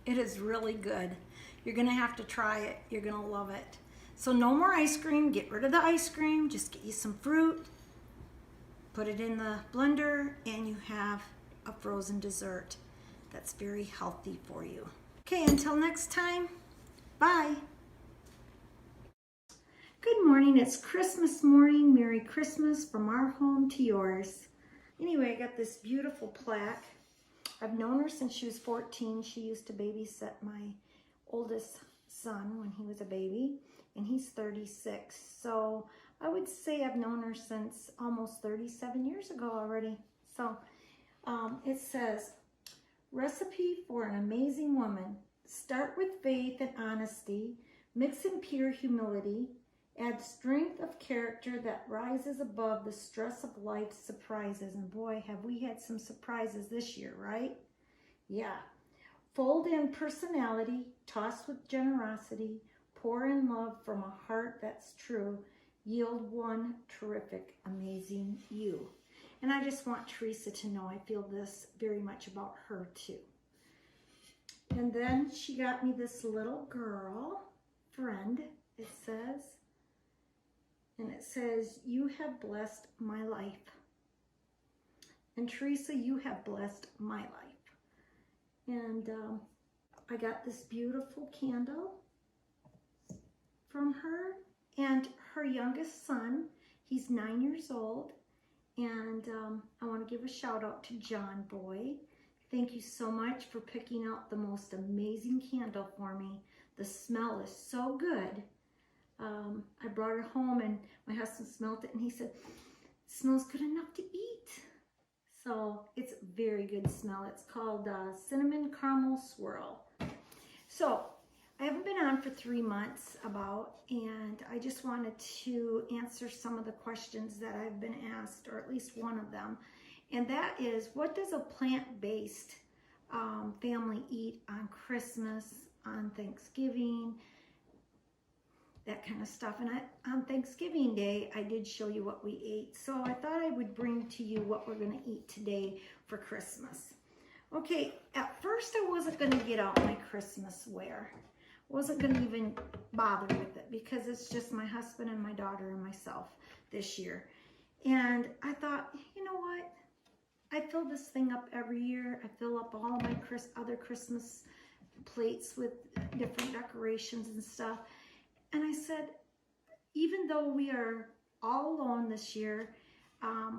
it is really good. You're going to have to try it. You're going to love it. So no more ice cream. Get rid of the ice cream. Just get you some fruit. Put it in the blender, and you have a frozen dessert that's very healthy for you. Okay, until next time, bye. Good morning. It's Christmas morning. Merry Christmas from our home to yours. Anyway, I got this beautiful plaque. I've known her since she was 14. She used to babysit my oldest son when he was a baby, and he's 36. So I would say I've known her since almost 37 years ago already. So it says, recipe for an amazing woman. Start with faith and honesty. Mix in pure humility. Add strength of character that rises above the stress of life's surprises. And boy, have we had some surprises this year, right? Yeah. Fold in personality, toss with generosity, pour in love from a heart that's true, yield one terrific, amazing you. And I just want Teresa to know I feel this very much about her too. And then she got me this little girl friend, it says, and it says, you have blessed my life. And Teresa, you have blessed my life. And I got this beautiful candle from her, and her youngest son, he's 9 years old, and I want to give a shout out to John Boy. Thank you so much for picking out the most amazing candle for me. The smell is so good. I brought it home, and my husband smelled it, and he said, it smells good enough to eat. So it's a very good smell. It's called Cinnamon Caramel Swirl. So I haven't been on for 3 months and I just wanted to answer some of the questions that I've been asked, or at least one of them. And that is, what does a plant-based family eat on Christmas, on Thanksgiving? that kind of stuff. And on Thanksgiving Day, I did show you what we ate. So I thought I would bring to you what we're going to eat today for Christmas. Okay, at first I wasn't going to get out my Christmas wear. Wasn't going to even bother with it because it's just my husband and my daughter and myself this year. And I thought, you know what? I fill this thing up every year. I fill up all of my other Christmas plates with different decorations and stuff. And I said, even though we are all alone this year,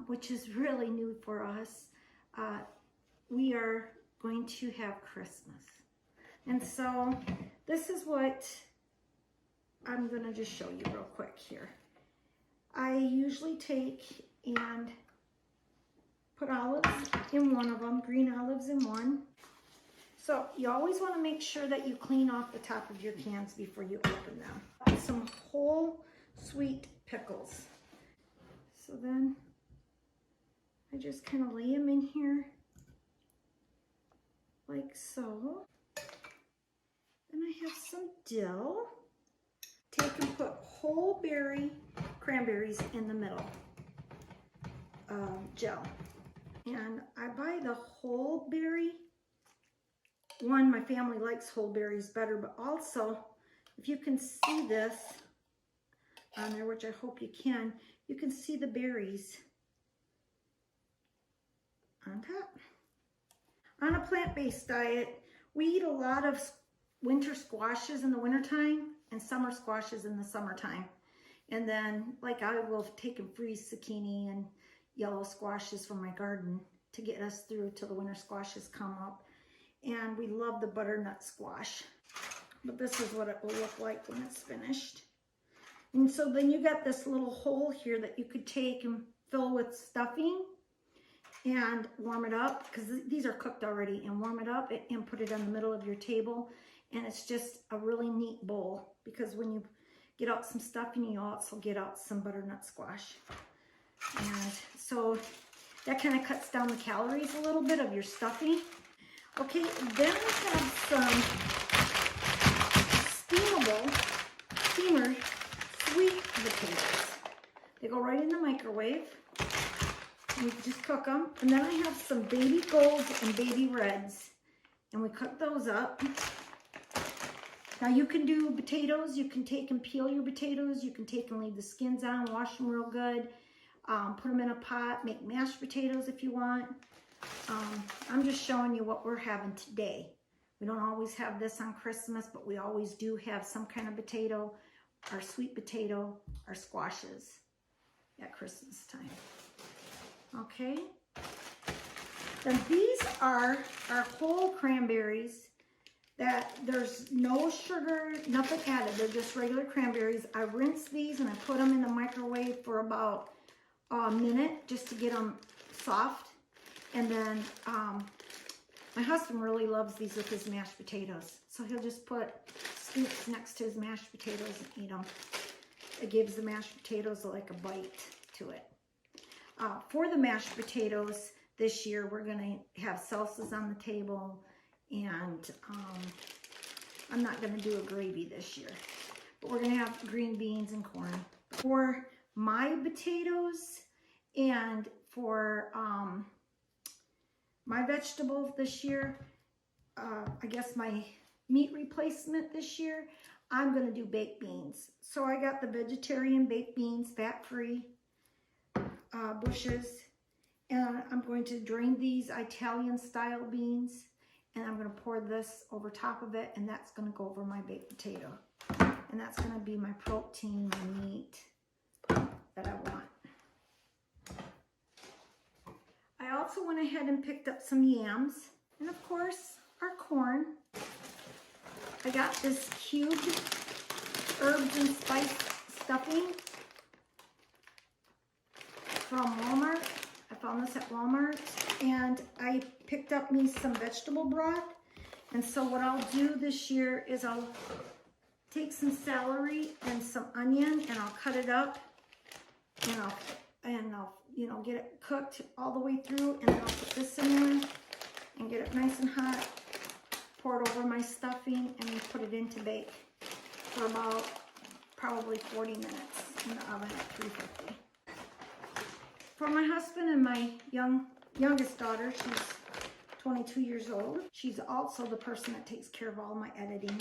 which is really new for us, we are going to have Christmas. And so this is what I'm going to just show you real quick here. I usually take and put olives in one of them, green olives in one. So you always want to make sure that you clean off the top of your cans before you open them. Some whole sweet pickles. So then I just kind of lay them in here like so. Then I have some dill. Take and put whole berry cranberries in the middle gel. And I buy the whole berry. One, my family likes whole berries better, but also, if you can see this on there, which I hope you can see the berries on top. On a plant-based diet, we eat a lot of winter squashes in the wintertime and summer squashes in the summertime. And then, like, I will take and freeze zucchini and yellow squashes from my garden to get us through till the winter squashes come up. And we love the butternut squash. But this is what it will look like when it's finished. And so then you got this little hole here that you could take and fill with stuffing and warm it up, because these are cooked already, and warm it up and put it in the middle of your table. And it's just a really neat bowl, because when you get out some stuffing, you also get out some butternut squash. And so that kind of cuts down the calories a little bit of your stuffing. Okay, then we have some steamer sweet potatoes. They go right in the microwave. You just cook them. And then I have some baby golds and baby reds. And we cook those up. Now you can do potatoes. You can take and peel your potatoes. You can take and leave the skins on, wash them real good. Put them in a pot, make mashed potatoes if you want. I'm just showing you what we're having today. We don't always have this on Christmas, but we always do have some kind of potato, our sweet potato, our squashes at Christmas time. Okay. Then these are our whole cranberries that there's no sugar, nothing added. They're just regular cranberries. I rinse these and I put them in the microwave for about a minute just to get them soft. And then my husband really loves these with his mashed potatoes. So he'll just put scoops next to his mashed potatoes and eat them. It gives the mashed potatoes like a bite to it. For the mashed potatoes this year, we're going to have salsas on the table. And I'm not going to do a gravy this year. But we're going to have green beans and corn. For my potatoes and for my vegetables this year, I guess my meat replacement this year, I'm going to do baked beans. So I got the vegetarian baked beans, fat-free bushes. And I'm going to drain these Italian-style beans. And I'm going to pour this over top of it. And that's going to go over my baked potato. And that's going to be my protein, my meat that I want. I also went ahead and picked up some yams. And of course, our corn. I got this cubed herbs and spice stuffing from Walmart. I found this at Walmart. And I picked up me some vegetable broth. And so what I'll do this year is I'll take some celery and some onion and I'll cut it up. And I'll you know, get it cooked all the way through, and then I'll put this in there and get it nice and hot, pour it over my stuffing, and put it in to bake for about probably 40 minutes in the oven at 350. For my husband and my youngest daughter, she's 22 years old. She's also the person that takes care of all my editing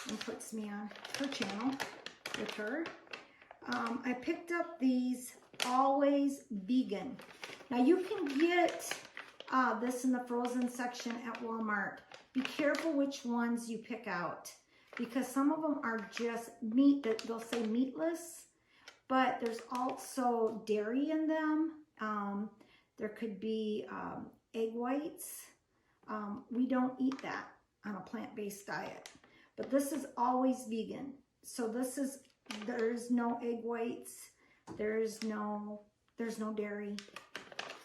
and puts me on her channel with her. I picked up these Always Vegan. Now you can get this in the frozen section at Walmart. Be careful which ones you pick out because some of them are just meat, that they'll say meatless, but there's also dairy in them. There could be egg whites. We don't eat that on a plant-based diet, but this is Always Vegan. So there's no egg whites, there's no dairy,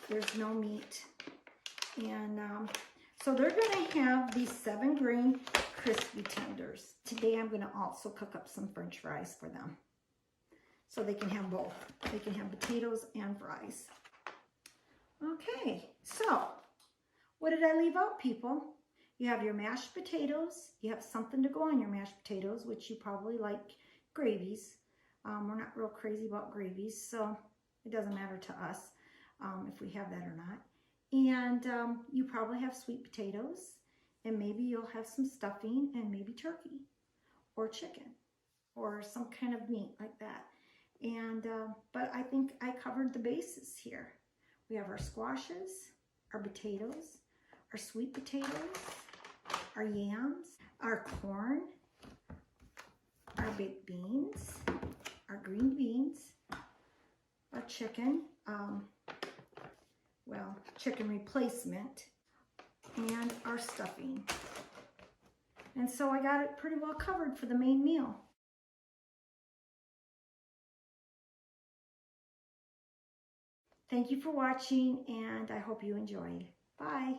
there's no meat. And so they're gonna have these 7-grain crispy tenders. Today I'm gonna also cook up some French fries for them. So they can have both. They can have potatoes and fries. Okay, so what did I leave out, people? You have your mashed potatoes. You have something to go on your mashed potatoes, which you probably like gravies. We're not real crazy about gravies, so it doesn't matter to us if we have that or not. And you probably have sweet potatoes, and maybe you'll have some stuffing and maybe turkey or chicken or some kind of meat like that. And but I think I covered the bases here. We have our squashes, our potatoes, our sweet potatoes, our yams, our corn, our baked beans, our green beans, our chicken, chicken replacement, and our stuffing. And so I got it pretty well covered for the main meal. Thank you for watching, and I hope you enjoyed. Bye.